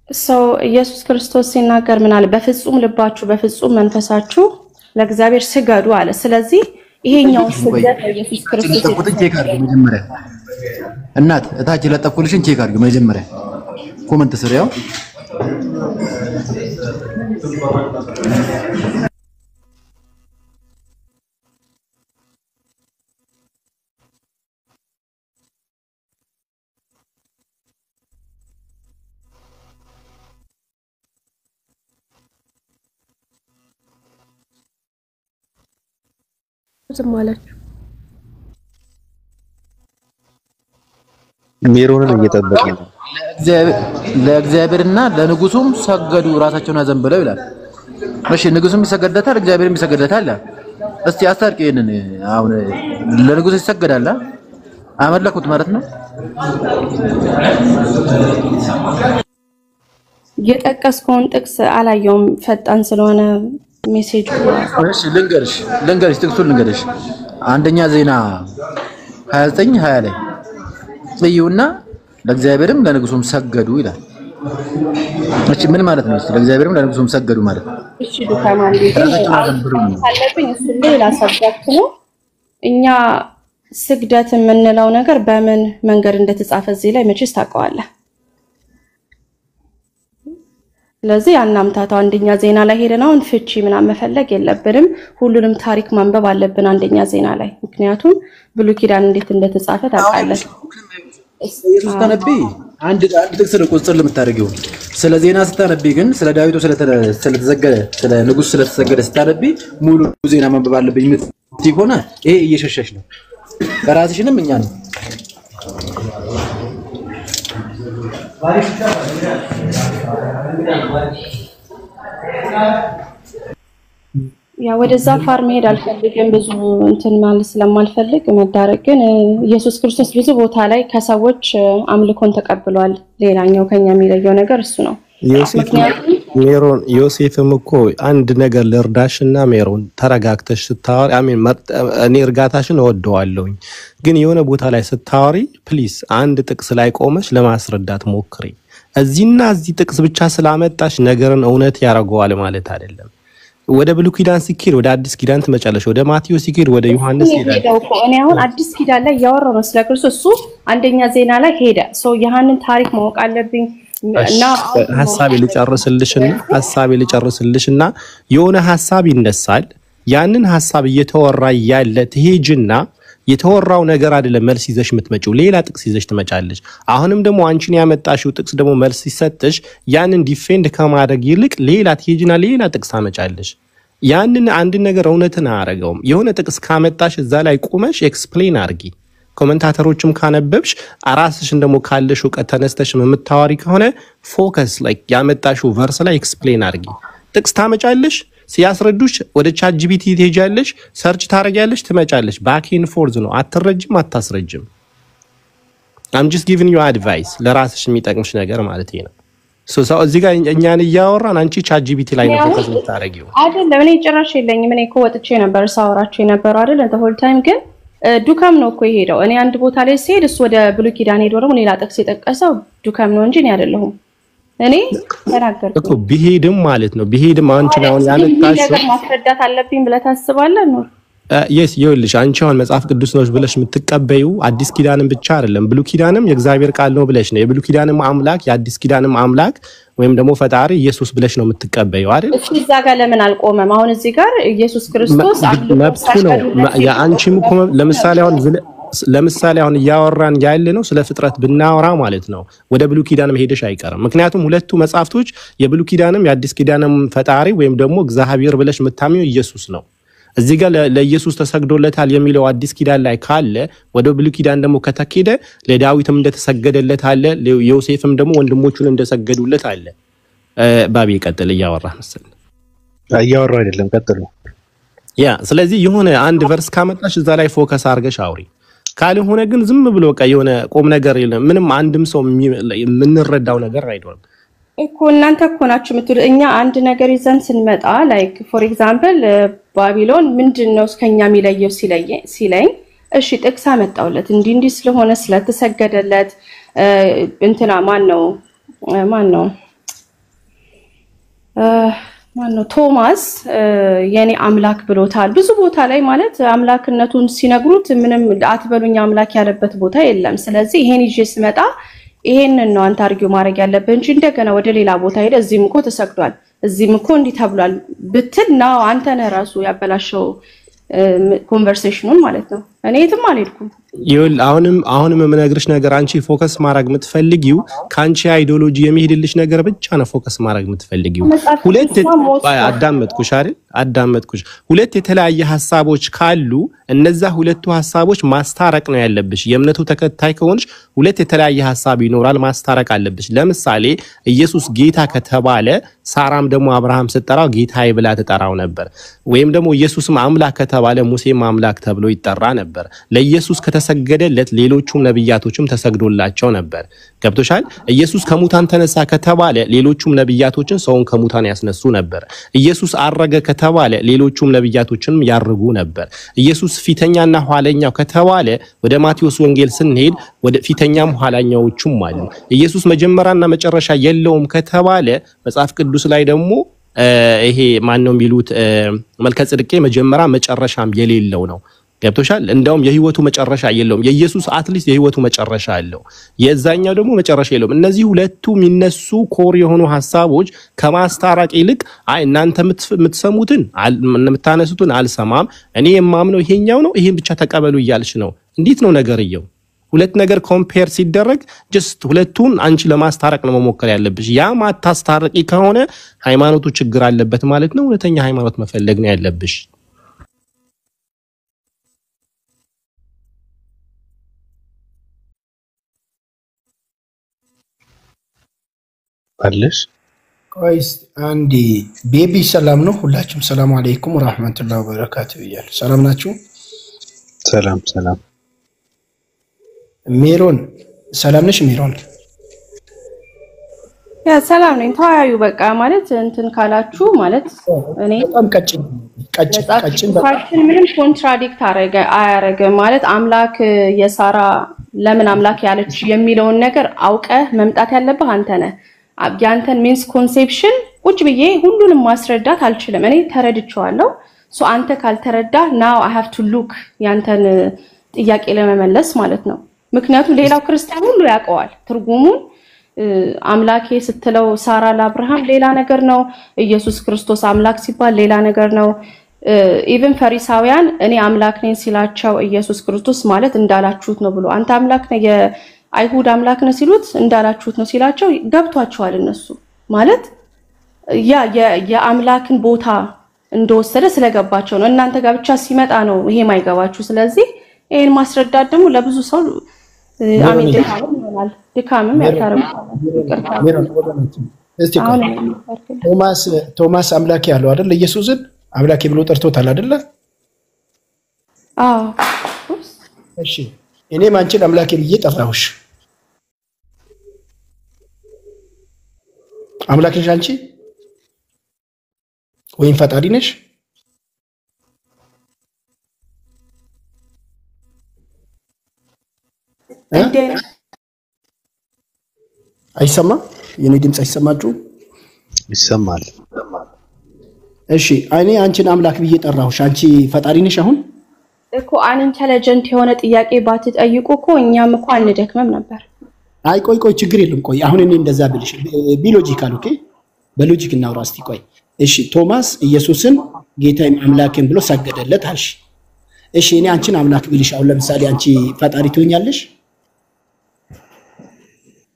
ሰው ኢየሱስ ክርስቶስ ሲናገር ምን አለ? በፍጹም ልባችሁ በፍጹም መንፈሳችሁ ለእግዚአብሔር ስገዱ አለ። ስለዚህ ይሄኛው ስግደት ኢየሱስ ክርስቶስ ተቆጥቼ ቼክ አድርጉ መጀመሪያ። እናት እታች ለጠቁልሽን ቼክ አድርጉ መጀመሪያ ኮሜንት ስር ያው ዝማላችሁ ሜሮንን እየጠበቀ ነው። ለእግዚአብሔርና ለንጉሱም ሰገዱ ራሳቸውን አዘንብለው ይላል። እሺ ንጉሱም ይሰገደታል እግዚአብሔርም ይሰገደታል። እስቲ አስታርቂ ይሄንን አሁን ለንጉሱ ይሰገዳል አመለኩት ማለት ነው። የጠቀስከውን ጥቅስ አላየውም ፈጣን ስለሆነ ሜሴጅ እሺ ልንገርሽ ጥቅሱን ልንገርሽ አንደኛ ዜና 29:20 ላይ ጽዩና ለእግዚአብሔርም ለንጉሱም ሰገዱ ይላል። እሺ ምን ማለት ነው? ለእግዚአብሔርም ለንጉሱም ሰገዱ ማለት ነው። እሺ ዱካማን ካለብኝ እሱ ሌላ ሰብጀክት ነው። እኛ ስግደት የምንለው ነገር በምን መንገድ እንደተጻፈ እዚህ ላይ መቼስ ታውቀዋለህ። ስለዚህ አናምታታው አንደኛ ዜና ላይ ሄደን አሁን ፍቺ ምናምን መፈለግ የለብንም። ሁሉንም ታሪክ ማንበብ አለብን አንደኛ ዜና ላይ። ምክንያቱም ብሉይ ኪዳን እንዴት እንደተጻፈ ታውቃለህ። ኢየሱስ ተነቢ አንድ ጥቅስ ነው ቁጥር ለምታደርጊው ስለ ዜና ስታነቢ ግን ስለ ዳዊቱ ስለተዘገደ ስለ ንጉስ ስለተዘገደ ስታነቢ ሙሉ ዜና ማንበብ አለብኝ ምትይ ሆነ ይሄ እየሸሸሽ ነው በራስሽንም እኛ ነው ያ ወደዛ ፋር መሄድ አልፈልግም ብዙ እንትን ማለት ስለማልፈልግ መዳረግ ግን ኢየሱስ ክርስቶስ ብዙ ቦታ ላይ ከሰዎች አምልኮን ተቀብሏል። ሌላኛው ከኛ የሚለየው ነገር እሱ ነው። ሜሮን ዮሴፍም እኮ አንድ ነገር ለርዳሽና ሜሮን ተረጋግተሽ ስታወሪ እኔ እርጋታሽን እወደዋለሁኝ ግን የሆነ ቦታ ላይ ስታወሪ ፕሊስ አንድ ጥቅስ ላይ ቆመሽ ለማስረዳት ሞክሪ። እዚህና እዚህ ጥቅስ ብቻ ስላመጣሽ ነገርን እውነት ያረጋዋል ማለት አይደለም። ወደ ብሉይ ኪዳን ሲኬድ ወደ አዲስ ኪዳን ትመጫለሽ፣ ወደ ማቴዎስ ሲኬድ ወደ ዮሐንስ ይሄዳል። እኔ አሁን አዲስ ኪዳን ላይ ያወራው ነው ስለ ክርስቶስ እሱ አንደኛ ዜና ላይ ሄደ። ሶ ያንን ታሪክ ማወቅ አለብኝ እና ሐሳብ ልጨርስልሽና የሆነ ሐሳብ ይነሳል። ያንን ሐሳብ እየተወራ ያለ ትሄጅና የተወራው ነገር አይደለም መልስ ይዘሽ የምትመጪው ሌላ ጥቅስ ይዘሽ ትመጫለሽ። አሁንም ደግሞ አንቺን ያመጣሽው ጥቅስ ደግሞ መልስ ሲሰጥሽ ያንን ዲፌንድ ከማድረግ ይልቅ ሌላ ትሄጅና ሌላ ጥቅስ ታመጫለሽ። ያንን አንድ ነገር እውነትን አያረጋውም። የሆነ ጥቅስ ካመጣሽ እዛ ላይ ቆመሽ ኤክስፕሌን አድርጊ። ኮሜንታተሮችም ካነበብሽ አራስሽን ደግሞ ካለሽ ዕውቀት ተነስተሽ የምታዋሪ ከሆነ ፎከስ ላይክ ያመጣሽው ቨርስ ላይ ኤክስፕሌን አድርጊ። ጥቅስ ታመጫለሽ ሲያስረዱሽ ወደ ቻት ጂፒቲ ትሄጃለሽ ሰርች ታረጋለሽ ትመጫለሽ። ባክ ኤንድ ፎርዝ ነው። አትረጅም አታስረጅም። I'm just giving you advice ለራስሽ የሚጠቅምሽ ነገር ማለት ነው። ሰው እዚህ ጋር እኛን እያወራን አንቺ ቻት ጂፒቲ ላይ ነው ፎከስ የምታረጊው አይደለም። እኔ ጭራሽ የለኝም። እኔ እኮ ወጥቼ ነበር ሳወራችሁ የነበረው አይደል እንደ ሆል ታይም ግን ዱካም ነው እኮ የሄደው። እኔ አንድ ቦታ ላይ ሲሄድ እሱ ወደ ብሉይ ኪዳን ሄዶ ደግሞ ሌላ ጥቅስ የጠቀሰው ዱካም ነው እንጂ እኔ አይደለሁም። እኔ ተናገርኩ እኮ ቢሄድም ማለት ነው ቢሄድም አንቺ ነው ያመጣሽው ማስረዳት አለብኝ ብለህ ታስባለህ ነው? yes ይኸውልሽ አንቺ አሁን መጽሐፍ ቅዱስ ነው ብለሽ የምትቀበዩ አዲስ ኪዳንን ብቻ አይደለም ብሉይ ኪዳንም የእግዚአብሔር ቃል ነው ብለሽ ነው የብሉይ ኪዳንም አምላክ የአዲስ ኪዳንም አምላክ ወይም ደግሞ ፈጣሪ ኢየሱስ ብለሽ ነው የምትቀበዩ አይደል? እሺ እዛ ጋር ለምን አልቆመም? አሁን እዚህ ጋር ኢየሱስ ክርስቶስ መብቱ ነው። ያንቺም እኮ ለምሳሌ አሁን እያወራን ያለ ነው ስለ ፍጥረት ብናወራ ማለት ነው ወደ ብሉይ ኪዳንም ሄደሽ አይቀርም። ምክንያቱም ሁለቱ መጽሐፍቶች የብሉይ ኪዳንም የአዲስ ኪዳንም ፈጣሪ ወይም ደግሞ እግዚአብሔር ብለሽ የምታምኚው ኢየሱስ ነው። እዚህ ጋር ለኢየሱስ ተሰግዶለታል የሚለው አዲስ ኪዳን ላይ ካለ ወደ ብሉይ ኪዳን ደግሞ ከተከደ ለዳዊትም እንደተሰገደለት አለ ለዮሴፍም ደግሞ ወንድሞቹን እንደሰገዱለት አለ። ባቢ ቀጥል እያወራ መሰለኝ እያወራ አይደለም ቀጥሉ ያ ስለዚህ የሆነ አንድ ቨርስ ካመጣሽ እዛ ላይ ፎከስ አድርገሽ አውሪ። ካልሆነ ግን ዝም ብሎ የሆነ ቆም ነገር የለም ምንም አንድም ሰው የምንረዳው ነገር አይደለም እኮ እናንተ እኮ ናችሁ የምትሉት። እኛ አንድ ነገር ይዘን ስንመጣ ላይክ ፎር ኤግዛምፕል ባቢሎን ምንድነው እስከኛ የሚለየው ሲለኝ እሺ ጥቅስ አመጣውለት እንዲህ ስለሆነ ስለተሰገደለት እንትና ማነው ቶማስ የኔ አምላክ ብሎታል። ብዙ ቦታ ላይ ማለት አምላክነቱን ሲነግሩት ምንም አትበሉኝ አምላክ ያለበት ቦታ የለም። ስለዚህ ይሄን ይዤ ስመጣ ይሄንን ነው አንተ አርጊው ማድረግ ያለብህ እንጂ እንደገና ወደ ሌላ ቦታ ሄደ እዚህም እኮ ተሰግዷል እዚህም እኮ እንዲህ ተብሏል ብትል ነው አንተ ነህ ራሱ ያበላሸው ኮንቨርሴሽኑን ማለት ነው። እኔ የትም አልሄድኩም። ይሁን አሁንም የምነግርሽ ነገር አንቺ ፎከስ ማድረግ የምትፈልጊው ካንቺ አይዲዮሎጂ የሚሄድልሽ ነገር ብቻ ነው ፎከስ ማድረግ የምትፈልጊው። ሁለት አዳመጥኩሽ። ሁለት የተለያየ ሐሳቦች ካሉ እነዛ ሁለቱ ሐሳቦች ማስታረቅ ነው ያለብሽ። የእምነቱ ተከታይ ከሆንሽ ሁለት የተለያየ ሐሳብ ይኖራል፣ ማስታረቅ አለብሽ። ለምሳሌ ኢየሱስ ጌታ ከተባለ ሳራም ደግሞ አብርሃም ስትጠራው ጌታዬ ብላ ትጠራው ነበር። ወይም ደግሞ ኢየሱስም አምላክ ከተባለ ሙሴም አምላክ ተብሎ ይጠራ ነበር። ለኢየሱስ ከተሰገደለት ሌሎቹም ነብያቶችም ተሰግዶላቸው ነበር። ገብቶሻል? ኢየሱስ ከሙታን ተነሳ ከተባለ ሌሎቹም ነብያቶችን ሰውን ከሙታን ያስነሱ ነበር። ኢየሱስ አረገ ከተባለ ሌሎቹም ነብያቶችንም ያርጉ ነበር። ኢየሱስ ፊተኛና ኋለኛው ከተባለ ወደ ማቴዎስ ወንጌል ስንሄድ ወደ ፊተኛም ኋላኛዎቹም አሉ። ኢየሱስ መጀመሪያና መጨረሻ የለውም ከተባለ መጽሐፍ ቅዱስ ላይ ደግሞ ይሄ ማን ነው የሚሉት መልከ ጽድቄ መጀመሪያ መጨረሻም የሌለው ነው። ገብቶሻል? እንደውም የህይወቱ መጨረሻ የለውም። የኢየሱስ አትሊስት የህይወቱ መጨረሻ አለው፣ የዛኛው ደግሞ መጨረሻ የለውም። እነዚህ ሁለቱ የሚነሱ ኮር የሆኑ ሐሳቦች ከማስታረቅ ይልቅ አይ እናንተ የምትሰሙትን የምታነሱትን አልሰማም እኔ የማምነው ይሄኛው ነው ይሄን ብቻ ተቀበሉ እያልሽ ነው። እንዴት ነው ነገርየው? ሁለት ነገር ኮምፔር ሲደረግ ጀስት ሁለቱን አንቺ ለማስታረቅ ነው መሞከር ያለብሽ። ያ ማታስታረቂ ከሆነ ሃይማኖቱ ችግር አለበት ማለት ነው። ሁለተኛ ሃይማኖት መፈለግ ነው ያለብሽ። አለሽ ቆይስ አንዲ ቤቢ ሰላም ነው? ሁላችሁም ሰላም አለይኩም ወራህመቱላሂ ወበረካቱ ይያል። ሰላም ናችሁ? ሰላም ሜሮን ሰላም ነሽ? ሜሮን ያ ሰላም ነኝ። ተወያዩ በቃ ማለት እንትን ካላችሁ ማለት እኔ በጣም ቀጭን ፋሽን ምንም ኮንትራዲክት አያረገ ማለት አምላክ የሳራ ለምን አምላክ ያለች የሚለውን ነገር አውቀህ መምጣት ያለብህ አንተ ነህ። ያንተን ሚንስ ኮንሴፕሽን ቁጭ ብዬ ሁሉንም ማስረዳት አልችልም። እኔ ተረድቻለሁ። ሶ አንተ ካልተረዳ now I have to look ያንተን ጥያቄ ለመመለስ ማለት ነው። ምክንያቱም ሌላው ክርስቲያን ሁሉ ያውቀዋል ትርጉሙን። አምላኬ ስትለው ሳራ ለአብርሃም ሌላ ነገር ነው፣ ኢየሱስ ክርስቶስ አምላክ ሲባል ሌላ ነገር ነው። ኢቭን ፈሪሳውያን እኔ አምላክ ነኝ ሲላቸው ኢየሱስ ክርስቶስ ማለት እንዳላችሁት ነው ብሎ አንተ አምላክ ነህ የአይሁድ አምላክ ነህ ሲሉት እንዳላችሁት ነው ሲላቸው ገብቷቸዋል። እነሱ ማለት ያ የአምላክን ቦታ እንደወሰደ ስለገባቸው ነው። እናንተ ጋር ብቻ ሲመጣ ነው ይሄ ማይገባችሁ። ስለዚህ ይሄን ማስረዳት ደግሞ ለብዙ ሰው አሜን ደካም ይሆናል። ድካምም ያታረቁታል። እስቲ ቶማስ አምላክ ያለው አይደል? ኢየሱስን አምላክ ብሎ ጠርቶታል አይደል? አዎ እሺ እኔም አንቺን አምላክ ብዬ ጠራሁሽ። አምላክ ነሽ አንቺ ወይም ፈጣሪ ነሽ? አይሰማም? የኔ ድምጽ አይሰማችሁ? ይሰማል። እሺ እኔ አንቺን አምላክ ብዬ ጠራሁሽ። አንቺ ፈጣሪ ነሽ? አሁን እኮ ኢንተለጀንት የሆነ ጥያቄ ባትጠይቁ እኮ እኛም እኮ አንደክመም ነበር። አይ ቆይ ችግር የለም። ቆይ አሁን እኔ እንደዛ ብልሽ ቢሎጂካል ኦኬ፣ በሎጂክ እናውራ እስቲ። ቆይ እሺ ቶማስ ኢየሱስን ጌታዬም አምላኬም ብሎ ሰገደለት አልሽ። እሺ እኔ አንቺን አምላክ ብልሽ አሁን ለምሳሌ አንቺ ፈጣሪ ትሆኛለሽ?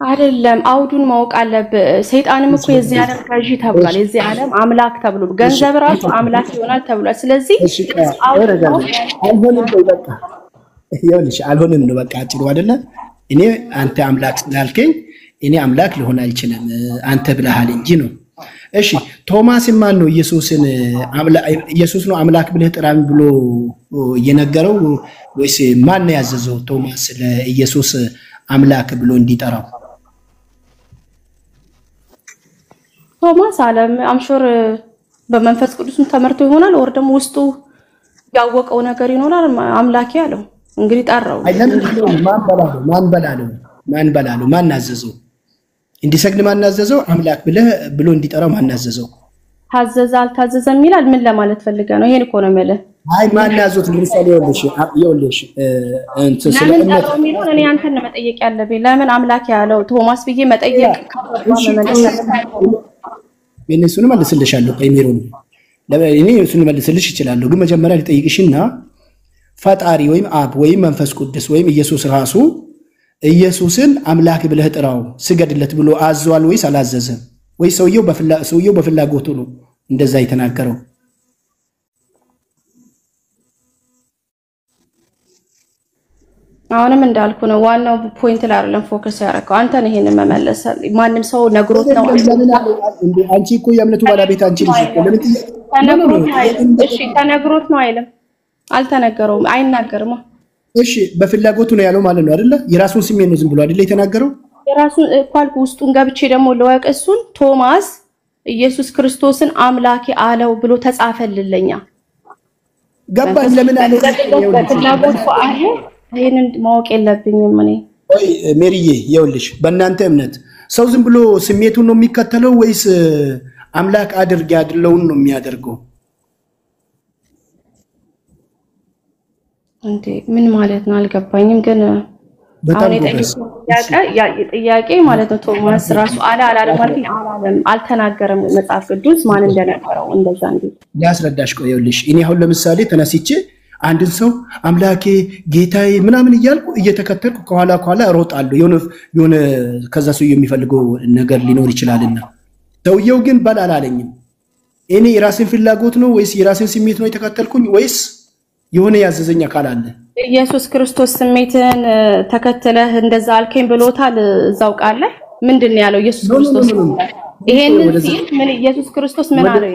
አይደለም፣ አውዱን ማወቅ አለብህ። ሰይጣንም እኮ የዚህ ዓለም ገዢ ተብሏል። የዚህ ዓለም አምላክ ተብሎ ገንዘብ ራሱ አምላክ ይሆናል ተብሏል። ስለዚህ አልሆነም ነው በቃ ይኸውልሽ፣ አልሆነም ነው በቃ አጭሩ አይደለ? እኔ አንተ አምላክ ስላልከኝ እኔ አምላክ ሊሆን አይችልም አንተ ብለሃል እንጂ ነው። እሺ ቶማስ ማን ነው ኢየሱስ ነው አምላክ ብለህ ጥራም ብሎ እየነገረው ወይስ ማን ነው ያዘዘው ቶማስ ለኢየሱስ አምላክ ብሎ እንዲጠራው? ቶማስ አለም አምሹር በመንፈስ ቅዱስም ተመርቶ ይሆናል ወር ደግሞ ውስጡ ያወቀው ነገር ይኖራል። አምላክ ያለው እንግዲህ ጠራው። ማን በላለው ማን በላለው? ማን አዘዘው? እንዲሰግድ ማን አዘዘው? አምላክ ብሎ እንዲጠራው ማን አዘዘው? ታዘዘ አልታዘዘም ይላል። ምን ለማለት ፈልገ ነው? ይሄን እኮ ነው የምልህ። አይ ማን አዘዘው? ለምሳሌ ይኸውልሽ እንትን ስለ እምነት ነው እኔ አንተን መጠየቅ ያለብኝ። ለምን አምላክ ያለው ቶማስ ብዬ መጠየቅ እኔ እሱን መልስልሻለሁ። ሜሮን እኔ እሱን መልስልሽ እችላለሁ፣ ግን መጀመሪያ ልጠይቅሽና ፈጣሪ ወይም አብ ወይም መንፈስ ቅዱስ ወይም ኢየሱስ ራሱ ኢየሱስን አምላክ ብለህ ጥራው ስገድለት ብሎ አዟል ወይስ አላዘዘም? ወይ ሰውየው በፍላጎቱ ነው እንደዛ የተናገረው? አሁንም እንዳልኩ ነው። ዋናው ፖይንት ላይ አይደለም ፎከስ ያደረገው። አንተ ነህ ይሄንን መመለስ። ማንም ሰው ነግሮት ነው እንዴ? አንቺ እኮ የእምነቱ ባለቤት አንቺ ልጅ እኮ ለምን እሺ ተነግሮት ነው አይልም? አልተነገረውም፣ አይናገርም። እሺ በፍላጎቱ ነው ያለው ማለት ነው አይደለ? የራሱን ስሜት ነው ዝም ብሎ አይደለ የተናገረው? የራሱን ፓልኩ ውስጡን ገብቼ ደግሞ ለወቅ እሱን ቶማስ ኢየሱስ ክርስቶስን አምላኬ አለው ብሎ ተጻፈልልኛ። ገባኝ። ለምን አለው? ፍላጎቱ አለ። ይሄንን ማወቅ የለብኝም እኔ። ወይ ሜሪዬ ይኸውልሽ፣ በእናንተ እምነት ሰው ዝም ብሎ ስሜቱን ነው የሚከተለው ወይስ አምላክ አድርግ ያድለውን ነው የሚያደርገው? እንዴ ምን ማለት ነው አልገባኝም። ግን አሁን ጥያቄ ማለት ነው ቶማስ ራሱ አላለም ማለት አላለም፣ አልተናገረም። መጽሐፍ ቅዱስ ማን እንደነበረው እንደዛ እንዴ ላስረዳሽ። ቆይ ይኸውልሽ፣ እኔ አሁን ለምሳሌ ተነስቼ አንድን ሰው አምላኬ ጌታዬ ምናምን እያልኩ እየተከተልኩ ከኋላ እሮጣለሁ። የሆነ ከዛ ሰው የሚፈልገው ነገር ሊኖር ይችላልና፣ ሰውየው ግን በል አላለኝም። እኔ የራሴን ፍላጎት ነው ወይስ የራሴን ስሜት ነው የተከተልኩኝ ወይስ የሆነ ያዘዘኝ አካል አለ? ኢየሱስ ክርስቶስ ስሜትን ተከተለህ እንደዛ አልከኝ ብሎታል። እዛው ቃል ላይ ምንድነው ያለው ኢየሱስ ክርስቶስ? ይሄንን ሲል ምን ኢየሱስ ክርስቶስ ምን አለው?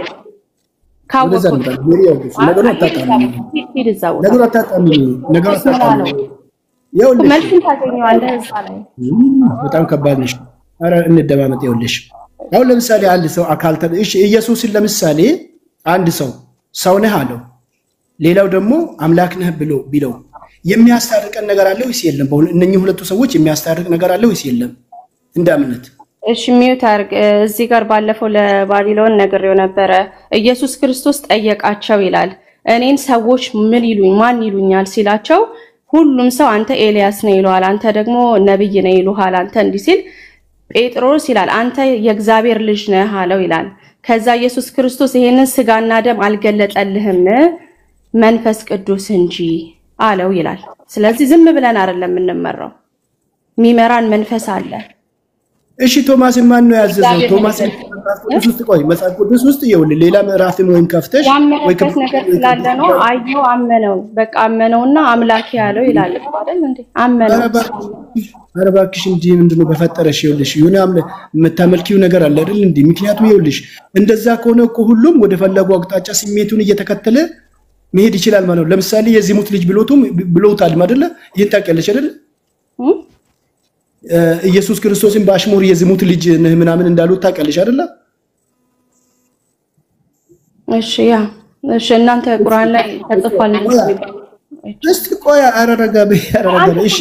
በጣም ከባድ ነሽ። ኧረ እንደማመጥ ይኸውልሽ፣ አሁን ለምሳሌ አንድ ሰው አካል እሺ፣ ኢየሱስን ለምሳሌ አንድ ሰው ነህ አለው፣ ሌላው ደግሞ አምላክ ነህ ብሎ ቢለው የሚያስታርቀን ነገር አለ ወይስ የለም? እነኚህ ሁለቱ ሰዎች የሚያስታርቅ ነገር አለ ወይስ የለም እንደ እምነት? እሺ ሚውት አርግ። እዚህ ጋር ባለፈው ለባቢሎን ነግሬው ነበረ። ኢየሱስ ክርስቶስ ጠየቃቸው ይላል፣ እኔን ሰዎች ማን ይሉኛል ሲላቸው ሁሉም ሰው አንተ ኤልያስ ነህ ይሉሃል፣ አንተ ደግሞ ነብይ ነህ ይሉሃል። አንተ እንዲህ ሲል ጴጥሮስ ይላል አንተ የእግዚአብሔር ልጅ ነህ አለው ይላል። ከዛ ኢየሱስ ክርስቶስ ይሄንን ስጋና ደም አልገለጠልህም መንፈስ ቅዱስ እንጂ አለው ይላል። ስለዚህ ዝም ብለን አይደለም የምንመራው፣ የሚመራን መንፈስ አለ። እሺ ቶማስ ማን ነው ያዘዘው? ቶማስ መጽሐፍ ቅዱስ ውስጥ ይኸውልህ ሌላ ምዕራፍን ወይም ከፍተሽ ወይ ነገር ስላለ ነው አየው፣ አመነው፣ በቃ አመነውና አምላክ ያለው ይላል አይደል እንዴ? አመነው። ኧረ እባክሽ እንዴ ምንድነው በፈጠረሽ? ይኸውልሽ የሆነ የምታመልኪው ነገር አለ አይደል እንዴ? ምክንያቱም ይኸውልሽ እንደዛ ከሆነ እኮ ሁሉም ወደ ፈለገው አቅጣጫ ስሜቱን እየተከተለ መሄድ ይችላል ማለት ነው። ለምሳሌ የዚሙት ልጅ ብሎታል አይደል? ይሄን ታውቂያለሽ አይደል? ኢየሱስ ክርስቶስን በአሽሙር የዝሙት ልጅ ነህ ምናምን እንዳሉት ታውቂያለሽ አይደል? እሺ እናንተ ቁርአን ላይ ተጽፏል ነው። እስቲ ቆይ አረረጋ በይ። እሺ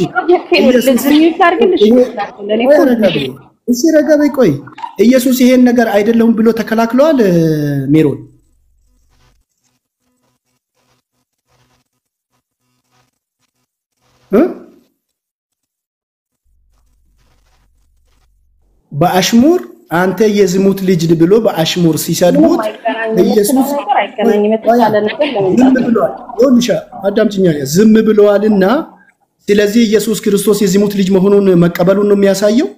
እሺ ረጋ በይ። ቆይ ኢየሱስ ይሄን ነገር አይደለም ብሎ ተከላክሏል ሜሮን? በአሽሙር አንተ የዝሙት ልጅ ብሎ በአሽሙር ሲሰድቡት ኢየሱስ ዝም ብለዋልና፣ ስለዚህ ኢየሱስ ክርስቶስ የዝሙት ልጅ መሆኑን መቀበሉን ነው የሚያሳየው።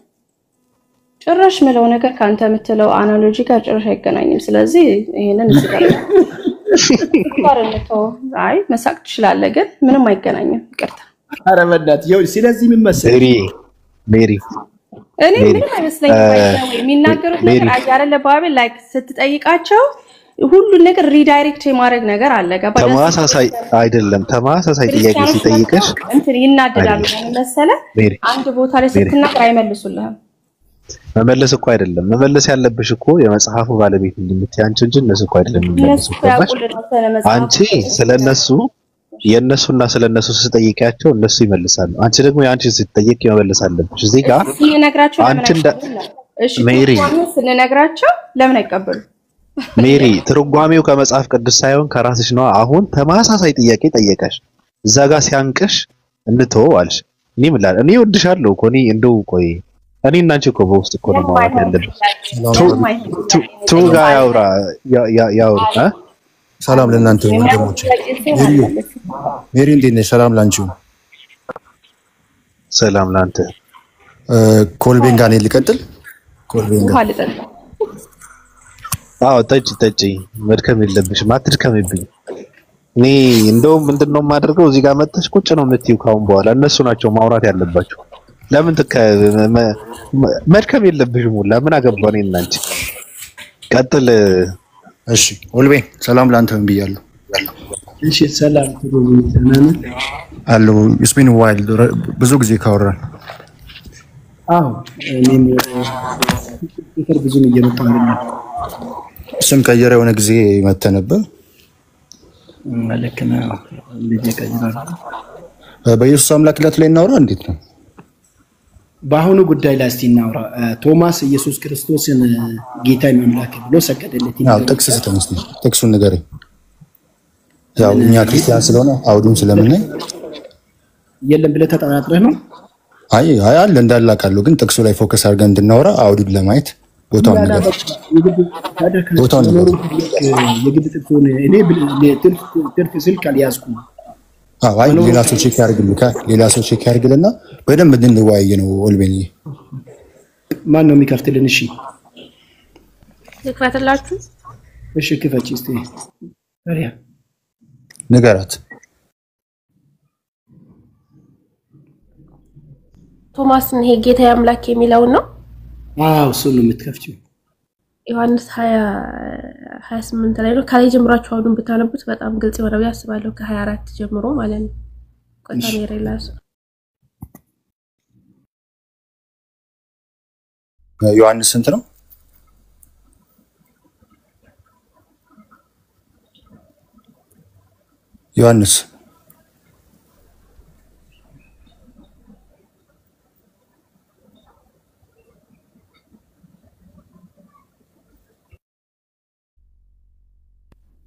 ጭራሽ ምለው ነገር ካንተ የምትለው አናሎጂ ጋር ጭራሽ አይገናኝም። ስለዚህ ይሄንን አይ መሳቅ ትችላለህ፣ ግን ምንም አይገናኝም። ይቅርታ። ኧረ በእናትህ ይኸውልህ፣ ስለዚህ ምን መሰለኝ ሜሪ እኔ ምንም አይመስለኝም። የሚናገሩት ነገር አይደለ ባቢል ላይክ ስትጠይቃቸው ሁሉ ነገር ሪዳይሬክት የማድረግ ነገር አለ። ገባ? ተማሳሳይ አይደለም። ተማሳሳይ ጥያቄ ሲጠይቅሽ እንትን ይናደዳሉ መሰለህ። አንድ ቦታ ላይ ስትናገር አይመልሱልህም። መመለስ እኮ አይደለም መመለስ ያለብሽ እኮ የመጽሐፉ ባለቤት እንደምትይ አንቺ እንጂ እነሱ እኮ አይደለም የሚመልሱት። አንቺ ስለነሱ የነሱና ስለነሱ ስጠይቂያቸው እነሱ ይመልሳሉ። አንቺ ደግሞ ያንቺን ስትጠይቂ መመለስ አለብሽ። እዚህ ጋር ስንነግራቸው አንቺ እሺ ሜሪ ስንነግራቸው ለምን አይቀበሉ? ሜሪ ትርጓሜው ከመጽሐፍ ቅዱስ ሳይሆን ከራስሽ ነው። አሁን ተማሳሳይ ጥያቄ ጠየቀሽ፣ እዛ ጋር ሲያንቅሽ እንተው አልሽ። እኔ ምን ላል እኔ እወድሻለሁ እኮ እኔ እንደው ቆይ እኔ እና አንቺ እኮ በውስጥ እኮ ነው ማለት ያለብን። ቱ ጋር ያውራ ሰላም ለእናንተ ወንድሞቼ። ሜሪ እንዴት ነሽ? ሰላም ላንቺው። ሰላም ላንተ። ኮልቤን ጋር ነው ልቀጥል። ኮልቤን ጋር አዎ፣ ጠጪ መድከም የለብሽም፣ አትድከምብኝ። እኔ እንደውም ምንድነው የማደርገው እዚህ ጋር መጥተሽ ቁጭ ነው የምትይው። ካሁን በኋላ እነሱ ናቸው ማውራት ያለባቸው። ለምን መድከም የለብሽም ሁላ ምን አገባኝ እና አንቺ ቀጥል። እሺ ኮልቤ ሰላም ላንተም ብያለሁ። እሺ ሰላም ተናነ አሎ ስፒን ዋይልድ ብዙ ጊዜ ካወራን አዎ እኔም ብዙ እየመጣሁ ነው። ስም ቀየረ የሆነ ጊዜ መተ ነበር ማለከና ልጅ ቀይራል። በኢየሱስ አምላክነት ላይ እናውራ። እንዴት ነው በአሁኑ ጉዳይ ላይ እስቲ እናውራ። ቶማስ ኢየሱስ ክርስቶስን ጌታ አምላክ ብሎ ሰገደለት። ያው ጥቅስ ስተንስ ጥቅሱን ንገረኝ። ያው እኛ ክርስቲያን ስለሆነ አውዱን ስለምናይ የለም ብለህ ተጠራጥረህ ነው? አይ አለ እንዳላቃለሁ፣ ግን ጥቅሱ ላይ ፎከስ አድርገን እንድናወራ አውዱን ለማየት ቦታውን ነገር ቦታውን ነገር የግድ ጥቅሱን እኔ ትርፍ ስልክ አልያዝኩም። አይ ሌላ ሰው ቼክ ያድርግልና በደንብ እንድንወያይ ነው። ኦልቤኒ ማን ነው የሚከፍትልን? እሺ ልክፈትላችሁ። እሺ ክፈቺ እስቲ ታዲያ ንገራት። ቶማስን ይሄ ጌታ አምላክ የሚለው ነው። አዎ እሱ ነው የምትከፍቺው። ዮሐንስ 20:28 ላይ ነው። ከላይ ጀምራችሁ አሁን ብታነቡት በጣም ግልጽ ይሆናል ያስባለሁ። ከ24 ጀምሮ ማለት ነው። ቆጣኔ ሬላስ ዮሐንስ ስንት ነው? ዮሐንስ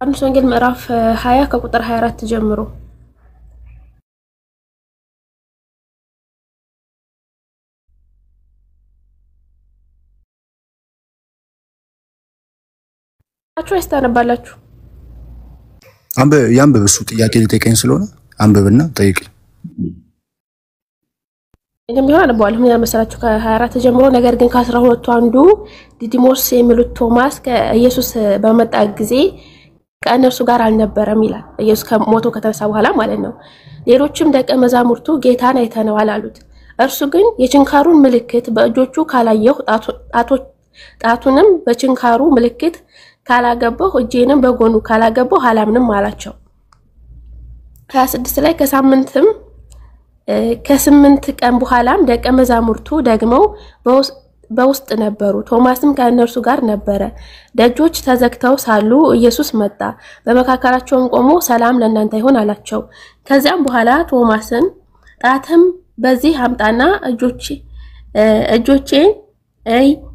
ዮሐንስ ወንጌል ምዕራፍ 20 ከቁጥር 24 ጀምሮ አችሁ ያስተናባላችሁ። ያንብብ። እሱ ጥያቄ ሊጠይቀኝ ስለሆነ አንብብና ጠይቀኝ። እኛም ቢሆን አነባዋለሁ። ምን ያመሰላችሁ ከ24 ጀምሮ ነገር ግን ከ12ቱ አንዱ ዲዲሞስ የሚሉት ቶማስ ከኢየሱስ በመጣ ጊዜ ከእነርሱ ጋር አልነበረም ይላል። ኢየሱስ ከሞቶ ከተነሳ በኋላ ማለት ነው። ሌሎችም ደቀ መዛሙርቱ ጌታን አይተነዋል አሉት። እርሱ ግን የችንካሩን ምልክት በእጆቹ ካላየሁ ጣቱንም በችንካሩ ምልክት ካላገባሁ እጄንም በጎኑ ካላገባሁ አላምንም አላቸው። 26 ላይ ከ8 ቀን በኋላም ደቀ መዛሙርቱ ደግመው በውስጥ ነበሩ። ቶማስም ከእነርሱ ጋር ነበረ። ደጆች ተዘግተው ሳሉ ኢየሱስ መጣ፣ በመካከላቸውም ቆሞ ሰላም ለእናንተ ይሁን አላቸው። ከዚያም በኋላ ቶማስን ጣትም በዚህ አምጣና እጆቼን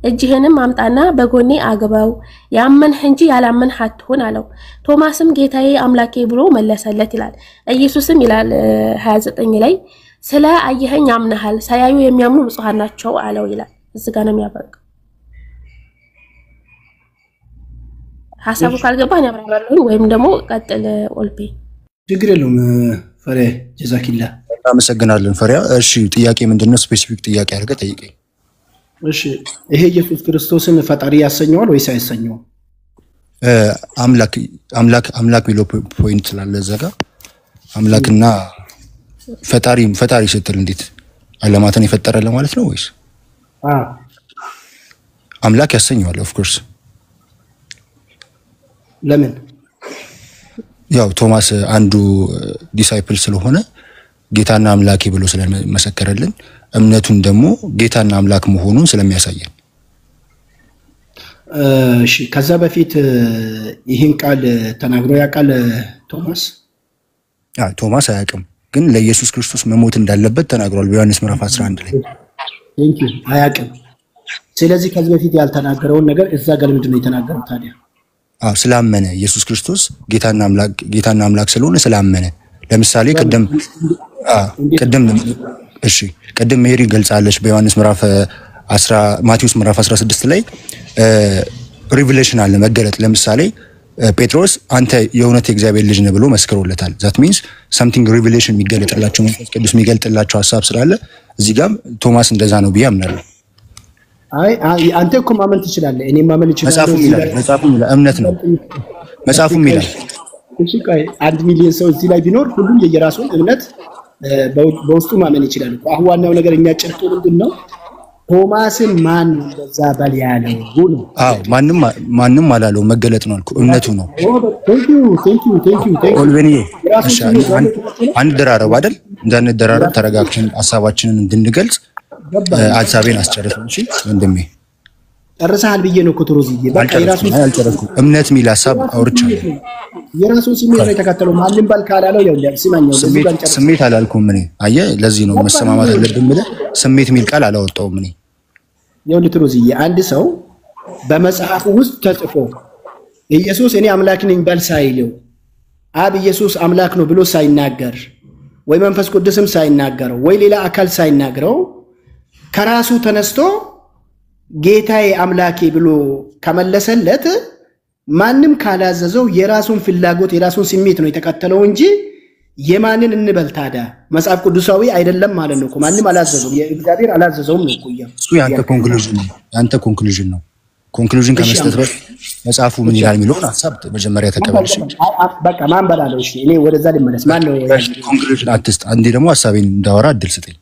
እጅህንም አምጣና በጎኔ አግባው፣ ያመንህ እንጂ ያላመንህ አትሁን አለው። ቶማስም ጌታዬ አምላኬ ብሎ መለሰለት ይላል። ኢየሱስም ይላል 29 ላይ ስለ አየኸኝ አምነሃል፣ ሳያዩ የሚያምኑ ብፁዓን ናቸው አለው ይላል። እዚህ ጋር ነው የሚያበቃው። ሐሳቡ ካልገባህ ነው ያብራራለሁ ወይም ደግሞ ቀጥል ኦልፔ። ችግር የለውም ፈሪያ ጀዛኪላ። እናመሰግናለን ፈሪያ። እሺ ጥያቄ ምንድነው? ስፔሲፊክ ጥያቄ አድርገህ ጠይቀኝ። እሺ ይሄ ኢየሱስ ክርስቶስን ፈጣሪ ያሰኘዋል ወይስ አይሰኘውም? አምላክ ቢሎ ፖይንት ስላለ እዛ ጋር አምላክና ፈጣሪ ስትል እንዴት ዓለማትን የፈጠረ ለማለት ነው ወይስ? አምላክ ያሰኘዋል። ኦፍ ኮርስ ለምን? ያው ቶማስ አንዱ ዲሳይፕል ስለሆነ ጌታና አምላኬ ብሎ ስለመሰከረልን እምነቱን ደግሞ ጌታና አምላክ መሆኑን ስለሚያሳየን። እሺ ከዛ በፊት ይህን ቃል ተናግሮ ያውቃል ቶማስ? ቶማስ አያውቅም፣ ግን ለኢየሱስ ክርስቶስ መሞት እንዳለበት ተናግሯል በዮሐንስ ምዕራፍ 11 ላይ። ቴንክ ዩ አያውቅም። ስለዚህ ከዚህ በፊት ያልተናገረውን ነገር እዛ ጋር ምንድን ነው የተናገረው ታዲያ? ስላመነ ኢየሱስ ክርስቶስ ጌታና አምላክ ስለሆነ ስላመነ። ለምሳሌ ቅድም ሜሪ ገልጻለች በዮሐንስ ምዕራፍ ማቴዎስ ምዕራፍ 16 ላይ ሪቪሌሽን አለ መገለጥ። ለምሳሌ ጴጥሮስ አንተ የእውነት የእግዚአብሔር ልጅ ነህ ብሎ መስክሮለታል። ዛት ሚንስ something revelation የሚገለጥላቸው መንፈስ ቅዱስ የሚገልጥላቸው ሐሳብ ስላለ እዚህ ጋር ቶማስ እንደዛ ነው ብዬ አምናለሁ። አንተ እኮ ማመን ትችላለህ፣ እኔ ማመን እችላለሁ። መጽሐፉም ይላል እምነት ነው። መጽሐፉም ይላል እሺ፣ ቆይ 1 ሚሊዮን ሰው እዚህ ላይ ቢኖር ሁሉም የየራሱን እምነት በውስጡ ማመን ይችላል። አሁን ዋናው ነገር እኛ ጭርጡ ምንድነው? ቶማስን ማን እንደዛ በል ያለው ነው? ማንም አላለው፣ መገለጥ ነው አልኩ፣ እምነቱ ነው። ቴንክ ዩ ኦልቬኒ አንድ ደራረብ አይደል? እንዳንደራረብ ተረጋግተን ሐሳባችንን እንድንገልጽ ሐሳቤን አስጨርሰን። እሺ ወንድሜ ጨርሰሃል ብዬ ነው ኮትሮዝዬ። በቃ የራሱን አልጨረስኩም። እምነት የሚል ሐሳብ አውርቻለሁ። የራሱን ስሜት ነው የተከተለው። ማንም ባል ካላለው ያው ሲማኛው ለዚህ ጋር ጨርሰህ ስሜት አላልኩም እኔ። አየህ፣ ለዚህ ነው መሰማማት አለብን ብለህ ስሜት የሚል ቃል አላወጣውም እኔ። ያው ኮትሮዝዬ አንድ ሰው በመጽሐፉ ውስጥ ተጽፎ ኢየሱስ እኔ አምላክ ነኝ ባል ሳይለው አብ ኢየሱስ አምላክ ነው ብሎ ሳይናገር ወይ መንፈስ ቅዱስም ሳይናገረው ወይ ሌላ አካል ሳይናገረው ከራሱ ተነስቶ ጌታዬ አምላኬ ብሎ ከመለሰለት ማንም ካላዘዘው የራሱን ፍላጎት የራሱን ስሜት ነው የተከተለው እንጂ የማንን እንበል ታዲያ? መጽሐፍ ቅዱሳዊ አይደለም ማለት ነው እኮ። ማንም አላዘዘው፣ የእግዚአብሔር አላዘዘውም ነው እኮ። እሱ ያንተ ኮንክሉዥን ነው። ኮንክሉዥን ከመስጠት በፊት መጽሐፉ ምን ይላል የሚለውን ሐሳብ መጀመሪያ ተቀበልሽ። በቃ ማን በላለው? እሺ እኔ ወደዛ ልመለስ። ማን ነው ኮንክሉዥን አትስጥ። አንዴ ደግሞ ሐሳቤን እንዳወራ እድል ስጠኝ።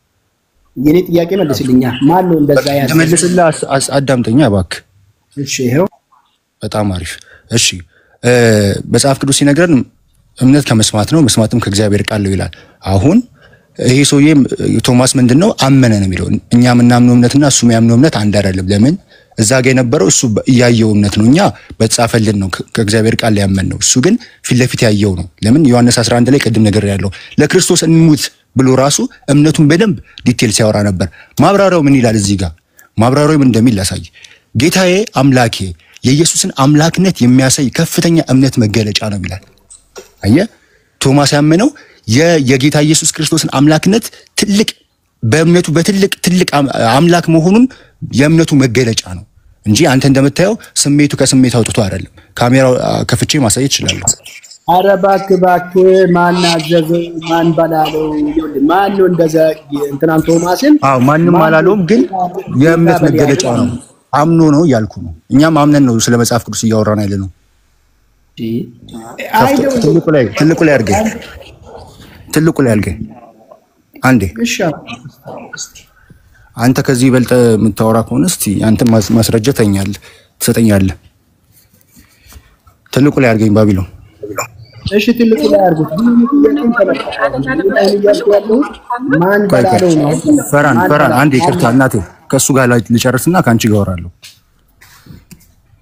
የኔ ጥያቄ መልስልኛ። ማን ነው እንደዛ ያዘ? መልስልህ፣ አዳምጠኛ እባክህ። እሺ ይሄው በጣም አሪፍ። እሺ መጽሐፍ ቅዱስ ሲነግረን እምነት ከመስማት ነው፣ መስማትም ከእግዚአብሔር ቃል ነው ይላል። አሁን ይሄ ሰውዬ ቶማስ ምንድነው አመነ ነው የሚለው። እኛ የምናምነው እምነትና እሱ የሚያምነው እምነት አንድ አይደለም። ለምን? እዛ ጋር የነበረው እሱ ያየው እምነት ነው፣ እኛ በተጻፈልን ነው ከእግዚአብሔር ቃል ያመን ነው። እሱ ግን ፊት ለፊት ያየው ነው። ለምን? ዮሐንስ 11 ላይ ቅድም ነገር ያለው ለክርስቶስ እንሙት ብሎ ራሱ እምነቱን በደንብ ዲቴል ሲያወራ ነበር። ማብራሪያው ምን ይላል? እዚህ ጋር ማብራሪያው ምን እንደሚል ላሳይ። ጌታዬ አምላኬ የኢየሱስን አምላክነት የሚያሳይ ከፍተኛ እምነት መገለጫ ነው ይላል። አየህ፣ ቶማስ ያመነው የጌታ ኢየሱስ ክርስቶስን አምላክነት ትልቅ በእምነቱ ትልቅ አምላክ መሆኑን የእምነቱ መገለጫ ነው እንጂ አንተ እንደምታየው ስሜቱ ከስሜት አውጥቶ አይደለም። ካሜራው ከፍቼ ማሳየት እችላለሁ። ኧረ እባክህ ማን አዘዘ? ማን በላለው? ማን ነው እንደዛ እንትናን ቶማስን? ማንም አላለውም፣ ግን የእምነት መገለጫ ነው። አምኖ ነው እያልኩ ነው። እኛም አምነን ነው ስለ መጽሐፍ ቅዱስ እያወራን ያለ ነው። ትልቁ ላይ አድርገኝ አንዴ። አንተ ከዚህ በልጠ የምታወራ ከሆነ እስቲ አንተ ማስረጃ ትሰጠኛለህ። ትልቁ ላይ አድርገኝ ባቢሎን። እሺ ትልቁ ላይ አድርጉት። ማን በላለው ነው? ፈራን አንዴ ይቅርታ እናቴ፣ ከሱ ጋር ልጨርስና ካንቺ ጋር አወራለሁ።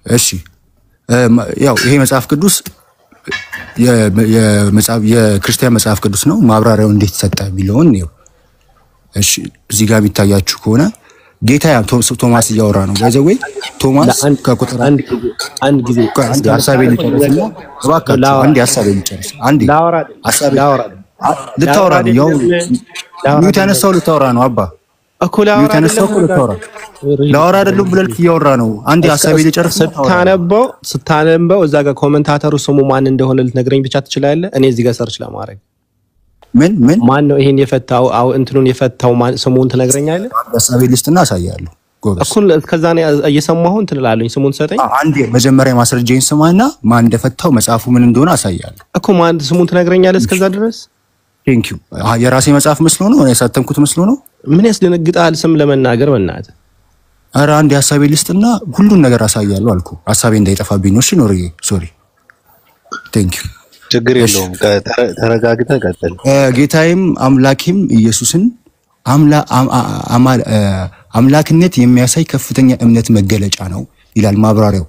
እሺ ያው ይሄ መጽሐፍ ቅዱስ የክርስቲያን መጽሐፍ ቅዱስ ነው። ማብራሪያው እንዴት ሰጠ ቢለውን ነው። እሺ እዚህ ጋር ቢታያችሁ ከሆነ ጌታ ቶማስ እያወራ ነው። ወይ ቶማስ ከቁጥር አንድ ጊዜ ሐሳቤን ልጨርስና እባክህ አንዴ ሐሳቤን ልጨርስ። አንዴ ልታወራ ነው። ያው ሚውት ያነሳው ልታወራ ነው አባ እኮ ላወራ አይደለም ብለህ እያወራ ነው። አንዴ ሐሳቤን ልጨርስ። ስታነበው እዛ ጋር ኮሜንታተሩ ስሙ ማን እንደሆነ ልትነግረኝ ብቻ ትችላለህ? እኔ እዚህ ጋር ሰርች ለማድረግ ምን ማን ነው ይሄን የፈታው? እንትኑን የፈታው ማን ስሙን ትነግረኛለህ? ሐሳቤን ልስጥና አሳያለሁ። ጎበዝ እኮ ከዛ ነው እየሰማሁ እንትን እላለሁኝ። ስሙን ሰጠኝ። አንዴ መጀመሪያ ማስረጃዬን ስማና ማን እንደፈታው መጽሐፉ ምን እንደሆነ አሳያለሁ እኮ። ማን ስሙን ትነግረኛለህ? እስከዛ ድረስ ቴንክ ዩ። የራሴ መጽሐፍ መስሎ ነው እኔ ያሳተምኩት መስሎ ነው። ምን ያስደነግጣል ስም ለመናገር? በእናትህ ኧረ አንዴ ሐሳቤን ልስጥና ሁሉን ነገር አሳያለሁ አልኩ። ሐሳቤ እንዳይጠፋብኝ ነው። እሺ ኖርዬ ሶሪ። ቴንክ ዩ። ችግር የለውም። ተረጋግተህ ቀጥል። ጌታዬም አምላኬም ኢየሱስን አምላክነት የሚያሳይ ከፍተኛ እምነት መገለጫ ነው ይላል ማብራሪያው።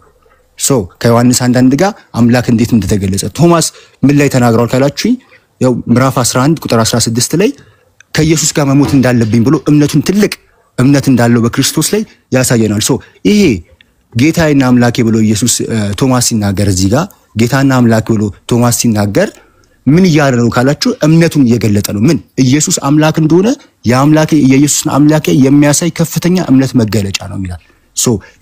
ከዮሐንስ አንዳንድ ጋር አምላክ እንዴት እንደተገለጸ ቶማስ ምን ላይ ተናግሯል ካላችሁኝ ያው ምዕራፍ 11 ቁጥር 16 ላይ ከኢየሱስ ጋር መሞት እንዳለብኝ ብሎ እምነቱን ትልቅ እምነት እንዳለው በክርስቶስ ላይ ያሳየናል። ይሄ ጌታዬና አምላኬ ብሎ ኢየሱስ ቶማስ ሲናገር እዚህ ጋር ጌታና አምላኬ ብሎ ቶማስ ሲናገር ምን እያለ ነው ካላችሁ እምነቱን እየገለጠ ነው። ምን ኢየሱስ አምላክ እንደሆነ የአምላኬ የኢየሱስን አምላኬ የሚያሳይ ከፍተኛ እምነት መገለጫ ነው ይላል።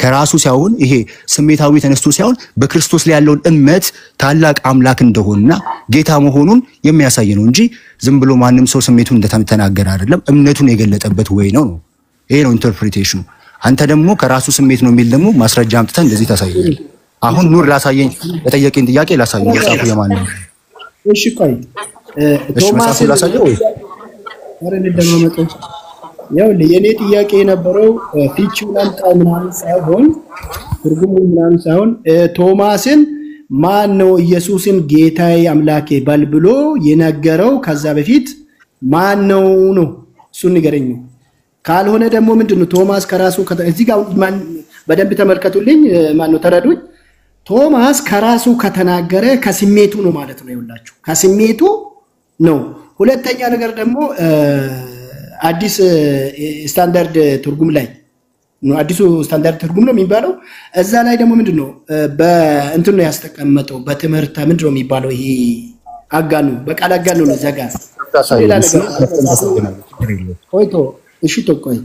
ከራሱ ሳይሆን ይሄ ስሜታዊ ተነስቶ ሳይሆን በክርስቶስ ላይ ያለውን እምነት ታላቅ አምላክ እንደሆነና ጌታ መሆኑን የሚያሳይ ነው እንጂ ዝም ብሎ ማንም ሰው ስሜቱን እንደተናገረ አይደለም። እምነቱን የገለጠበት ወይ ነው። ይሄ ነው ኢንተርፕሪቴሽኑ። አንተ ደግሞ ከራሱ ስሜት ነው የሚል ደግሞ ማስረጃ አምጥተን እንደዚህ ታሳየኝ። አሁን ኑር ላሳየኝ ለጠየቀኝ ጥያቄ ላሳየኝ መጽሐፉ የማን ነው? እሺ ቆይ ቶማስ ላሳየው ወይ ወረን እንደማመጡ ያው የኔ ጥያቄ የነበረው ፊቺውን አምጣ ምናምን ሳይሆን ትርጉሙን ምናምን ሳይሆን ቶማስን ማን ነው ኢየሱስን ጌታዬ አምላኬ በል ብሎ የነገረው ከዛ በፊት ማን ነው? እሱን ንገረኝ። ካልሆነ ደግሞ ምንድነው ቶማስ ከራሱ እዚህ ጋር ማን በደንብ ተመልከቱልኝ። ማን ነው ተረዱኝ። ቶማስ ከራሱ ከተናገረ ከስሜቱ ነው ማለት ነው። ይኸውላችሁ ከስሜቱ ነው። ሁለተኛ ነገር ደግሞ አዲስ ስታንዳርድ ትርጉም ላይ ነው። አዲሱ ስታንዳርድ ትርጉም ነው የሚባለው። እዛ ላይ ደግሞ ምንድነው በእንትን ነው ያስተቀመጠው። በትምህርት ምንድነው የሚባለው? ይሄ አጋኑ በቃል አጋኑ ነው ዘጋ ቆይቶ እሺ ተቆይ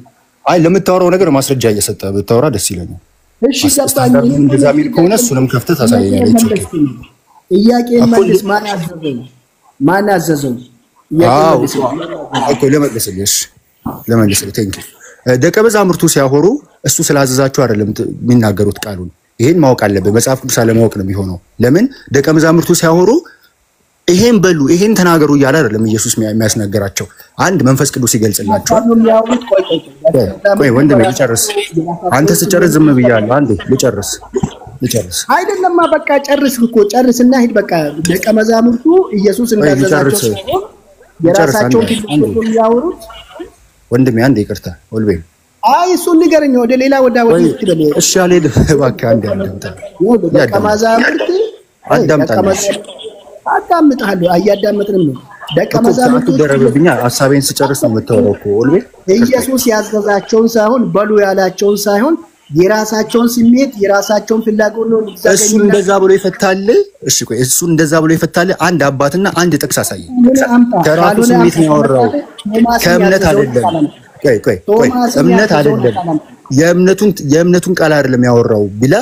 አይ ለምታወራው ነገር ማስረጃ እየሰጠ ብታወራ ደስ ይለኛል። እሺ ሰጣኝ እንደዛ ሚል ከሆነ እሱንም ከፍተህ ታሳየኛለህ። ጥያቄ መልስ ማን አዘዘው? ኦኬ ለመለስልሽ ቴንክ ደቀ መዛሙርቱ ሲያወሩ እሱ ስላዘዛቸው አይደለም የሚናገሩት ቃሉን። ይሄን ማወቅ አለበት። መጽሐፍ ቅዱስ አለማወቅ ነው የሚሆነው። ለምን ደቀ መዛሙርቱ ሲያወሩ ይሄን በሉ ይሄን ተናገሩ እያለ አይደለም ኢየሱስ የሚያስነግራቸው። አንድ መንፈስ ቅዱስ ይገልጽላቸው። ቆይ ወንድሜ ልጨርስ። አንተ ስጨርስ ዝም ብያለሁ። አንዴ ልጨርስ አይደለማ በቃ ጨርስና ሂድ። በቃ ደቀ መዛሙርቱ ኢየሱስ እንዳዘዛቸው የራሳቸውን ፊልም ያወሩት። ወንድሜ አንዴ ይቅርታ ወልቤ አይ እሱን ንገረኝ። ወደ ሌላ ወደ ይደለ እሺ አልሄድም እባክህ። አንዴ ደቀ መዛሙርቱ አዳምጣለሁ። አያዳምጥንም ነው ደቀ መዛሙርቱ ደረበብኛ። ሐሳቤን ስጨርስ ነው የምታወራው እኮ ወልቤ። ኢየሱስ ያዘዛቸውን ሳይሆን በሉ ያላቸውን ሳይሆን የራሳቸውን ስሜት የራሳቸውን ፍላጎት ነው። እሱ እንደዛ ብሎ ይፈታል። እሺ ቆይ እሱ እንደዛ ብሎ ይፈታል። አንድ አባትና አንድ ጥቅስ አሳየኝ። ከራሱ ስሜት ነው ያወራው፣ ከእምነት አይደለም። ቆይ እምነት አይደለም፣ የእምነቱን ቃል አይደለም ያወራው ቢላ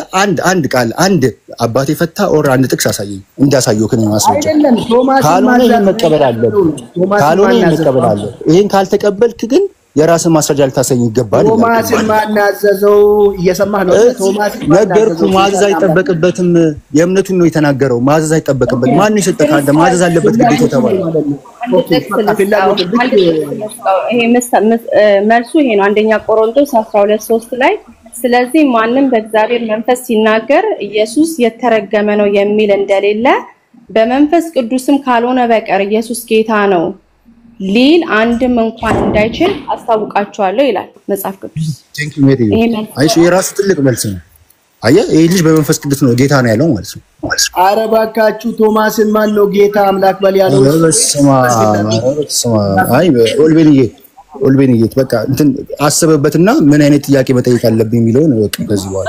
አንድ ቃል አንድ አባቴ ፈታ ኦር አንድ ጥቅስ አሳየኝ። እንዳሳየው ከኔ ማስረጃ ካልሆነ መቀበል አለብህ። ይሄን ካልተቀበልክ ግን የራስን ማስረጃ ልታሰኝ ይገባል። ቶማስን ማን አዘዘው? እየሰማህ ነው? ቶማስን ነገርኩህ። ማዘዝ አይጠበቅበትም። የእምነቱን ነው የተናገረው። ማዘዝ አይጠበቅበትም። ማን ይሰጠህ? አንተ ማዘዝ አለበት ግዴታ ተባለ። ይሄ መልሱ ይሄ ነው። አንደኛ ቆሮንቶስ 12:3 ላይ ስለዚህ ማንም በእግዚአብሔር መንፈስ ሲናገር ኢየሱስ የተረገመ ነው የሚል እንደሌለ በመንፈስ ቅዱስም ካልሆነ በቀር ኢየሱስ ጌታ ነው ሊል አንድም እንኳን እንዳይችል አስታውቃቸዋለሁ ይላል መጽሐፍ ቅዱስ። አይሽ የራሱ ትልቅ መልስ ነው። አየህ ይሄ ልጅ በመንፈስ ቅዱስ ነው ጌታ ነው ያለው ማለት ነው። ኧረ እባካችሁ ቶማስን ማን ነው ጌታ አምላክ በል ያለው? በስመ አይ ኦልቤንዬ በቃ እንትን አስበበትና ምን አይነት ጥያቄ መጠየቅ አለብኝ የሚለውን በቃ ከዚህ በኋላ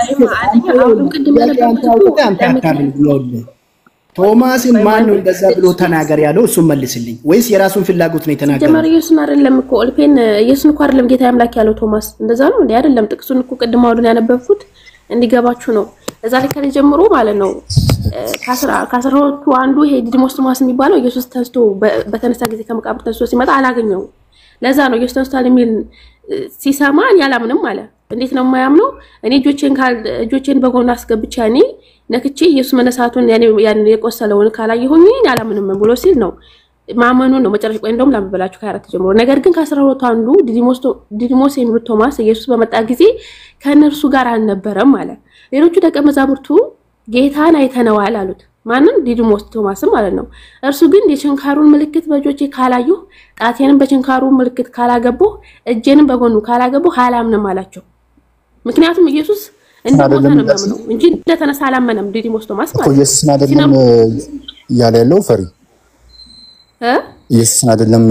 ቶማስን ማን ነው እንደዛ ብሎ ተናገር ያለው? እሱ መልስልኝ። ወይስ የራሱን ፍላጎት ነው የተናገረው? ጀመር ኢየሱስን አይደለም እኮ ኦልፔን ኢየሱስን እኮ አይደለም ጌታ አምላክ ያለው ቶማስ። እንደዛ ነው እንዴ? አይደለም። ጥቅሱን እኮ ቅድም አውዱን ያነበብኩት እንዲገባችሁ ነው። እዛ ላይ ከላይ ጀምሮ ማለት ነው ከአስራዎቹ አንዱ ይሄ ዲዲሞስ ቶማስ የሚባለው ኢየሱስ ተነስቶ በተነሳ ጊዜ ከመቃብር ተነስቶ ሲመጣ አላገኘውም። ለዛ ነው ኢየሱስ ተነስቷል የሚል ሲሰማ ያላምንም አለ። እንዴት ነው የማያምነው? እኔ እጆቼን በጎን አስገብቼ እኔ ነክቼ ኢየሱስ መነሳቱን ያን የቆሰለውን ካላየሁኝ ያላምንም ብሎ ሲል ነው ማመኑ ነው። መጨረሻ ቆይ እንደውም ላምበላችሁ ከአራት ጀምሮ ነገር ግን ከ12 አንዱ ዲዲሞስ የሚሉት ቶማስ ኢየሱስ በመጣ ጊዜ ከነርሱ ጋር አልነበረም አለ። ሌሎቹ ደቀ መዛሙርቱ ጌታን አይተነዋል አሉት። ማንን? ዲዲሞስ ቶማስም ማለት ነው። እርሱ ግን የችንካሩን ምልክት በእጆቼ ካላየሁ፣ ጣቴንም በችንካሩ ምልክት ካላገባሁ፣ እጄንም በጎኑ ካላገባሁ አላምንም አላቸው። ምክንያቱም ኢየሱስ እንደሞተ ነው የሚያምነው እንጂ እንደተነሳ አላመነም። ዲዲሞስ ቶማስ ማለት ነው። ኢየሱስ አይደለም ያለ ያለው ፈሪ ኢየሱስን አይደለም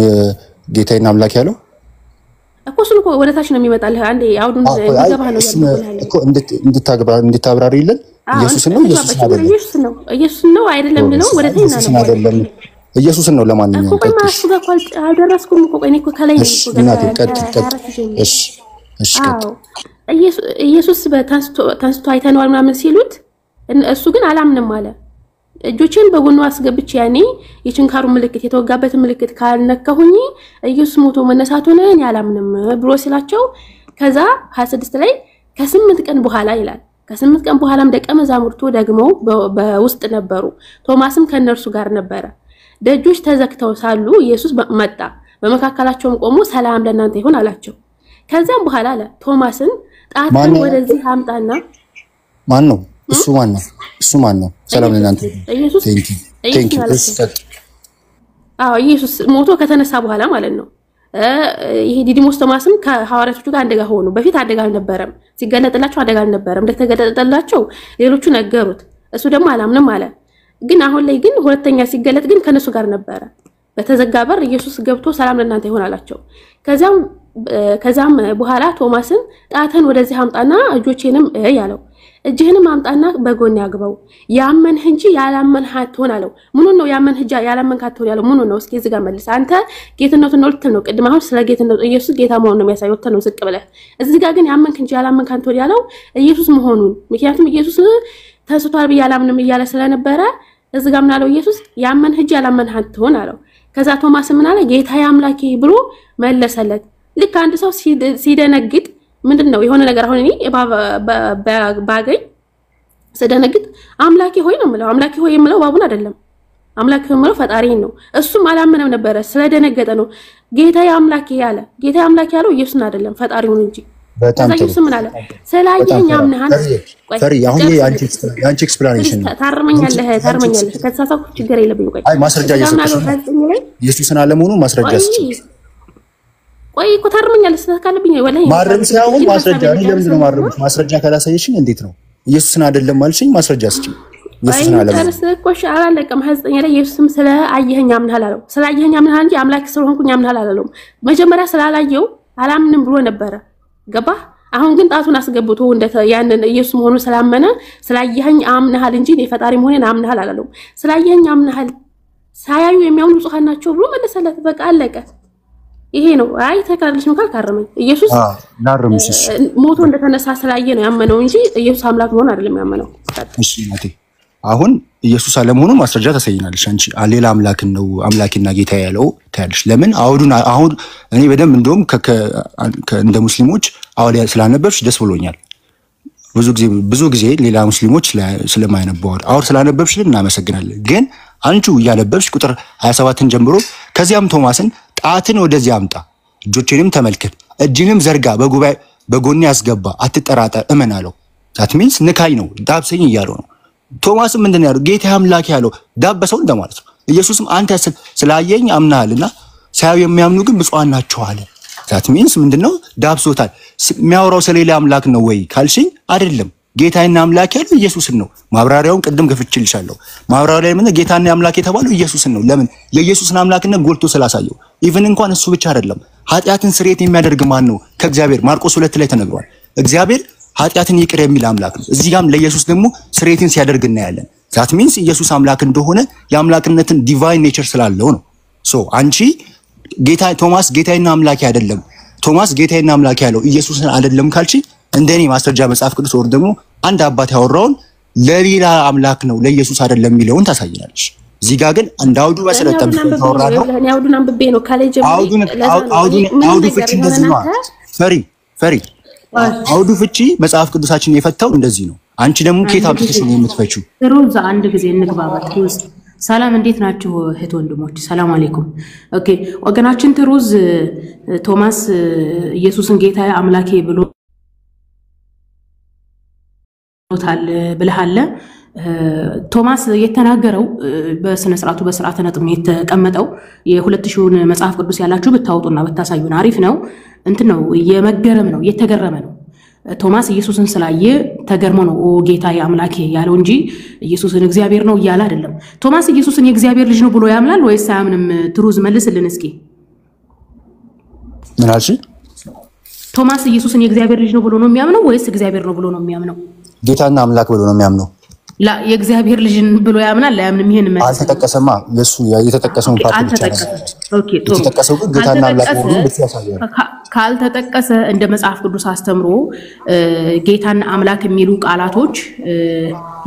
ጌታዬና አምላክ ያለው እኮ እሱን እኮ ወደ ታች ነው የሚመጣልህ። አንዴ አውዱን እንገባህ ነው እኮ እንድታብራሪልን ኢየሱስን ነው ኢየሱስን ነው አይደለም ነው ወደ ታች ነው አይደለም ኢየሱስን ነው። ለማንኛውም እኮ ማሱ ጋር አልደረስኩም እኮ እኔ እኮ ከላይ ነው እሺ ኢየሱስ በታንስቶ አይተነዋል ምናምን ሲሉት እሱ ግን አላምንም አለ። እጆቼን በጎኑ አስገብቼ ያኔ የችንካሩ ምልክት የተወጋበት ምልክት ካልነካሁኝ ኢየሱስ ሞቶ መነሳቱን እኔ አላምንም ብሎ ሲላቸው ከዛ 26 ላይ ከ8 ቀን በኋላ ይላል። ከ8 ቀን በኋላም ደቀ መዛሙርቱ ደግሞ በውስጥ ነበሩ፣ ቶማስም ከነርሱ ጋር ነበረ። ደጆች ተዘግተው ሳሉ ኢየሱስ መጣ፣ በመካከላቸውም ቆሞ ሰላም ለእናንተ ይሁን አላቸው። ከዛም በኋላ አለ ቶማስን ጣትን ወደዚህ አምጣና ማን ነው እሱ? ማን ነው? ሰላም ለእናንተ ኢየሱስ ኢየሱስ ሞቶ ከተነሳ በኋላ ማለት ነው። ይሄ ዲዲሞስ ቶማስም ከሐዋርያቶቹ ጋር አንደጋ ሆኑ። በፊት አደጋ አልነበረም፣ ሲገለጥላቸው አደጋ አልነበረም። እንደተገለጠላቸው ሌሎቹ ነገሩት፣ እሱ ደግሞ አላምንም አለ። ግን አሁን ላይ ግን ሁለተኛ ሲገለጥ ግን ከነሱ ጋር ነበረ። በተዘጋ በር ኢየሱስ ገብቶ ሰላም ለእናንተ ይሁን አላቸው። ከዛም በኋላ ቶማስን ጣትን ወደዚህ አምጣና እጆቼንም ያለው እጅህንም አምጣና በጎን ያግባው ያመንህ እንጂ ያላመንህ አትሆን አለው። ምኑ ነው ያመንህ እንጂ ያላመንህ አትሆን ያለው? ምኑ ነው? እስኪ እዚህ ጋር መልስ። አንተ ጌትነቱን ነው ልትል ነው። ቅድም አሁን ስለ ጌትነቱ ኢየሱስ ጌታ መሆኑን ነው የሚያሳየው ነው ዝቅ ብለህ። እዚህ ጋር ግን ያመንህ እንጂ ያላመንህ አትሆን ያለው ኢየሱስ መሆኑን፣ ምክንያቱም ኢየሱስ ተንስቷል ብዬ አላምንም እያለ ስለነበረ እዚህ ጋር ምን አለው ኢየሱስ? ያመንህ እንጂ ያላመንህ አትሆን አለው። ከዛ ቶማስ ምን አለ? ጌታዬ አምላኬ ብሎ መለሰለት። ልክ አንድ ሰው ሲደነግጥ ምንድነው የሆነ ነገር አሁን እኔ ባገኝ ስደነግጥ አምላኬ ሆይ ነው የምለው። አምላኬ ሆይ የምለው ባቡን አይደለም፣ አምላኬ የምለው ፈጣሪን ነው። እሱም አላመነም ነበረ፣ ስለደነገጠ ነው ጌታዬ አምላኬ ያለ። ጌታዬ አምላኬ ያለው ኢየሱስን አይደለም ፈጣሪውን እንጂ። በጣም ጥሩ። ኢየሱስ ምን አለ? ስላየኝ አምነሃል። ፈሪ አሁን የአንቺ ኤክስፕላኔሽን ታርመኛለህ። ከተሳሳትኩ ችግር የለብኝም። ቆይ አይ ማስረጃ ኢየሱስን አለመሆኑን ማስረጃ ቆይ እኮ ታርመኛለህ። ስለካለብኝ ወላሂ ማረም ሳይሆን ማስረጃ ነው። ለምን ነው ማረም? ማስረጃ ካላሳየሽኝ እንዴት ነው ኢየሱስን አይደለም ማለሽኝ? ማስረጃ እስኪ ኢየሱስን አይደለም ስለኮሽ አላለቀም። 29 ላይ ኢየሱስም ስለ አየኸኝ አምነሃል አለው። ስለ አየኸኝ አምነሃል እንጂ አምላክ ስለሆንኩኝ አምነሃል አላለም። መጀመሪያ ስላላየው አላምንም ብሎ ነበረ። ገባ? አሁን ግን ጣቱን አስገብቶ ያንን ኢየሱስ መሆኑን ስላመነ ስላየኸኝ አምነሃል እንጂ እኔ ፈጣሪ መሆኔን አምነሃል አላለም። ስላየኸኝ አምነሃል፣ ሳያዩ የሚያምኑ ንጹሃን ናቸው ብሎ መለሰለት። በቃ አለቀ። ይሄ ነው። አይ ተከራለሽ ነው ካልካረመኝ ኢየሱስ ናርምሽሽ ሞቶ እንደተነሳ ስላየ ነው ያመነው እንጂ ኢየሱስ አምላክ መሆን አይደለም ያመነው። እሺ ማቴ አሁን ኢየሱስ አለመሆኑ ማስረጃ ታሳይናለሽ። አንቺ ሌላ አምላክን ነው አምላክና ጌታ ያለው ታያለሽ። ለምን አሁን እኔ በደንብ እንደውም እንደ ሙስሊሞች አውሊያ ስላነበብሽ ደስ ብሎኛል። ብዙ ጊዜ ሌላ ሙስሊሞች ስለማይነበው አሁን ስላነበብሽልን እናመሰግናለን። ግን አንቺ እያነበብሽ ቁጥር 27ን ጀምሮ ከዚያም ቶማስን ጣትን ወደዚህ አምጣ፣ እጆቼንም ተመልከት፣ እጅንም ዘርጋ፣ በጎኔ ያስገባ፣ አትጠራጠር፣ እመን አለው። ዛት ሚንስ ንካኝ ነው፣ ዳብሰኝ እያለው ነው። ቶማስም ምንድን ያለው? ጌታ አምላክ ያለው ዳበሰው እንደማለት ነው። ኢየሱስም አንተ ስላየኝ አምናሃልና ሳያዩ የሚያምኑ ግን ብፁዓን ናቸው አለ። ዛት ሚንስ ምንድነው? ዳብሶታል። የሚያወራው ስለሌላ አምላክ ነው ወይ ካልሽኝ አይደለም። ጌታና አምላክ ያለው ኢየሱስን ነው። ማብራሪያውን ቅድም ገፍቼልሻለሁ። ማብራሪያው ምን ጌታና አምላክ የተባለው ኢየሱስን ነው። ለምን? የኢየሱስን አምላክነት ጎልቶ ስላሳየው። ኢቭን እንኳን እሱ ብቻ አይደለም፣ ኃጢአትን ስርየት የሚያደርግ ማን ነው? ከእግዚአብሔር ማርቆስ 2 ላይ ተነግሯል። እግዚአብሔር ኃጢአትን ይቅር የሚል አምላክ ነው። እዚህ ጋርም ለኢየሱስ ደግሞ ስርየትን ሲያደርግ እናያለን። ዛት ሚንስ ኢየሱስ አምላክ እንደሆነ የአምላክነትን ዲቫይን ኔቸር ስላለው ነው። ሶ አንቺ ቶማስ ጌታዬና አምላክ አይደለም፣ ቶማስ ጌታዬና አምላክ ያለው ኢየሱስን አይደለም ካልቺ እንደኔ ማስረጃ መጽሐፍ ቅዱስ ወር ደግሞ አንድ አባት ያወራውን ለሌላ አምላክ ነው ለኢየሱስ አይደለም የሚለውን ታሳይናለሽ። እዚህ ጋር ግን እንደ አውዱ መሰረት ተወራራው አውዱን አንብቤ ነው ካሌጅ አውዱ ፍቺ እንደዚህ ነው። ፈሪ አውዱ ፍቺ መጽሐፍ ቅዱሳችን የፈታው እንደዚህ ነው። አንቺ ደግሞ ኬታ አብጥተሽ ነው የምትፈቺው። ሩዝ አንድ ጊዜ እንግባባት። ሩዝ ሰላም፣ እንዴት ናችሁ እህት ወንድሞች? ሰላም አለይኩም። ኦኬ ወገናችን ትሩዝ ቶማስ ኢየሱስን ጌታ አምላኬ ብሎ ኖታል ብለሃለ። ቶማስ የተናገረው በስነ ስርዓቱ በስርዓተ ነጥብ የተቀመጠው የ2000ን መጽሐፍ ቅዱስ ያላችሁ ብታወጡና ብታሳዩን አሪፍ ነው። እንት ነው የመገረም ነው የተገረመ ነው። ቶማስ ኢየሱስን ስላየ ተገርሞ ነው ጌታዬ አምላኬ ያለው እንጂ ኢየሱስን እግዚአብሔር ነው እያለ አይደለም። ቶማስ ኢየሱስን የእግዚአብሔር ልጅ ነው ብሎ ያምናል ወይስ አያምንም? ትሩዝ መልስልን እስኪ። ምን አልሽ? ቶማስ ኢየሱስን የእግዚአብሔር ልጅ ነው ብሎ ነው የሚያምነው ወይስ እግዚአብሔር ነው ብሎ ነው የሚያምነው? ጌታና አምላክ ብሎ ነው የሚያምነው። ላ የእግዚአብሔር ልጅ ብሎ ያምናል ለያምንም? ይሄን ማለት አልተጠቀሰማ። የሱ የተጠቀሰውን ፓርት ብቻ ነው። ኦኬ ጥሩ። የተጠቀሰው ግን ጌታና አምላክ ብሎ ብትያሳየው ካልተጠቀሰ እንደ መጽሐፍ ቅዱስ አስተምሮ ጌታና አምላክ የሚሉ ቃላቶች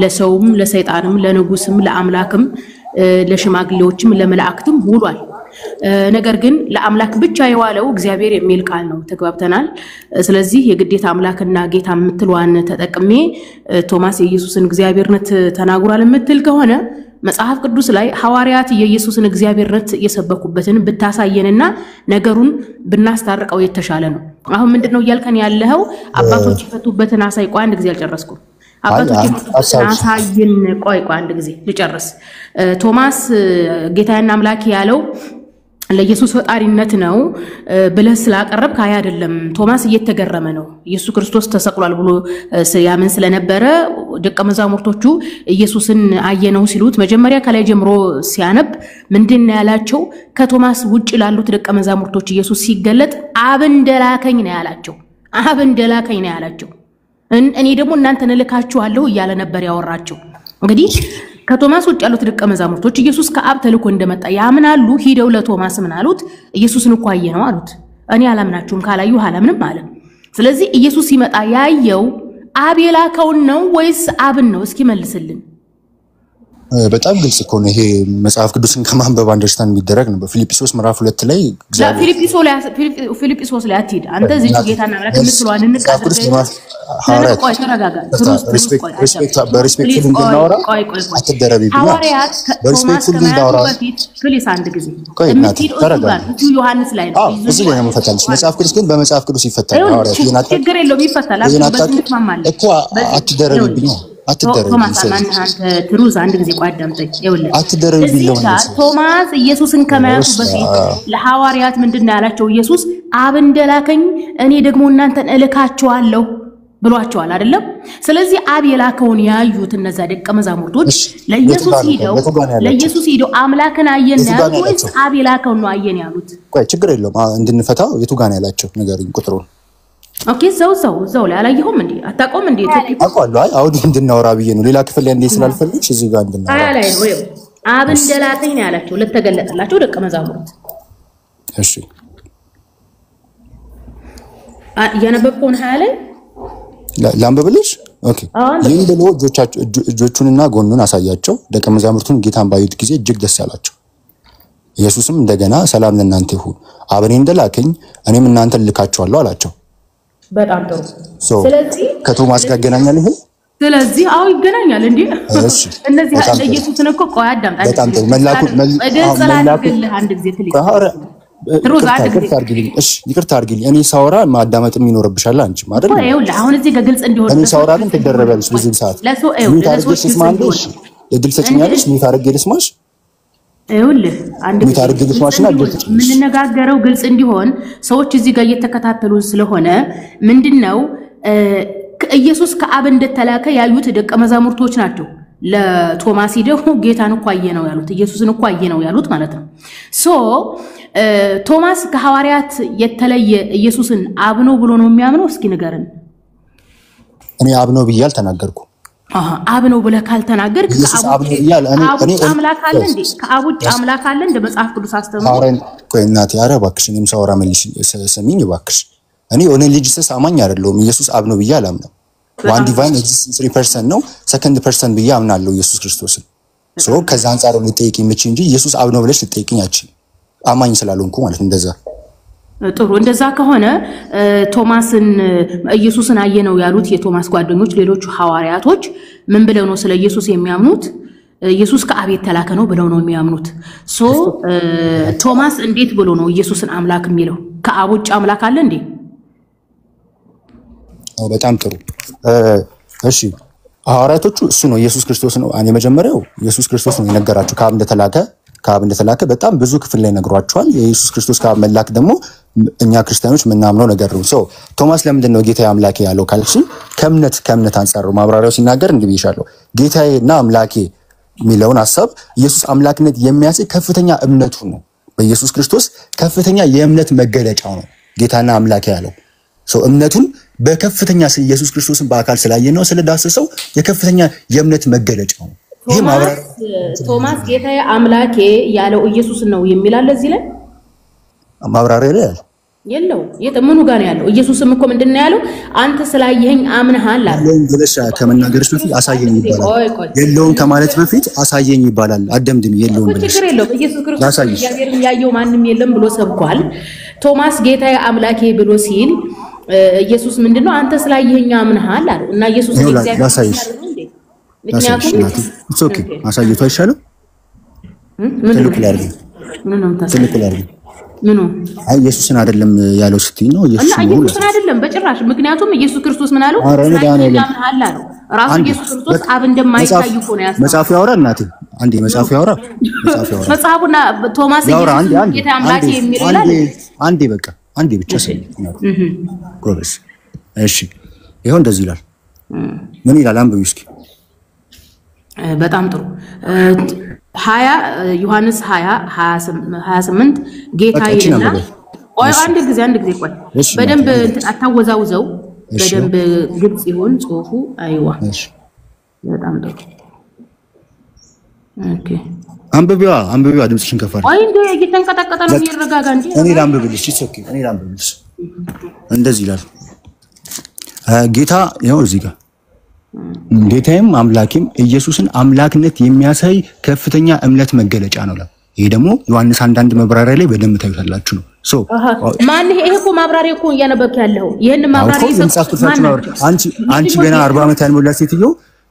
ለሰውም ለሰይጣንም ለንጉስም ለአምላክም ለሽማግሌዎችም ለመላእክትም ውሏል። ነገር ግን ለአምላክ ብቻ የዋለው እግዚአብሔር የሚል ቃል ነው። ተግባብተናል። ስለዚህ የግዴታ አምላክና ጌታ የምትሏን ተጠቅሜ ቶማስ የኢየሱስን እግዚአብሔርነት ተናግሯል የምትል ከሆነ መጽሐፍ ቅዱስ ላይ ሐዋርያት የኢየሱስን እግዚአብሔርነት የሰበኩበትን ብታሳየንና ነገሩን ብናስታርቀው የተሻለ ነው። አሁን ምንድነው እያልከን ያለኸው? አባቶች የፈቱበትን አሳይ። ቆይ አንድ ጊዜ አልጨረስኩም። አባቶች የፈቱበትን አሳይን። ቆይ አንድ ጊዜ ልጨርስ። ቶማስ ጌታዬና አምላኬ ያለው ለኢየሱስ ፈጣሪነት ነው ብለህ ስላቀረብክ አይ አይደለም። ቶማስ እየተገረመ ነው። ኢየሱስ ክርስቶስ ተሰቅሏል ብሎ ያምን ስለነበረ ደቀ መዛሙርቶቹ ኢየሱስን አየነው ሲሉት መጀመሪያ ከላይ ጀምሮ ሲያነብ ምንድነው ያላቸው? ከቶማስ ውጭ ላሉት ደቀ መዛሙርቶች ኢየሱስ ሲገለጥ አብ እንደላከኝ ነው ያላቸው። አብ እንደላከኝ ነው ያላቸው። እኔ ደግሞ እናንተን እልካችኋለሁ እያለ ነበር ያወራቸው። እንግዲህ ከቶማስ ውጭ ያሉት ደቀ መዛሙርቶች ኢየሱስ ከአብ ተልኮ እንደመጣ ያምናሉ። ሂደው ለቶማስ ምን አሉት? ኢየሱስን እኮ አየነው አሉት። እኔ አላምናችሁም ካላዩ አላምንም አለ። ስለዚህ ኢየሱስ ሲመጣ ያየው አብ የላከውን ነው ወይስ አብን ነው? እስኪ መልስልን። በጣም ግልጽ እኮ ነው ይሄ። መጽሐፍ ቅዱስን ከማንበብ አንደርስታንድ የሚደረግ ነው። በፊልጵስዩስ ምዕራፍ 2 ላይ ፊልጵስዩስ ላይ አትሂድ አንተ። እዚህ ጌታና አምላክ የምትለዋን እንቃደር። በሪስፔክት እንድናወራ አትደረቢብኝ። ሐዋርያት ቶማስ ከማያቱ በፊት ፕሊስ አንድ ጊዜ ዮሐንስ ላይ ነው እዚህ ላይ ነው የምፈታልሽ። መጽሐፍ ቅዱስ ግን በመጽሐፍ ቅዱስ ይፈታል። ሐዋርያት ችግር የለውም ይፈታል። እኮ አትደረቢብኝ። ቶማስ አንተ ትሩዝ አንድ ጊዜ ቋዳምጠኝ። ይኸውልህ አትደረቢብኝ። ቶማስ ኢየሱስን ከማያቱ በፊት ለሐዋርያት ምንድነው ያላቸው? ኢየሱስ አብ እንደላከኝ እኔ ደግሞ እናንተን እልካቸዋለሁ ብሏቸዋል አይደለም? ስለዚህ አብ የላከውን ያዩት እነዛ ደቀ መዛሙርቶች ለኢየሱስ ሄደው አምላክን አየን ያሉት ወይስ አብ የላከውን ነው አየን ያሉት? ቆይ ችግር የለውም እንድንፈታው የቱ ጋር ነው ያላቸው ንገሩኝ ቁጥሩን። ኦኬ ዘው ላይ አላየሁም እንዴ? አታቆም እንዴ? አቋሉ አይ አውዲ እንድናወራ ብዬ ነው። ሌላ ክፍል ላይ እንዴ ስላልፈልግሽ እዚህ ጋር እንድናወራ አይ ላይ ነው። አብ እንደላከኝ ነው ያላቸው ለተገለጠላቸው ደቀ መዛሙርት። እሺ ያነበብኩን ላይ ላንብብልሽ። ኦኬ ይህን ብሎ እጆቹንና ጎኑን አሳያቸው። ደቀ መዛሙርቱን ጌታን ባዩት ጊዜ እጅግ ደስ ያላቸው። ኢየሱስም እንደገና ሰላም ለእናንተ ይሁን፣ አብ እኔን እንደላከኝ እኔም እናንተን ልካችኋለሁ አላቸው። በጣም ጥሩ። ስለዚህ ከቶማስ ጋር ይገናኛል ይሄ። ስለዚህ አው ይገናኛል እንዴ? እነዚህ ኢየሱስን እኮ ቆይ አዳምጣ። በጣም ጥሩ መላኩ አንድ ጊዜ ትልቅ ይቅርታ አድርጊልኝ። እኔ ሳወራ ማዳመጥም ይኖርብሻል አንቺ ማለት ነው። ይኸውልህ አሁን እዚህ ጋር ግልጽ እንዲሆን እኔ ሳወራ ግን ትደረበልሽ ብዙ ሰዓት ለሰዎች ማንዶሽ እድል ሰጭኛለሽ። ምን ታርጌ ልስማሽ? ይኸውልህ አንድ ምን ነጋገረው ግልጽ እንዲሆን ሰዎች እዚህ ጋር እየተከታተሉን ስለሆነ ምንድነው ኢየሱስ ከአብ እንደተላከ ያዩት ደቀ መዛሙርቶች ናቸው። ለቶማስ ሄደው ጌታን እኮ አየነው ያሉት ኢየሱስን እኮ አየነው ያሉት ማለት ነው። ቶማስ ከሐዋርያት የተለየ ኢየሱስን አብ ነው ብሎ ነው የሚያምነው? እስኪ ንገረን። እኔ አብ ነው ብዬ አልተናገርኩም። አብ ነው ብለህ ካልተናገርክ ከአብ ውጭ አምላክ አለ እንዴ? ከአብ ውጭ አምላክ አለ እንደ መጽሐፍ ቅዱስ አስተምሮ? ቆይ እናቴ ኧረ እባክሽ እኔም ሳወራ መልሽ ሰሚኝ እባክሽ። እኔ ኦኔ ሊጂሰስ አማኝ አይደለሁም። ኢየሱስ አብ ነው ብዬ አላምነው። ዋን ዲቫይን ኤግዚስተንስ 3% ነው፣ ሰከንድ ፐርሰን ብዬ አምናለሁ ኢየሱስ ክርስቶስን። ከዛ አንፃር ነው ልጠይቂኝ የምችይ እንጂ ኢየሱስ አብ ነው ብለሽ ልጠይቂኝ አትችይም። አማኝ ስላልሆንኩ ማለት እንደዛ። ጥሩ እንደዛ ከሆነ ቶማስን ኢየሱስን አየነው ያሉት የቶማስ ጓደኞች ሌሎቹ ሐዋርያቶች ምን ብለው ነው ስለ ኢየሱስ የሚያምኑት? ኢየሱስ ከአብ የተላከ ነው ብለው ነው የሚያምኑት። ቶማስ እንዴት ብሎ ነው ኢየሱስን አምላክ የሚለው? ከአብ ውጭ አምላክ አለ እንዴ? በጣም ጥሩ። እሺ ሐዋርያቶቹ እሱ ነው ኢየሱስ ክርስቶስ ነው እኔ መጀመሪያው ኢየሱስ ክርስቶስ ነው የነገራቸው ከአብ እንደተላከ በጣም ብዙ ክፍል ላይ ነግሯቸዋል። የኢየሱስ ክርስቶስ ከአብ መላክ ደግሞ እኛ ክርስቲያኖች ምናምነው ነገር ነው። ቶማስ ለምንድን ነው ጌታዬ አምላኬ ያለው ካልሽ ከእምነት አንጻር ነው ማብራሪያው ሲናገር እንዲህ ብዬሻለሁ። ጌታዬና አምላኬ የሚለውን ሐሳብ ኢየሱስ አምላክነት የሚያሳይ ከፍተኛ እምነቱ ነው። በኢየሱስ ክርስቶስ ከፍተኛ የእምነት መገለጫው ነው ጌታና አምላኬ ያለው። እምነቱን በከፍተኛ ኢየሱስ ክርስቶስን በአካል ስላየ ነው ስለዳሰሰው የከፍተኛ የእምነት መገለጫው ነው። ይሄ ቶማስ ጌታዬ አምላኬ ያለው ኢየሱስ ነው የሚላል እዚህ ላይ ማብራሪያ ላይ የለው ምኑ ጋር ነው ያለው? ኢየሱስም እኮ ምንድነው ያለው? አንተ ስላየኸኝ አምነሃል አለ። ብለሽ ከመናገርሽ በፊት አሳየኝ ይባላል። የለውም ከማለት በፊት አሳየኝ ይባላል። አደምድም የለውም ብለሽ ችግር የለውም። ኢየሱስ ክርስቶስ እግዚአብሔርን ያየው ማንም የለም ብሎ ሰብኳል። ቶማስ ጌታዬ አምላኬ ብሎ ሲል ኢየሱስ ምንድነው አንተ ስላየኸኝ አምነሃል አለ እና ኢየሱስ እግዚአብሔር ያሳይሽ። ምክንያቱም ኦኬ አሳይቶ አይሻልም? ምኑ ኢየሱስን አይደለም ያለው ስትይ ነው? ኢየሱስን አይደለም በጭራሽ። ምክንያቱም ኢየሱስ ክርስቶስ ምን አለው? አምነሃል አለው። ራሱ ኢየሱስ ክርስቶስ አብ እንደማይታይ እኮ ነው ያሳየው። መጽሐፉ ያወራ እናቴ አንዴ መጽሐፉ ያወራ መጽሐፉና ቶማስ ኢየሱስ ጌታ አምላኬ የሚል ይላል። አንዴ በቃ አንዴ ብቻ ሰይ ጎበዝ። እሺ ይሄው እንደዚህ ይላል። ምን ይላል? አንብቢ እስኪ። በጣም ጥሩ 20 ዮሐንስ 20:28 ጌታዬና ቆይ አንድ ጊዜ ቆይ በደንብ አታወዛውዘው፣ በደንብ ግልጽ ይሁን ጽሁፉ። አይዋ በጣም ጥሩ ኦኬ። አንብቢዋ ድምጽሽን ከፍ አድርጊ። አይ እንዴ እየተንቀጠቀጠ ነው ይረጋጋ እንጂ እኔ ላንብብልሽ። ኦኬ እኔ ላንብብልሽ። እንደዚህ ይላል ጌታ ይኸው እዚህ ጋር ጌታዬም አምላኬም ኢየሱስን አምላክነት የሚያሳይ ከፍተኛ እምነት መገለጫ ነው። ይሄ ደግሞ ዮሐንስ 1:1 መብራሪያ ላይ በደንብ ታዩታላችሁ ነው። ማን ይሄ እኮ ማብራሪያ እኮ እያነበብክ ያለው ይሄን ማብራሪያ አንቺ ገና 40 ዓመት ያልሞላ ሴትዮ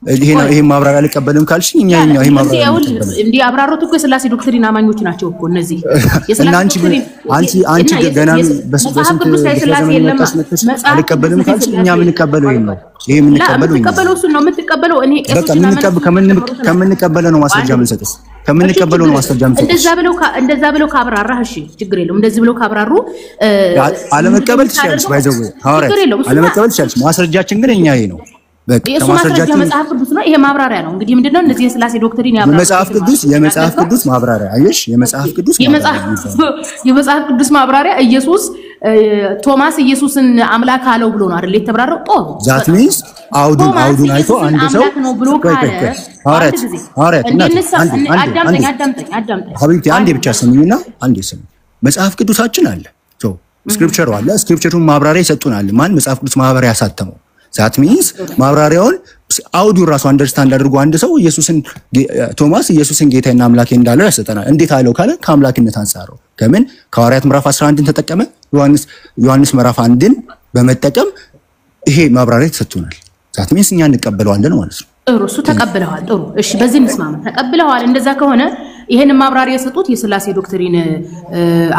ይሄ ማብራሪያ አልቀበልም ካልሽ እኛ ይሄ ማብራሪያ እንዴ አብራሩት እኮ የሥላሴ ዶክትሪን አማኞች ናቸው እኮ እነዚህ አንቺ ገና በስንት ሥላሴ የለም አልቀበልም ካልሽ እኛ ምን ቀበለው ይሄ ነው። ይሄ ምን ቀበለው የምትቀበለው እሱ ነው የምትቀበለው። እኔ ከምንቀበለው ነው ማስረጃ የምንሰጥስ ከምንቀበለው ነው ማስረጃ የምንሰጥስ። እንደዛ ብለው ካብራራህ እሺ ችግር የለውም። እንደዚህ ብለው ካብራሩ አለመቀበል ትችላለሽ። ባይዘው አለመቀበል ትችላለሽ። ማስረጃችን ግን እኛ ይሄ ነው። የሱ ማስረጃ መጽሐፍ ቅዱስ ነው። ይሄ ማብራሪያ ነው። እንግዲህ ምንድነው እነዚህ የሥላሴ ዶክትሪን ያብራራው የመጽሐፍ ቅዱስ ማብራሪያ አየሽ፣ የመጽሐፍ ቅዱስ ማብራሪያ ኢየሱስ ቶማስ ኢየሱስን አምላክ አለው ብሎ ነው አይደል የተብራራው? ዛት ሚንስ አውዱን አይቶ አንድ ሰው ነው ብሎ ካለ አዳምጠኝ ሀቢብቲ አንዴ ብቻ ስሙኝና አንዴ ስሙ። መጽሐፍ ቅዱሳችን አለ ስክሪፕቸሩ አለ። ስክሪፕቸሩን ማብራሪያ ይሰጡናል። ማን መጽሐፍ ቅዱስ ማብራሪያ ያሳተመው? ዛት ሚንስ ማብራሪያውን አውዱ ራሱ አንደርስታንድ አድርጎ አንድ ሰው ቶማስ ኢየሱስን ጌታዬና አምላኬ እንዳለው ያሰጠናል። እንዴት አለው ካለ ከአምላክነት አንጻር ነው። ከምን ከሐዋርያት ምዕራፍ 11ን ተጠቀመ። ዮሐንስ ምዕራፍ 1ን በመጠቀም ይሄ ማብራሪያ ተሰጥቶናል። ዛት ሚንስ እኛ እንቀበለዋለን ማለት ነው። ጥሩ እሱ ተቀብለዋል። ጥሩ እሺ፣ በዚህ እንስማማ። ተቀብለዋል። እንደዛ ከሆነ ይሄን ማብራሪያ የሰጡት የሥላሴ ዶክትሪን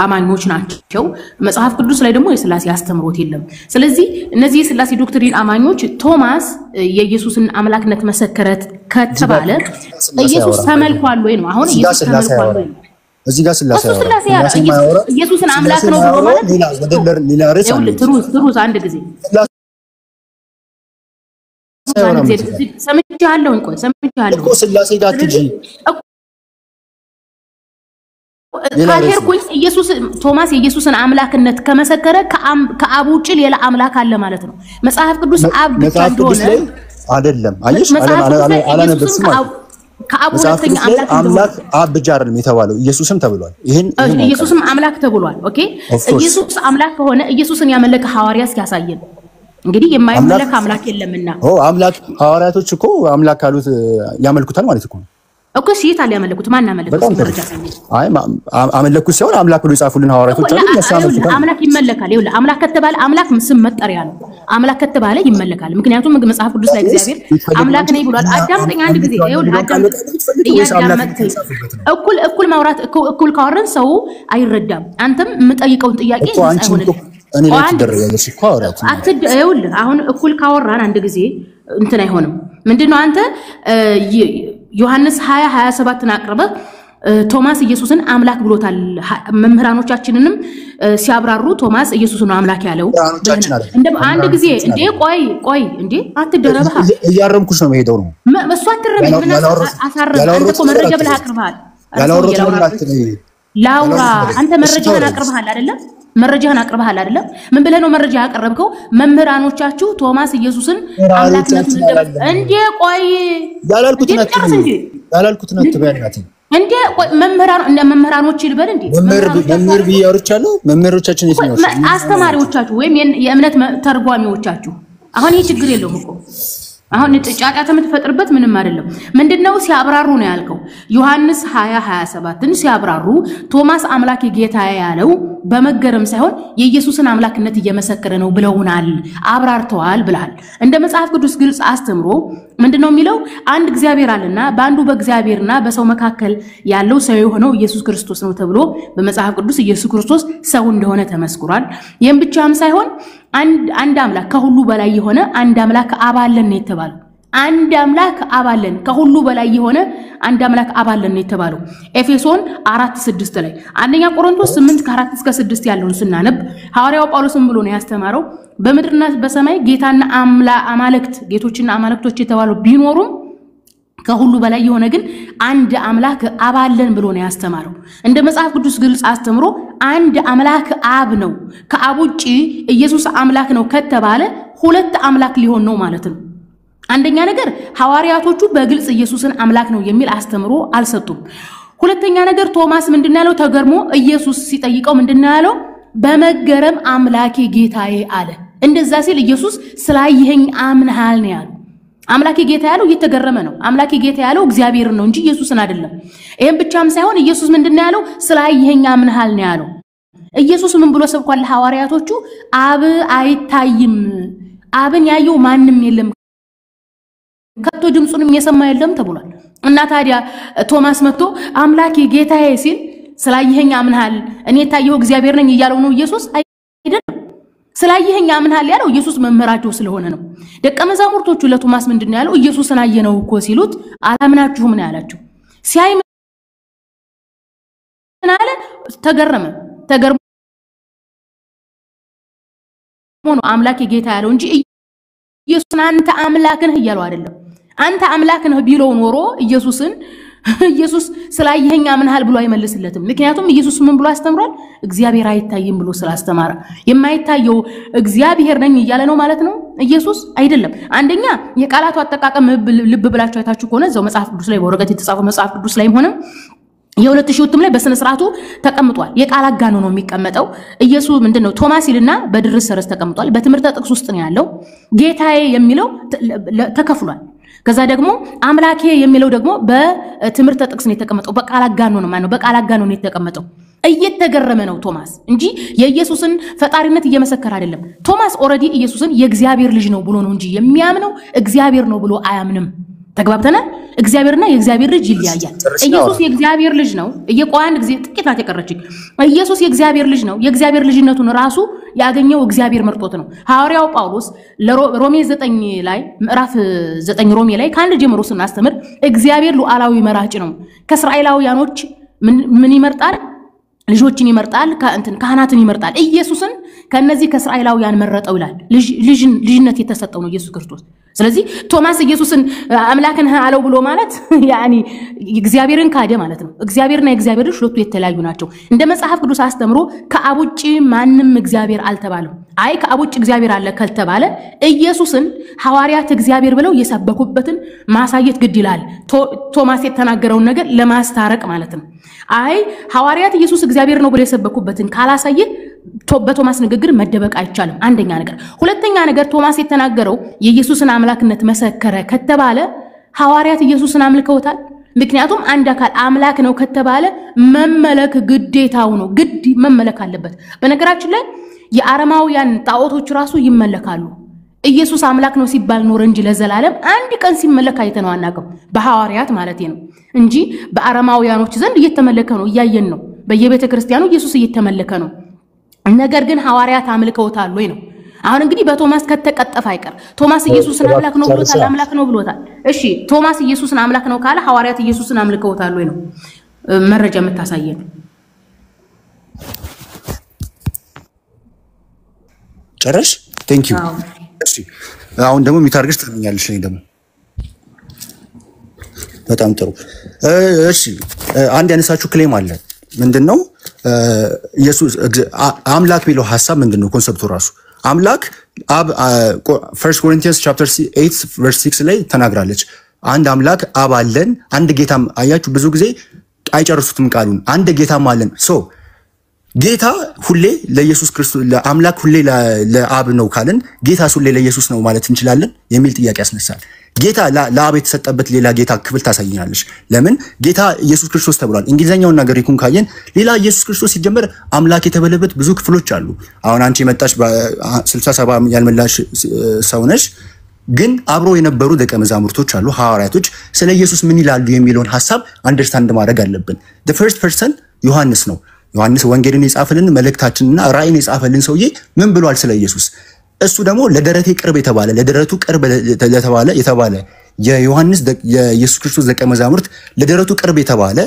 አማኞች ናቸው። መጽሐፍ ቅዱስ ላይ ደግሞ የሥላሴ አስተምሮት የለም። ስለዚህ እነዚህ የሥላሴ ዶክትሪን አማኞች ቶማስ የኢየሱስን አምላክነት መሰከረት ከተባለ ኢየሱስ ተመልኳል ወይ ነው? አሁን ኢየሱስ ተመልኳል ወይ? እዚህ ጋር ሥላሴ ኢየሱስን አምላክ ነው ብሎ ማለት ሌላ ርዕስ አለ። ትሩዝ አንድ ጊዜ ሰምቻለሁ እኮ ሥላሴ ጋር ትጂ ካልሄድኩኝ ኢየሱስ ቶማስ የኢየሱስን አምላክነት ከመሰከረ ከአብ ውጭ ሌላ አምላክ አለ ማለት ነው። መጽሐፍ ቅዱስ አብ ብቻ እንደሆነ አይደለም። አየሽ አላነበብሽም ማለት ከአብ ሁለተኛ አምላክ አብ ብቻ አይደለም የተባለው ኢየሱስም ተብሏል። ኢየሱስም አምላክ ተብሏል። ኦኬ ኢየሱስ አምላክ ከሆነ ኢየሱስን ያመለከ ሐዋርያ እስኪያሳየን እንግዲህ የማይመለክ አምላክ የለምና አምላክ ሐዋርያቶች እኮ አምላክ ካሉት ያመልኩታል ማለት እኮ ነው። እኮ ሲታ ያመለኩት ማን ያመለኩት? መረጃ ሳይኝ አይ አመለኩት ሲሆን አምላክ ብሎ የጻፉልን ሐዋርያቶች አሉ። ያሳመልኩታል። አምላክ ይመለካል። ይኸውልህ አምላክ ከተባለ አምላክ ስም መጠሪያ ነው። አምላክ ከተባለ ይመለካል። ምክንያቱም መጽሐፍ ቅዱስ ላይ እግዚአብሔር አምላክ ነኝ ብሏል። አዳምጠኝ አንድ ጊዜ። ይኸውልህ አዳምጠኝ። እኩል ማውራት እኩል ካወራን ሰው አይረዳም። አንተም የምጠይቀውን ጥያቄ አይሆንልህ። እኔ ላይ ተደረገልሽ እኮ አውራት ይኸውልህ አሁን እኩል ካወራን አንድ ጊዜ እንትን አይሆንም። ምንድነው አንተ ዮሐንስ 20:27 አቅርበህ ቶማስ ኢየሱስን አምላክ ብሎታል። መምህራኖቻችንንም ሲያብራሩ ቶማስ ኢየሱስን አምላክ ያለው እንደ አንድ ጊዜ እንዴ ቆይ እንዴ አትደረበህ እያረምኩሽ ነው መሄደው ነው እሱ አትረበኝ ምን አሳረም አንተ እኮ መረጃ ብለህ አቅርበሃል ያላወሩት ነገር አትነይ ላውራ አንተ መረጃህን አቅርበሃል አይደለም መረጃህን አቅርበሃል አይደለም ምን ብለህ ነው መረጃ ያቀረብከው መምህራኖቻችሁ ቶማስ ኢየሱስን አምላክነቱን እንዴ ቆይ ያላልኩት ነው ትበያናት እንዴ መምህራኖች ይልበል እንዴ መምህር ቢያወርቻለሁ መምህሮቻችን ይስማው አስተማሪዎቻችሁ ወይም የእምነት ተርጓሚዎቻችሁ አሁን ይሄ ችግር የለውም እኮ አሁን ጫጫታ የምትፈጥርበት ምንም አይደለም ምንድነው ሲያብራሩ ነው ያልከው ዮሐንስ 20:27ን ሲያብራሩ ቶማስ አምላኬ ጌታዬ ያለው በመገረም ሳይሆን የኢየሱስን አምላክነት እየመሰከረ ነው ብለውናል አብራርተዋል ብለሃል እንደ መጽሐፍ ቅዱስ ግልጽ አስተምሮ ምንድነው የሚለው አንድ እግዚአብሔር አለና በአንዱ በእግዚአብሔርና በሰው መካከል ያለው ሰው የሆነው ኢየሱስ ክርስቶስ ነው ተብሎ በመጽሐፍ ቅዱስ ኢየሱስ ክርስቶስ ሰው እንደሆነ ተመስክሯል ይሄን ብቻም ሳይሆን አንድ አምላክ ከሁሉ በላይ የሆነ አንድ አምላክ አባለን ነው የተባለው አንድ አምላክ አባለን ከሁሉ በላይ የሆነ አንድ አምላክ አባለን ነው የተባለው ኤፌሶን 4:6 ላይ አንደኛ ቆሮንቶስ 8:4-6 ያለውን ስናነብ ሐዋርያው ጳውሎስም ብሎ ነው ያስተማረው በምድርና በሰማይ ጌታና አማልክት ጌቶችና አማልክቶች የተባሉ ቢኖሩም ከሁሉ በላይ የሆነ ግን አንድ አምላክ አባለን ብሎ ነው ያስተማረው እንደ መጽሐፍ ቅዱስ ግልጽ አስተምሮ አንድ አምላክ አብ ነው ከአብ ውጪ ኢየሱስ አምላክ ነው ከተባለ ሁለት አምላክ ሊሆን ነው ማለት ነው አንደኛ ነገር ሐዋርያቶቹ በግልጽ ኢየሱስን አምላክ ነው የሚል አስተምሮ አልሰጡም ሁለተኛ ነገር ቶማስ ምንድነው ያለው ተገርሞ ኢየሱስ ሲጠይቀው ምንድነው ያለው በመገረም አምላኬ ጌታዬ አለ እንደዛ ሲል ኢየሱስ ስላየኸኝ አምነሃል ነው ያለው አምላኬ ጌታ ያለው እየተገረመ ነው አምላኬ ጌታ ያለው እግዚአብሔር ነው እንጂ ኢየሱስን አይደለም ይሄን ብቻም ሳይሆን ኢየሱስ ምንድነው ያለው ስላየኸኝ አምነሃል ነው ያለው ኢየሱስ ምን ብሎ ሰብኳል ሐዋርያቶቹ አብ አይታይም አብን ያየው ማንም የለም ከቶ ድምጹንም የሰማ የለም ተብሏል እና ታዲያ ቶማስ መጥቶ አምላኬ ጌታዬ ሲል ስላየኸኝ አምነሃል እኔ ታየው እግዚአብሔር ነኝ ይያለው ነው ኢየሱስ አይደለም ስላየኸኝ አምነሃል ያለው ኢየሱስ መምህራቸው ስለሆነ ነው ደቀ መዛሙርቶቹ ለቶማስ ምንድነው ያለው ኢየሱስን አየነው እኮ ሲሉት አላምናችሁም ነው ያላቸው ሲያይ ምን አለ ተገረመ ነው አምላኬ ጌታ ያለው እንጂ ኢየሱስን አንተ አምላክ ነህ ይያለው አይደለም አንተ አምላክ ነህ ቢለው ኖሮ ኢየሱስ ስላየኸኝ አምነሃል ብሎ አይመልስለትም ምክንያቱም ኢየሱስ ምን ብሎ አስተምሯል እግዚአብሔር አይታይም ብሎ ስላስተማረ የማይታየው እግዚአብሔር ነኝ ይያለ ነው ማለት ነው ኢየሱስ አይደለም አንደኛ የቃላቱ አጠቃቀም ልብ ብላችሁ አይታችሁ ከሆነ እዛው መጽሐፍ ቅዱስ ላይ በወረቀት የተጻፈው መጽሐፍ ቅዱስ ላይም ሆነ የ2000 ላይ በስነ ስርዓቱ ተቀምጧል የቃል አጋኖ ነው የሚቀመጠው ኢየሱስ ምንድነው ቶማስ ይልና በድርስ ሰርስ ተቀምጧል በትምህርተ ጥቅስ ውስጥ ነው ያለው ጌታዬ የሚለው ተከፍሏል ከዛ ደግሞ አምላኬ የሚለው ደግሞ በትምህርተ ጥቅስ ነው የተቀመጠው በቃል አጋኖ ነው ማለት ነው በቃል አጋኖ ነው የተቀመጠው እየተገረመ ነው ቶማስ እንጂ የኢየሱስን ፈጣሪነት እየመሰከረ አይደለም ቶማስ ኦሬዲ ኢየሱስን የእግዚአብሔር ልጅ ነው ብሎ ነው እንጂ የሚያምነው እግዚአብሔር ነው ብሎ አያምንም ተግባብተናል እግዚአብሔርና የእግዚአብሔር ልጅ ይለያያል ኢየሱስ የእግዚአብሔር ልጅ ነው እየቆያን ጊዜ ጥቂት ናት የቀረችኝ ኢየሱስ የእግዚአብሔር ልጅ ነው የእግዚአብሔር ልጅነቱን ራሱ ያገኘው እግዚአብሔር መርጦት ነው ሐዋርያው ጳውሎስ ለሮሜ 9 ላይ ምዕራፍ 9 ሮሜ ላይ ካንድ ጀምሮ ስናስተምር እግዚአብሔር ሉዓላዊ መራጭ ነው ከእስራኤላውያኖች ምን ይመርጣል ልጆችን ይመርጣል ካህናትን ይመርጣል ኢየሱስን ከነዚህ ከእስራኤላውያን መረጠው ይላል ልጅነት የተሰጠው ነው ኢየሱስ ክርስቶስ ስለዚህ ቶማስ ኢየሱስን አምላክን አለው ብሎ ማለት ያኒ እግዚአብሔርን ካደ ማለት ነው እግዚአብሔርና የእግዚአብሔር ልጅ ሁለቱ የተለያዩ ናቸው እንደ መጽሐፍ ቅዱስ አስተምሮ ከአብ ውጪ ማንም እግዚአብሔር አልተባለም አይ ከአብ ውጪ እግዚአብሔር አለ ካልተባለ ኢየሱስን ሐዋርያት እግዚአብሔር ብለው የሰበኩበትን ማሳየት ግድ ይላል ቶማስ የተናገረው ነገር ለማስታረቅ ማለት ነው አይ ሐዋርያት ኢየሱስ እግዚአብሔር ነው ብለው የሰበኩበትን ካላሳየ በቶማስ ንግግር መደበቅ አይቻልም አንደኛ ነገር ሁለተኛ ነገር ቶማስ የተናገረው የኢየሱስን አምላክነት መሰከረ ከተባለ ሐዋርያት ኢየሱስን አምልከውታል ምክንያቱም አንድ አካል አምላክ ነው ከተባለ መመለክ ግዴታው ነው ግድ መመለክ አለበት በነገራችን ላይ የአረማውያን ጣዖቶች ራሱ ይመለካሉ ኢየሱስ አምላክ ነው ሲባል ኖር እንጂ ለዘላለም አንድ ቀን ሲመለክ አይተነው አናውቅም በሐዋርያት ማለት ነው እንጂ በአረማውያኖች ዘንድ እየተመለከ ነው እያየን ነው በየቤተ ክርስቲያኑ ኢየሱስ እየተመለከ ነው ነገር ግን ሐዋርያት አምልከውታል ወይ ነው አሁን እንግዲህ በቶማስ ከተቀጠፈ አይቀር ቶማስ ኢየሱስን አምላክ ነው ብሎታል አምላክ ነው ብሎታል እሺ ቶማስ ኢየሱስን አምላክ ነው ካለ ሐዋርያት ኢየሱስን አምልከውታል ወይ ነው መረጃ የምታሳየን? ጨረሽ? ቴንክ ዩ። እሺ አሁን ደግሞ የሚታርግሽ ትልኛለሽ። እኔ ደግሞ በጣም ጥሩ። እሺ አንድ ያነሳችሁ ክሌም አለ። ምንድነው ኢየሱስ አምላክ የሚለው ሐሳብ ምንድነው? ኮንሰፕቱ ራሱ አምላክ አብ 1 ኮሪንቲያንስ ቻፕተር 8 ቨርስ 6 ላይ ተናግራለች። አንድ አምላክ አብ አለን፣ አንድ ጌታም። አያችሁ ብዙ ጊዜ አይጨርሱትም ቃሉን። አንድ ጌታም አለን። ሶ ጌታ ሁሌ ለኢየሱስ ክርስቶስ ለአምላክ ሁሌ ለአብ ነው ካልን ጌታስ ሁሌ ለኢየሱስ ነው ማለት እንችላለን የሚል ጥያቄ ያስነሳል። ጌታ ለአብ የተሰጠበት ሌላ ጌታ ክፍል ታሳይናለች። ለምን ጌታ ኢየሱስ ክርስቶስ ተብሏል? እንግሊዘኛውን ነገር ይኩን ካየን ሌላ ኢየሱስ ክርስቶስ ሲጀመር አምላክ የተበለበት ብዙ ክፍሎች አሉ። አሁን አንቺ የመጣሽ በ67 ያልመላሽ ሰው ነሽ፣ ግን አብሮ የነበሩ ደቀ መዛሙርቶች አሉ፣ ሐዋርያቶች። ስለ ኢየሱስ ምን ይላሉ የሚለውን ሐሳብ አንደርስታንድ ማድረግ አለብን። the first person ዮሐንስ ነው። ዮሐንስ ወንጌልን የጻፈልን መልእክታችንና ራእይን የጻፈልን ሰውዬ ምን ብሏል ስለ ኢየሱስ? እሱ ደግሞ ለደረቴ ቅርብ የተባለ ለደረቱ ቅርብ የተባለ የዮሐንስ የኢየሱስ ክርስቶስ ደቀ መዛሙርት ለደረቱ ቅርብ የተባለ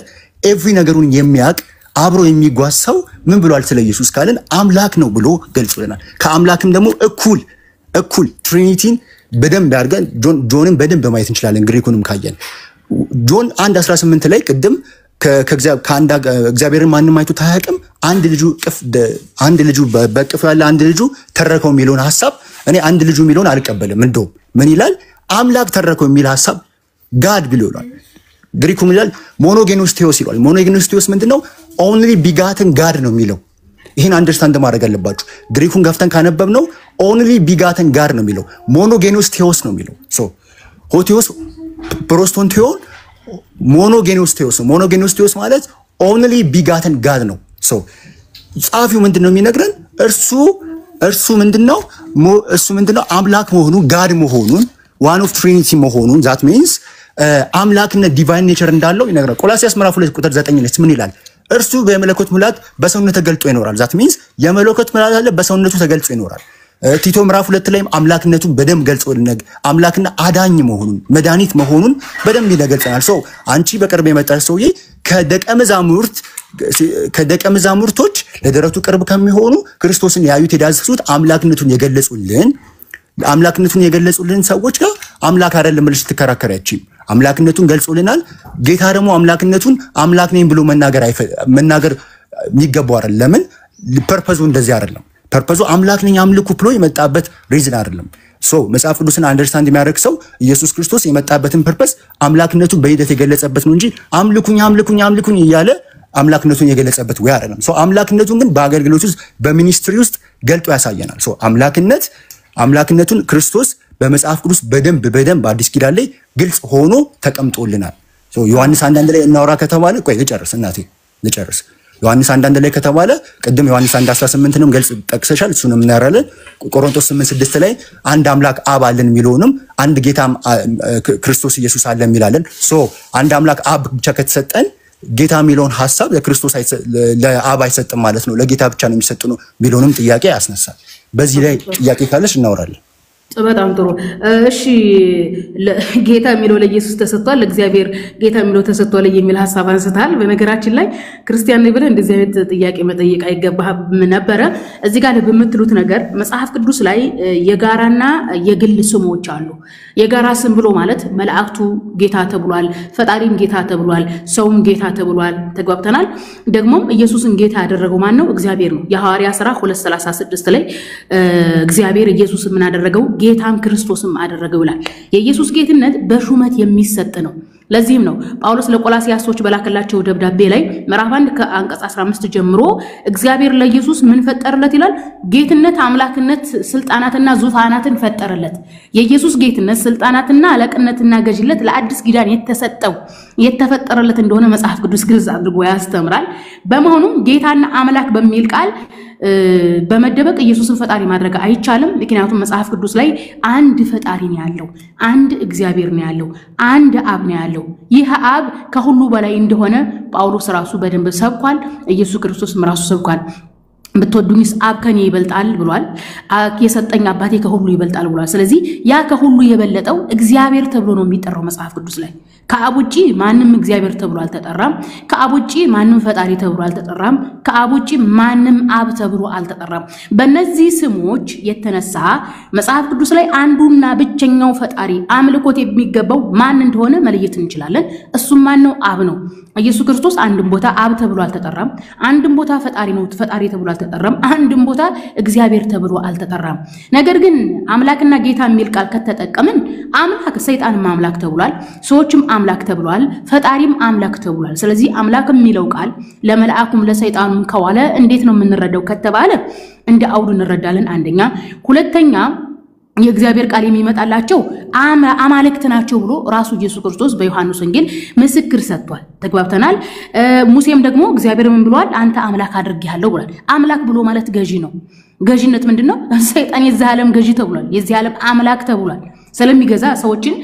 ኤቭሪ ነገሩን የሚያውቅ አብሮ የሚጓዝ ሰው ምን ብሏል ስለ ኢየሱስ ካልን አምላክ ነው ብሎ ገልጾልናል። ከአምላክም ደግሞ እኩል ትሪኒቲን በደንብ አድርገን ጆንን በደንብ ማየት እንችላለን። ግሪኩንም ካየን ጆን 1:18 ላይ ቅድም እግዚአብሔርን ማንም አይቶ ታያቅም አንድ ልጁ በቅፍ ያለ አንድ ልጁ ተረከው የሚለውን ሐሳብ እኔ አንድ ልጁ የሚለውን አልቀበልም። እንደውም ምን ይላል? አምላክ ተረከው የሚል ሐሳብ ጋድ ብሎ ይላል። ግሪኩ ምን ይላል? ሞኖጌኖስ ቴዎስ ይላል። ሞኖጌኖስ ቴዎስ ምንድነው? ኦንሊ ቢጋትን ጋድ ነው የሚለው። ይሄን አንደርስታንድ ማድረግ አለባችሁ። ግሪኩን ገፍተን ካነበብነው ኦንሊ ቢጋትን ጋድ ነው የሚለው። ሞኖጌኖስ ቴዎስ ነው የሚለው። ሶ ሆቴዎስ ፕሮስቶን ቴዎን ሞኖጌኖስ ቴዎስ ማለት ኦንሊ ቢጋትን ጋድ ነው። ሶ ጻፊው ምንድነው የሚነግረን? እርሱ ምንድነው አምላክ መሆኑን ጋድ መሆኑን ዋን ኦፍ ትሪኒቲ መሆኑን ዛት ሚንስ አምላክነት ዲቫይን ኔቸር እንዳለው ይነግራል። ቆላስይስ ምዕራፍ 2 ቁጥር 9 ላይ ምን ይላል? እርሱ በመለኮት ሙላት በሰውነት ተገልጦ ይኖራል። ዛት ሚንስ የመለኮት ሙላት አለ፣ በሰውነቱ ተገልጦ ይኖራል። ቲቶ ምዕራፍ 2 ላይም አምላክነቱን በደንብ ገልጾልናል። አምላክና አዳኝ መሆኑን መድኃኒት መሆኑን በደንብ ይገልጸናል። ሶ አንቺ በቅርብ የመጣሽ ሰውዬ ከደቀ መዛሙርቶች ለደረቱ ቅርብ ከሚሆኑ ክርስቶስን ያዩት የዳሰሱት አምላክነቱን የገለጹልን ሰዎች ጋር አምላክ አይደለም ብለሽ ትከራከሪያችም። አምላክነቱን ገልጾልናል። ጌታ ደግሞ አምላክነቱን አምላክ ነኝ ብሎ መናገር የሚገባው አይደለም። ለምን? ፐርፐዙ እንደዚህ አይደለም። ፐርፐዙ አምላክ ነኝ አምልኩ ብሎ የመጣበት ሪዝን አይደለም። ሶ መጽሐፍ ቅዱስን አንደርስታንድ የሚያደርግ ሰው ኢየሱስ ክርስቶስ የመጣበትን ፐርፐስ አምላክነቱን በሂደት የገለጸበት ነው እንጂ አምልኩኝ እያለ አምላክነቱን የገለጸበት ወይ አይደለም። ሶ አምላክነቱን ግን በአገልግሎት ውስጥ በሚኒስትሪ ውስጥ ገልጦ ያሳየናል። ሶ አምላክነቱን ክርስቶስ በመጽሐፍ ቅዱስ በደንብ አዲስ ኪዳን ላይ ግልጽ ሆኖ ተቀምጦልናል። ሶ ዮሐንስ 1:1 ላይ እናውራ ከተባለ ልጨርስ። ዮሐንስ 1:1 ላይ ከተባለ ቅድም ዮሐንስ 1:18ንም ገልጽ ጠቅሰሻል። እሱንም እናያለን። ቆሮንቶስ 8:6 ላይ አንድ አምላክ አብ አለን የሚለውንም አንድ ጌታ ክርስቶስ ኢየሱስ አለ የሚላለን። ሶ አንድ አምላክ አብ ብቻ ከተሰጠን ጌታ የሚለውን ሐሳብ ለክርስቶስ ለአብ አይሰጥም ማለት ነው፣ ለጌታ ብቻ ነው የሚሰጥ ነው የሚለውንም ጥያቄ ያስነሳል። በዚህ ላይ ጥያቄ ካለሽ እናወራለን። በጣም ጥሩ። እሺ ጌታ የሚለው ለኢየሱስ ተሰጥቷል፣ ለእግዚአብሔር ጌታ የሚለው ተሰጥቷል የሚል ሐሳብ አንስተሃል። በነገራችን ላይ ክርስቲያን ነኝ ብለህ እንደዚህ አይነት ጥያቄ መጠየቅ አይገባህም ነበረ። እዚህ ጋር በምትሉት ነገር መጽሐፍ ቅዱስ ላይ የጋራና የግል ስሞች አሉ። የጋራ ስም ብሎ ማለት መላእክቱ ጌታ ተብሏል፣ ፈጣሪም ጌታ ተብሏል፣ ሰውም ጌታ ተብሏል። ተግባብተናል። ደግሞም ኢየሱስን ጌታ ያደረገው ማን ነው? እግዚአብሔር ነው። የሐዋርያ ሥራ 2:36 ላይ እግዚአብሔር ኢየሱስ ምን አደረገው? ጌታም ክርስቶስም አደረገው ይላል። የኢየሱስ ጌትነት በሹመት የሚሰጥ ነው። ለዚህም ነው ጳውሎስ ለቆላስይሶች በላከላቸው ደብዳቤ ላይ ምዕራፍ 1 ከአንቀጽ 15 ጀምሮ እግዚአብሔር ለኢየሱስ ምን ፈጠረለት ይላል? ጌትነት፣ አምላክነት፣ ስልጣናትና ዙፋናትን ፈጠረለት። የኢየሱስ ጌትነት፣ ስልጣናትና አለቅነትና ገዥነት ለአዲስ ኪዳን የተፈጠረለት እንደሆነ መጽሐፍ ቅዱስ ግልጽ አድርጎ ያስተምራል። በመሆኑም ጌታና አምላክ በሚል ቃል በመደበቅ ኢየሱስን ፈጣሪ ማድረግ አይቻልም። ምክንያቱም መጽሐፍ ቅዱስ ላይ አንድ ፈጣሪ ነው ያለው፣ አንድ እግዚአብሔር ነው ያለው፣ አንድ አብ ነው ያለው። ይህ አብ ከሁሉ በላይ እንደሆነ ጳውሎስ ራሱ በደንብ ሰብኳል፣ ኢየሱስ ክርስቶስም ራሱ ሰብኳል። ብትወዱኝስ አብ ከኔ ይበልጣል ብሏል። የሰጠኝ አባቴ ከሁሉ ይበልጣል ብሏል። ስለዚህ ያ ከሁሉ የበለጠው እግዚአብሔር ተብሎ ነው የሚጠራው መጽሐፍ ቅዱስ ላይ። ከአብ ውጪ ማንም እግዚአብሔር ተብሎ አልተጠራም። ከአብ ውጪ ማንም ፈጣሪ ተብሎ አልተጠራም። ከአብ ውጪ ማንም አብ ተብሎ አልተጠራም። በእነዚህ ስሞች የተነሳ መጽሐፍ ቅዱስ ላይ አንዱና ብቸኛው ፈጣሪ አምልኮት የሚገባው ማን እንደሆነ መለየት እንችላለን። እሱም ማን ነው? አብ ነው። ኢየሱስ ክርስቶስ አንድም ቦታ አብ ተብሎ አልተጠራም። አንድም ቦታ ፈጣሪ ነው ፈጣሪ ተብሎ አልተጠራም። አንድም ቦታ እግዚአብሔር ተብሎ አልተጠራም። ነገር ግን አምላክና ጌታ የሚል ቃል ከተጠቀምን አምላክ ሰይጣንም አምላክ ተብሏል፣ ሰዎችም አምላክ ተብሏል፣ ፈጣሪም አምላክ ተብሏል። ስለዚህ አምላክ የሚለው ቃል ለመላእክቱም ለሰይጣኑም ከዋለ እንዴት ነው የምንረዳው ከተባለ እንደ አውዱ እንረዳለን። አንደኛ። ሁለተኛ የእግዚአብሔር ቃል የሚመጣላቸው አማልክት ናቸው ብሎ ራሱ ኢየሱስ ክርስቶስ በዮሐንስ ወንጌል ምስክር ሰጥቷል። ተግባብተናል። ሙሴም ደግሞ እግዚአብሔር ምን ብሏል? አንተ አምላክ አድርጌሃለሁ ብሏል። አምላክ ብሎ ማለት ገዢ ነው። ገዢነት ምንድነው? ሰይጣን የዚህ ዓለም ገዢ ተብሏል። የዚህ ዓለም አምላክ ተብሏል። ስለሚገዛ ሰዎችን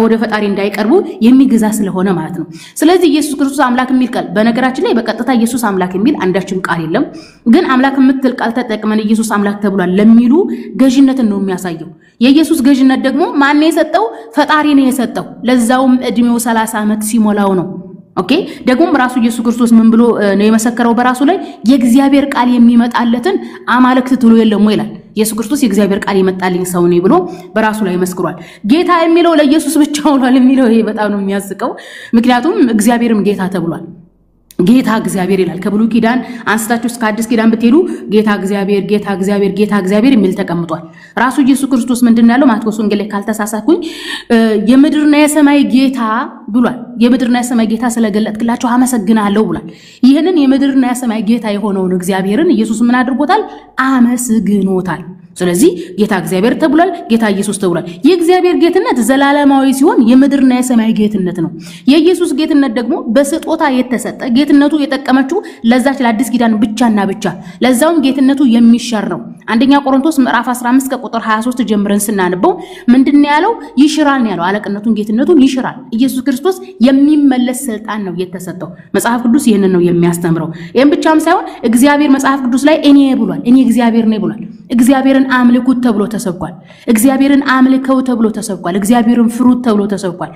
ወደ ፈጣሪ እንዳይቀርቡ የሚገዛ ስለሆነ ማለት ነው። ስለዚህ ኢየሱስ ክርስቶስ አምላክ የሚል ቃል በነገራችን ላይ በቀጥታ ኢየሱስ አምላክ የሚል አንዳችም ቃል የለም። ግን አምላክ የምትል ቃል ተጠቅመን ኢየሱስ አምላክ ተብሏል ለሚሉ ገዢነትን ነው የሚያሳየው። የኢየሱስ ገዢነት ደግሞ ማን ነው የሰጠው? ፈጣሪ ነው የሰጠው። ለዛውም እድሜው 30 ዓመት ሲሞላው ነው። ኦኬ። ደግሞ ራሱ ኢየሱስ ክርስቶስ ምን ብሎ ነው የመሰከረው በራሱ ላይ? የእግዚአብሔር ቃል የሚመጣለትን አማልክት ትሉ የለም ይላል። ኢየሱስ ክርስቶስ የእግዚአብሔር ቃል ይመጣልኝ ሰው ነኝ ብሎ በራሱ ላይ መስክሯል። ጌታ የሚለው ለኢየሱስ ብቻ ሆኗል የሚለው ይሄ በጣም ነው የሚያስቀው። ምክንያቱም እግዚአብሔርም ጌታ ተብሏል። ጌታ እግዚአብሔር ይላል። ከብሉይ ኪዳን አንስታችሁ እስከ አዲስ ኪዳን ብትሄዱ ጌታ እግዚአብሔር ጌታ እግዚአብሔር ጌታ እግዚአብሔር የሚል ተቀምጧል። ራሱ ኢየሱስ ክርስቶስ ምንድነው ያለው? ማቴዎስ ወንጌል ላይ ካልተሳሳትኩኝ የምድርና የሰማይ ጌታ ብሏል። የምድርና የሰማይ ጌታ ስለገለጥክላችሁ አመሰግናለሁ ብሏል። ይሄንን የምድርና የሰማይ ጌታ የሆነውን እግዚአብሔርን ኢየሱስ ምን አድርጎታል? አመስግኖታል። ስለዚህ ጌታ እግዚአብሔር ተብሏል፣ ጌታ ኢየሱስ ተብሏል። የእግዚአብሔር ጌትነት ዘላለማዊ ሲሆን የምድርና የሰማይ ጌትነት ነው። የኢየሱስ ጌትነት ደግሞ በስጦታ የተሰጠ ጌትነቱ የጠቀመችው ለዛች ለአዲስ ኪዳን ብቻና ብቻ ለዛውም ጌትነቱ የሚሻር ነው። አንደኛ ቆሮንቶስ ምዕራፍ 15 ከቁጥር 23 ጀምረን ስናነበው ምንድነው ያለው? ይሽራል ነው ያለው። አለቅነቱን ጌትነቱን ይሽራል። ኢየሱስ ክርስቶስ የሚመለስ ስልጣን ነው የተሰጠው። መጽሐፍ ቅዱስ ይሄንን ነው የሚያስተምረው። ይሄን ብቻም ሳይሆን እግዚአብሔር መጽሐፍ ቅዱስ ላይ እኔ ብሏል። እኔ እግዚአብሔር ነኝ ብሏል። እግዚአብሔርን አምልኩት ተብሎ ተሰብኳል። እግዚአብሔርን አምልከው ተብሎ ተሰብኳል። እግዚአብሔርን ፍሩት ተብሎ ተሰብኳል።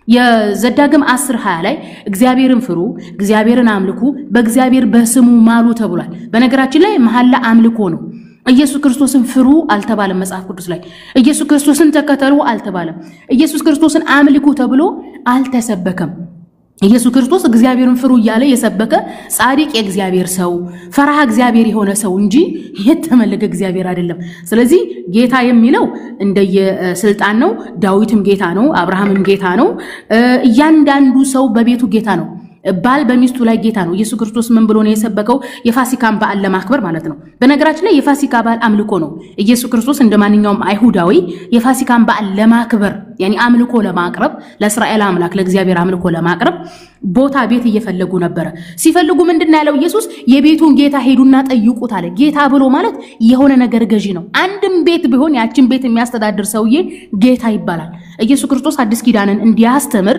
የዘዳግም 10:20 ላይ እግዚአብሔርን ፍሩ፣ እግዚአብሔርን አምልኩ፣ በእግዚአብሔር በስሙ ማሉ ተብሏል። በነገራችን ላይ መሐላ አምልኮ ነው። ኢየሱስ ክርስቶስን ፍሩ አልተባለም መጽሐፍ ቅዱስ ላይ። ኢየሱስ ክርስቶስን ተከተሉ አልተባለም። ኢየሱስ ክርስቶስን አምልኩ ተብሎ አልተሰበከም። ኢየሱስ ክርስቶስ እግዚአብሔርን ፍሩ እያለ የሰበከ ጻድቅ የእግዚአብሔር ሰው ፈራህ እግዚአብሔር የሆነ ሰው እንጂ የተመለከ እግዚአብሔር አይደለም። ስለዚህ ጌታ የሚለው እንደየስልጣን ነው። ዳዊትም ጌታ ነው፣ አብርሃምም ጌታ ነው። እያንዳንዱ ሰው በቤቱ ጌታ ነው። ባል በሚስቱ ላይ ጌታ ነው። ኢየሱስ ክርስቶስ ምን ብሎ ነው የሰበከው? የፋሲካን በዓል ለማክበር ማለት ነው። በነገራችን ላይ የፋሲካ በዓል አምልኮ ነው። ኢየሱስ ክርስቶስ እንደማንኛውም አይሁዳዊ የፋሲካን በዓል ለማክበር ያኒ አምልኮ ለማቅረብ ለእስራኤል አምላክ ለእግዚአብሔር አምልኮ ለማቅረብ ቦታ ቤት እየፈለጉ ነበር። ሲፈልጉ ምንድነው ያለው ኢየሱስ? የቤቱን ጌታ ሄዱና ጠይቁት አለ። ጌታ ብሎ ማለት የሆነ ነገር ገዢ ነው። አንድም ቤት ቢሆን ያችን ቤት የሚያስተዳድር ሰውዬ ጌታ ይባላል። ኢየሱስ ክርስቶስ አዲስ ኪዳንን እንዲያስተምር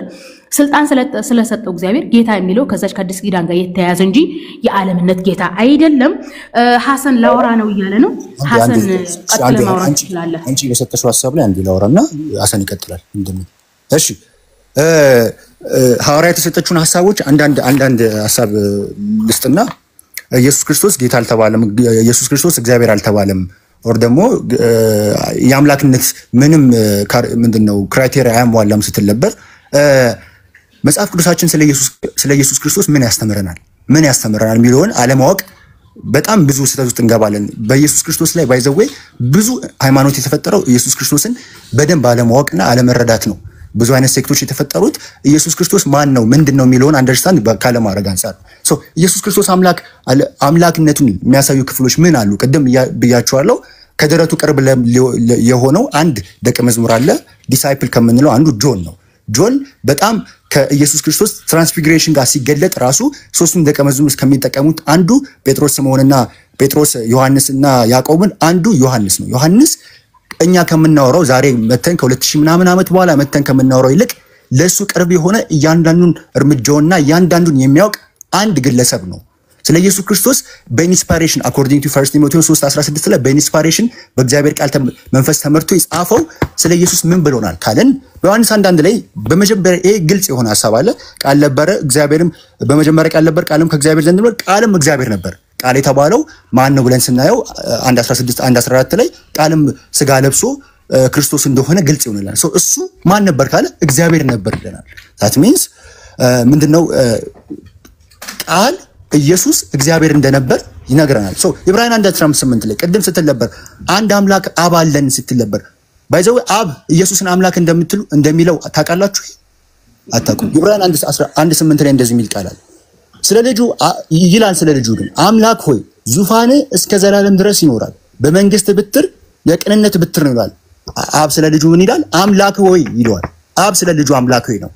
ስልጣን ስለሰጠው እግዚአብሔር ጌታ የሚለው ከዛች ከአዲስ ኪዳን ጋር የተያያዘ እንጂ የዓለምነት ጌታ አይደለም። ሐሰን ላወራ ነው እያለ ነው። ሐሰን ቀጥለ ማውራት ይችላል። አንቺ በሰጠሽው ሐሳብ ላይ አንዴ ላወራና ሐሰን ይቀጥላል። እንደምን እሺ ሐዋርያ የተሰጠችውን ሐሳቦች አንዳንድ ሐሳብ ልስጥና ኢየሱስ ክርስቶስ ጌታ አልተባለም፣ ኢየሱስ ክርስቶስ እግዚአብሔር አልተባለም፣ ወር ደግሞ የአምላክነት ምንም ምንድነው ክራይቴሪያ አያሟላም ስትል ነበር። መጽሐፍ ቅዱሳችን ስለ ኢየሱስ ክርስቶስ ምን ያስተምረናል የሚለውን አለማወቅ በጣም ብዙ ስህተት ውስጥ እንገባለን። በኢየሱስ ክርስቶስ ላይ ባይዘዌ ብዙ ሃይማኖት የተፈጠረው ኢየሱስ ክርስቶስን በደንብ አለማወቅና አለመረዳት ነው። ብዙ አይነት ሴክቶች የተፈጠሩት ኢየሱስ ክርስቶስ ማን ነው ምንድነው የሚለውን አንደርስታንድ ካለማድረግ አንፃር ሶ ኢየሱስ ክርስቶስ አምላክነቱን የሚያሳዩ ክፍሎች ምን አሉ? ቅድም ብያቸዋለሁ። ከደረቱ ቅርብ የሆነው አንድ ደቀ መዝሙር አለ። ዲሳይፕል ከምንለው አንዱ ጆን ነው። ጆን በጣም ከኢየሱስ ክርስቶስ ትራንስፊግሬሽን ጋር ሲገለጥ ራሱ ሶስቱን ደቀ መዝሙር ከሚጠቀሙት አንዱ ጴጥሮስ ስምዖንና ጴጥሮስ ዮሐንስና ያዕቆብን አንዱ ዮሐንስ ነው። ዮሐንስ እኛ ከምናወራው ዛሬ መተን ከ2000 ምናምን ዓመት በኋላ መተን ከምናወራው ይልቅ ለሱ ቅርብ የሆነ እያንዳንዱን እርምጃውና እያንዳንዱን የሚያውቅ አንድ ግለሰብ ነው። ስለ ኢየሱስ ክርስቶስ በኢንስፓይሬሽን አኮርዲንግ ቱ 1 ቲሞቴዎስ 3:16 ላይ በኢንስፓይሬሽን በእግዚአብሔር ቃል መንፈስ ተመርቶ የጻፈው ስለ ኢየሱስ ምን ብሎናል ካለን በዮሐንስ 1:1 ላይ በመጀመሪያ ይሄ ግልጽ የሆነ ሐሳብ አለ። ቃል ነበረ፣ እግዚአብሔርም በመጀመሪያ ቃል ነበር፣ ቃልም ከእግዚአብሔር ዘንድ ነበር፣ ቃልም እግዚአብሔር ነበር። ቃል የተባለው ማን ነው ብለን ስናየው 1:16 1:14 ላይ ቃልም ስጋ ለብሶ ክርስቶስ እንደሆነ ግልጽ ይሆንልናል። እሱ ማን ነበር ካለ እግዚአብሔር ነበር ይለናል። that means ምንድነው ቃል ኢየሱስ እግዚአብሔር እንደነበር ይነግረናል። ዕብራውያን 1:18 ላይ ቅድም ስትል ነበር አንድ አምላክ አብ አለን ስትል ነበር። ባይዘው አብ ኢየሱስን አምላክ እንደሚለው ታውቃላችሁ? አታውቁም? ዕብራውያን 1:8 ላይ እንደዚህ የሚል ቃል አለ። ስለ ልጁ ይላል። ስለ ልጁ ግን አምላክ ሆይ ዙፋን እስከ ዘላለም ድረስ ይኖራል፣ በመንግስት ብትር የቅንነት ብትር ነው ይላል። አብ ስለ ልጁ ምን ይላል? አምላክ ሆይ ይለዋል። አብ ስለ ልጁ አምላክ ሆይ ነው።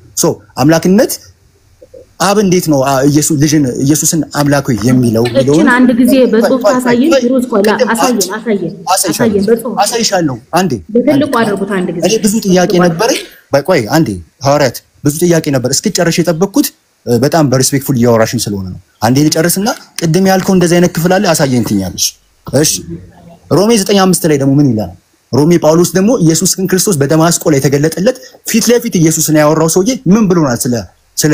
አምላክነት አብ እንዴት ነው ኢየሱስን አምላክ ሆይ የሚለው? እቺን አንድ ጊዜ በጽሁፍ ታሳየን። ሩዝ ቆላ አሳየን በጽሁፍ አሳይሻለሁ። አንዴ በትልቁ አድርጉት። አንድ ጊዜ እኔ ብዙ ጥያቄ ነበር። ቆይ አንዴ ሐዋርያት ብዙ ጥያቄ ነበር እስኪጨርሽ የጠበቅኩት በጣም በሪስፔክትፉል እያወራሽን ስለሆነ ነው። አንዴ ልጨርስና ቅድም ያልከው እንደዚህ አይነት ክፍል አለ አሳየን ትኛለሽ። እሺ ሮሜ 9:5 ላይ ደግሞ ምን ይላል? ሮሜ ጳውሎስ ደግሞ ኢየሱስ ክርስቶስ በደማስቆ ላይ የተገለጠለት ፊት ለፊት ኢየሱስን ያወራው ሰውዬ ምን ብሎናል ስለ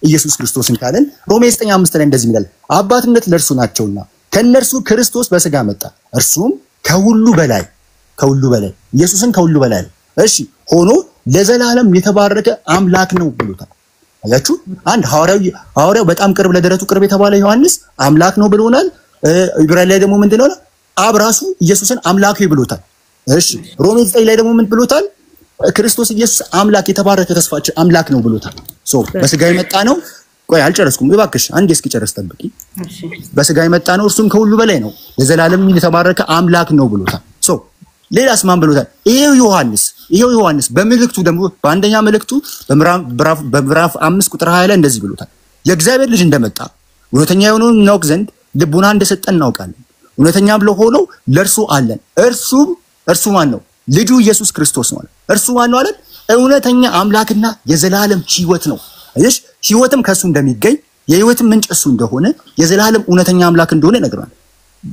ኢየሱስ ክርስቶስን ካለን ሮሜ 9:5 ላይ እንደዚህ ይላል፣ አባትነት ለእርሱ ናቸውና ከነርሱ ክርስቶስ በስጋ መጣ፣ እርሱም ከሁሉ በላይ ኢየሱስን ከሁሉ በላይ እሺ ሆኖ ለዘላለም የተባረከ አምላክ ነው ብሎታል። አያችሁ አንድ ሐዋርያው በጣም ቅርብ ለደረቱ ቅርብ የተባለ ዮሐንስ አምላክ ነው ብሎናል። ዕብራውያን ላይ ደግሞ ምንድነው አብ ራሱ ኢየሱስን አምላክ ብሎታል። እሺ ሮሜ 9 ላይ ደግሞ ምን ብሎታል? ክርስቶስ ኢየሱስ አምላክ የተባረከ ተስፋችን አምላክ ነው ብሎታል። በስጋ የመጣ ነው። ቆይ አልጨረስኩም እባክሽ አንዴ እስኪጨርስ ጠብቂ። በስጋ የመጣ ነው፣ እርሱም ከሁሉ በላይ ነው፣ ለዘላለም የተባረከ አምላክ ነው ብሎታል። ሌላስ ማን ብሎታል? ይሄው ዮሐንስ በመልእክቱ ደግሞ በአንደኛ መልእክቱ በምዕራፍ 5 ቁጥር 20 ላይ እንደዚህ ብሎታል፣ የእግዚአብሔር ልጅ እንደመጣ እውነተኛ የሆነውን እናውቅ ዘንድ ልቡና እንደሰጠን እናውቃለን። እውነተኛም ለሆነው ለእርሱ አለን። እርሱ ማን ነው? ልጁ ኢየሱስ ክርስቶስ ነው። እርሱ ማን ነው አለን? እውነተኛ አምላክና የዘላለም ሕይወት ነው። እሺ ሕይወትም ከሱ እንደሚገኝ የሕይወትም ምንጭ እሱ እንደሆነ የዘላለም እውነተኛ አምላክ እንደሆነ ይነግረናል።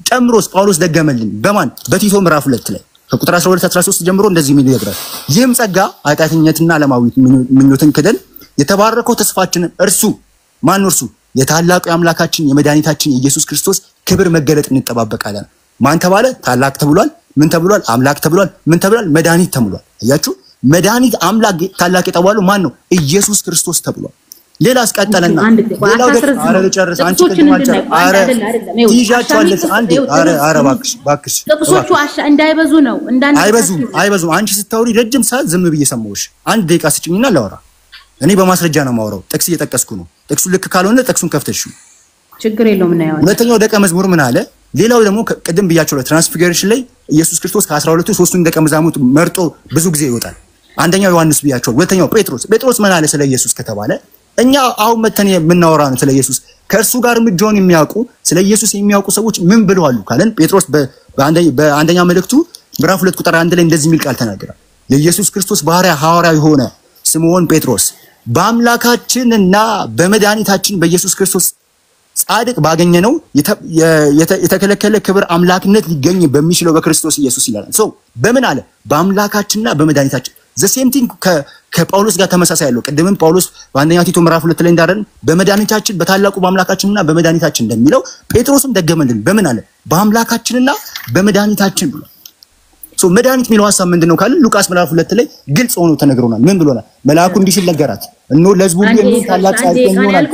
ጨምሮስ ጳውሎስ ደገመልን። በማን? በቲቶ ምዕራፍ 2 ላይ ከቁጥር 12-13 ጀምሮ እንደዚህ የሚል ይነግራል። ይህም ጸጋ ኃጢአተኝነትና ዓለማዊ ምኞትን ክደን የተባረከው ተስፋችንን እርሱ ማን ነው? እርሱ የታላቁ የአምላካችን የመድኃኒታችን የኢየሱስ ክርስቶስ ክብር መገለጥ እንጠባበቃለን። ማን ተባለ? ታላቅ ተብሏል። ምን ተብሏል? አምላክ ተብሏል። ምን ተብሏል? መድኃኒት ተብሏል። አያችሁ መድኃኒት አምላክ ታላቅ የተባለው ማን ነው? ኢየሱስ ክርስቶስ ተብሏል። ሌላ አስቀጠለና ሌላው ደግሞ ጨርስ አንቺ ይዣቸዋለሽ አንዴ ባክሽ ጥቅሶቹ እንዳይበዙ ነው አይበዙም። አንቺ ስታወሪ ረጅም ሰዓት ዝም ብዬ ሰማሁሽ። አንድ ደቂቃ ስጭኝና ላወራ። እኔ በማስረጃ ነው የማወራው። ጥቅስ እየጠቀስኩ ነው። ጥቅሱ ልክ ካልሆነ ጥቅሱን ከፍተሽ ችግር የለውም እና ያው ሁለተኛው ደቀ መዝሙር ምን አለ? ሌላው ደግሞ ቅድም ብያቸው ትራንስፊገሬሽን ላይ ኢየሱስ ክርስቶስ ከ12ቱ ሶስቱን ደቀ መዛሙርት መርጦ ብዙ ጊዜ ይወጣል። አንደኛው ዮሐንስ ብያቸው፣ ሁለተኛው ጴጥሮስ ምን አለ ስለ ኢየሱስ ከተባለ እኛ አሁን መተን የምናወራ ነው ስለ ኢየሱስ። ከእርሱ ጋር ምጆን የሚያውቁ ስለ ኢየሱስ የሚያውቁ ሰዎች ምን ብለዋል ካለን ጴጥሮስ በአንደኛ መልእክቱ ምዕራፍ 2 ቁጥር 1 ላይ እንደዚህ የሚል ቃል ተናገራል። የኢየሱስ ክርስቶስ ሐዋርያ የሆነ ስምዖን ጴጥሮስ በአምላካችንና በመድኃኒታችን በኢየሱስ ክርስቶስ ጻድቅ ባገኘነው የተከለከለ ክብር አምላክነት ሊገኝ በሚችለው በክርስቶስ ኢየሱስ ይላል። በምን አለ? በአምላካችንና በመድኃኒታችን the same thing ከጳውሎስ ጋር ተመሳሳይ ያለው ቅድምም ጳውሎስ በአንደኛ ቲቶ ምዕራፍ 2 ላይ እንዳደረን በመድኃኒታችን በታላቁ በአምላካችንና በመድኃኒታችን እንደሚለው ጴጥሮስም ደገመልን። በምን አለ? በአምላካችንና በመድኃኒታችን ብሏል። መድኃኒት የሚለው ሐሳብ ምንድነው ካለ ሉቃስ ምዕራፍ 2 ላይ ግልጽ ሆኖ ተነግሮናል። ምን ብሎናል? መልአኩ እንዲህ ሲል ነገራት፣ እነሆ ለሕዝቡ ሁሉ የሚሆን ታላቅ ጻድቅ ይሆናል።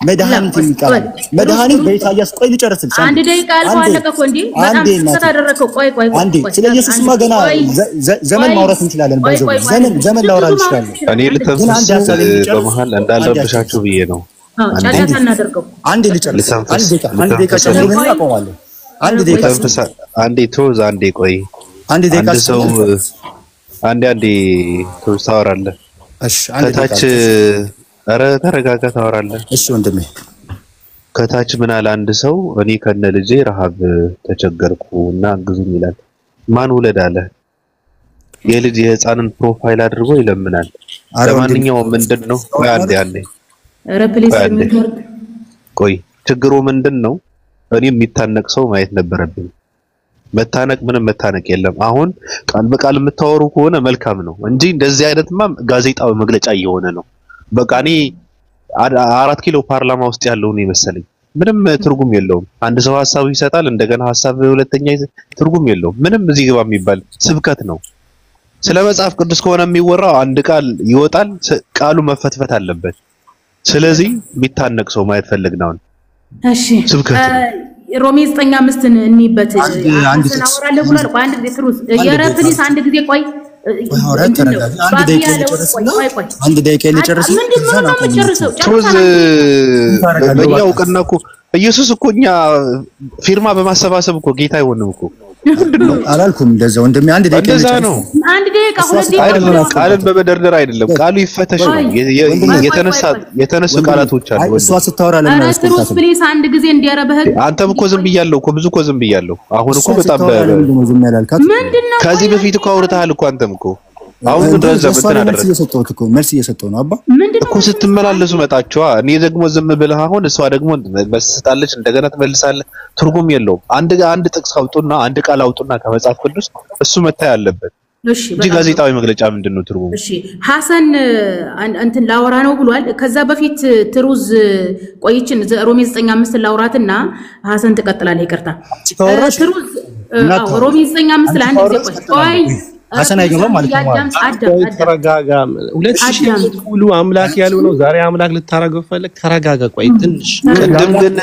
መድኃኒት የሚባል መድኃኒት በኢሳይያስ ቆይ ልጨርስልሽ። አንድ ደቂቃ አልቆ አለቀ እኮ እንዴ! በጣም ተደረከው። ቆይ አንዴ ስለ ኢየሱስማ ገና ዘመን ማውራት እንችላለን። ባይዘው ዘመን ላውራ እንችላለን። እኔ ልተንፍስ በመሃል እንዳለብሻችሁ ብዬ ነው። ጫጫታ እናደርገው። አንዴ ልጨርስ። አንድ ደቂቃ ጨምሩና አቆማለሁ። አንድ ደቂቃ አንዴ ቶዝ አንዴ ቆይ አንድ ደቂቃ ሰው አንዴ ቶዝ ታወራለህ። እሺ ከታች ኧረ ተረጋጋ ታወራለህ። እሺ ወንድሜ ከታች ምን አለ አንድ ሰው እኔ ከነ ልጄ ረሃብ ተቸገርኩና አግዙኝ ይላል። ማን ውለድ አለ? የልጅ የህፃንን ፕሮፋይል አድርጎ ይለምናል። ለማንኛውም ምንድነው? ቆይ አንዴ ኧረ ፕሊስ ቆይ ችግሩ ምንድነው? እኔ የሚታነቅ ሰው ማየት ነበረብኝ። መታነቅ ምንም መታነቅ የለም። አሁን ቃል በቃል የምታወሩ ከሆነ መልካም ነው እንጂ እንደዚህ አይነትማ ጋዜጣዊ መግለጫ እየሆነ ነው። በቃ እኔ 4 ኪሎ ፓርላማ ውስጥ ያለው ነው መሰለኝ። ምንም ትርጉም የለውም። አንድ ሰው ሐሳብ ይሰጣል፣ እንደገና ሐሳብ ሁለተኛ ትርጉም የለውም። ምንም እዚህ ግባ የሚባል ስብከት ነው። ስለ መጽሐፍ ቅዱስ ከሆነ የሚወራው አንድ ቃል ይወጣል፣ ቃሉ መፈትፈት አለበት። ስለዚህ የሚታነቅ ሰው ማየት ፈልግናው። እሺ ስብከት ሮሜ 9:5ን እንይበት አንድ ተናወራለሁ ብሏል። አንድ ጊዜ ትሩዝ የረፍኒስ አንድ ጊዜ ቆይ አንድ ደቂቃ ልጨርስ። ትሩዝ በእኛው ቀና እኮ ኢየሱስ እኮ እኛ ፊርማ በማሰባሰብ እኮ ጌታ አይሆንም እኮ አላልኩም። እንደዛው እንደም አንድ ደቂቃ እንደዛ ነው። አንድ ደቂቃ ሁለት ደቂቃ ቃልን በመደርደር አይደለም፣ ቃሉ ይፈተሽ ነው። የተነሱ ቃላቶች አሉ። እሷ ስታወራ ለምን ትሩዝ ፕሊስ አንድ ጊዜ እንዲያረበህ አንተም እኮ ዝም ብያለሁ እኮ ብዙ እኮ ዝም ብያለሁ። አሁን እኮ በጣም ምንድነው ከዚህ በፊት እኮ አውርተሃል እኮ አንተም እኮ አሁን እንደዛ በተናደረ መልስ እየሰጠው ነው አባ እኮ ስትመላለሱ መጣችዋ። እኔ ደግሞ ዝም ብለህ አሁን እሷ ደግሞ መስጣለች እንደገና ትመልሳለህ። ትርጉም የለውም። አንድ ጥቅስ አውጡና አንድ ቃል አውጡና ከመጽሐፍ ቅዱስ እሱ መታይ አለበት። እሺ ጋዜጣዊ መግለጫ ምንድነው ትርጉም? እሺ ሐሰን እንትን ላወራ ነው ብሏል። ከዛ በፊት ትሩዝ ቆይችን ሮሜ 9:5 ላውራትና ሐሰን ትቀጥላለህ። ይቅርታ ትሩዝ ሮሜ 9:5 ለአንድ ጊዜ ቆይ ሐሰን አይገባም ማለት ነው። ተረጋጋ። 2000 ሁሉ አምላክ ያለው ነው። ዛሬ አምላክ ልታረገው ፈለክ? ተረጋጋ። ቆይ ትንሽ ቅድም ግን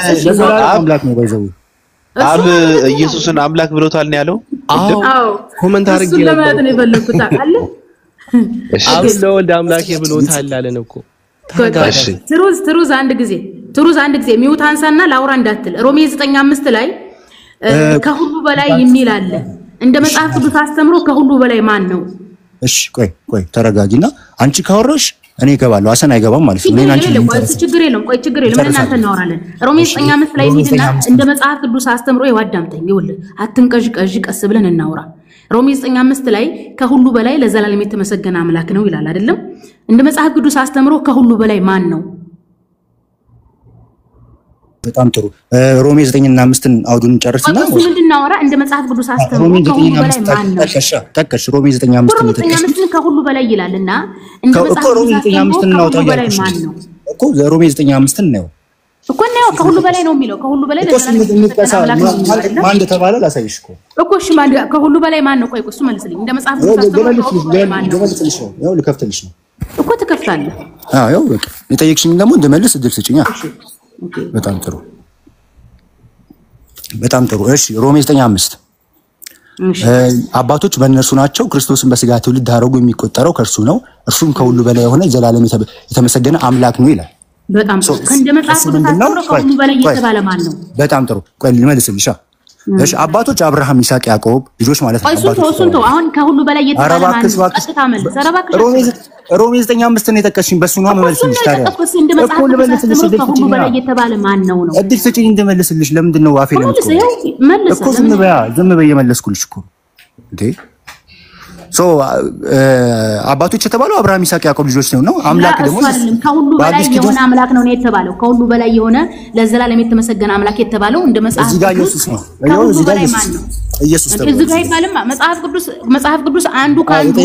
አምላክ ነው ባይዘው አብ ኢየሱስን አምላክ ብሎታል ነው ያለው። አዎ ኮሜንት አድርጌ ነው ለማለት ነው የፈለኩት። አለ አብ ለወልድ አምላክ ብሎታል አለን እኮ። ተረጋጋ። ትሩዝ አንድ ጊዜ ሚውት አንሳና ላውራ እንዳትል። ሮሜ 9:5 ላይ ከሁሉ በላይ የሚል አለ። እንደ መጽሐፍ ቅዱስ አስተምሮ ከሁሉ በላይ ማን ነው? እሺ ቆይ ተረጋጊና አንቺ ካወራሽ እኔ እገባለሁ። ሐሰን አይገባም ማለት ነው። እኔ አንቺ ችግር የለም ምን እናንተ እናወራለን። ሮሜ 9:5 ላይ ሄድና እንደ መጽሐፍ ቅዱስ አስተምሮ ይዋዳምተኝ ይኸውልህ፣ አትንቀዥቀዥ፣ ቀስ ብለን እናውራ። ሮሜ 9:5 ላይ ከሁሉ በላይ ለዘላለም የተመሰገነ አምላክ ነው ይላል አይደለም? እንደ መጽሐፍ ቅዱስ አስተምሮ ከሁሉ በላይ ማን ነው? በጣም ጥሩ። ሮሜ 9:5ን አውዱን ጨርስና እሱ ምንድነው አወራ? እንደ መጽሐፍ ቅዱስ አስተምሮ ከሁሉ በላይ ማን ነው? ተከሽ ሮሜ 9:5 ከሁሉ በላይ ይላልና እንደ መጽሐፍ ቅዱስ አስተምሮ ከሁሉ በላይ ማን ነው? እኮ ሮሜ 9:5 ነው እኮ ነው ከሁሉ በላይ ነው የሚለው። ከሁሉ በላይ ማን እንደተባለ ላሳይሽ እኮ እሺ ማን ከሁሉ በላይ ማን ነው? ቆይ እሱ መልስልኝ። እንደ መጽሐፍ ቅዱስ አስተምሮ ማን ነው? ያው ልከፍትልሽ ነው እኮ ትከፍታለህ። ያው በቃ የጠየቅሽኝ ደግሞ እንደመልስ እድል ስጪኛ። በጣም ጥሩ። እሺ ሮሜ 9:5 አባቶች በእነርሱ ናቸው፣ ክርስቶስን በስጋ ትውልድ አደረጉ፣ የሚቆጠረው ከእርሱ ነው፣ እርሱም ከሁሉ በላይ የሆነ ዘላለም የተመሰገነ አምላክ ነው ይላል። በጣም ጥሩ። እንደ መጽሐፍ ቅዱስ አስተምሮ ከሁሉ በላይ የተባለ ማን ነው? በጣም ጥሩ። ቆይ ልመልስልሽ። እሺ አባቶች አብርሃም፣ ይስሐቅ፣ ያዕቆብ ልጆች ማለት ነው። እሱን ተው። አሁን ከሁሉ በላይ የተባለ ማን ነው? ቀጥታ መልስ። ሮሜ 9:5 ነው የጠቀስሽኝ። በሱ ነው መልስልሽ። ታዲያ እንደ መጽሐፍ ቅዱስ አስተምሮ ከሁሉ በላይ የተባለ ማን ነው? እድል ስጪኝ እንደመልስልሽ። ለምንድን ነው አፌ ነው መልስ እኮ ዝም በይ የመለስኩልሽ እኮ እንዴ። አባቶች የተባለው አብርሃም፣ ይስሐቅ፣ ያዕቆብ ልጆች ነው። አምላክ ደግሞ ከሁሉ በላይ የሆነ አምላክ ነው የተባለው። ከሁሉ በላይ የሆነ ለዘላለም የተመሰገነ አምላክ የተባለው እንደ መጽሐፍ እዚህ ጋር ኢየሱስ ነው። ኢየሱስ ተባለ። እዚህ ጋር ይባልማ መጽሐፍ ቅዱስ አንዱ ካንዱ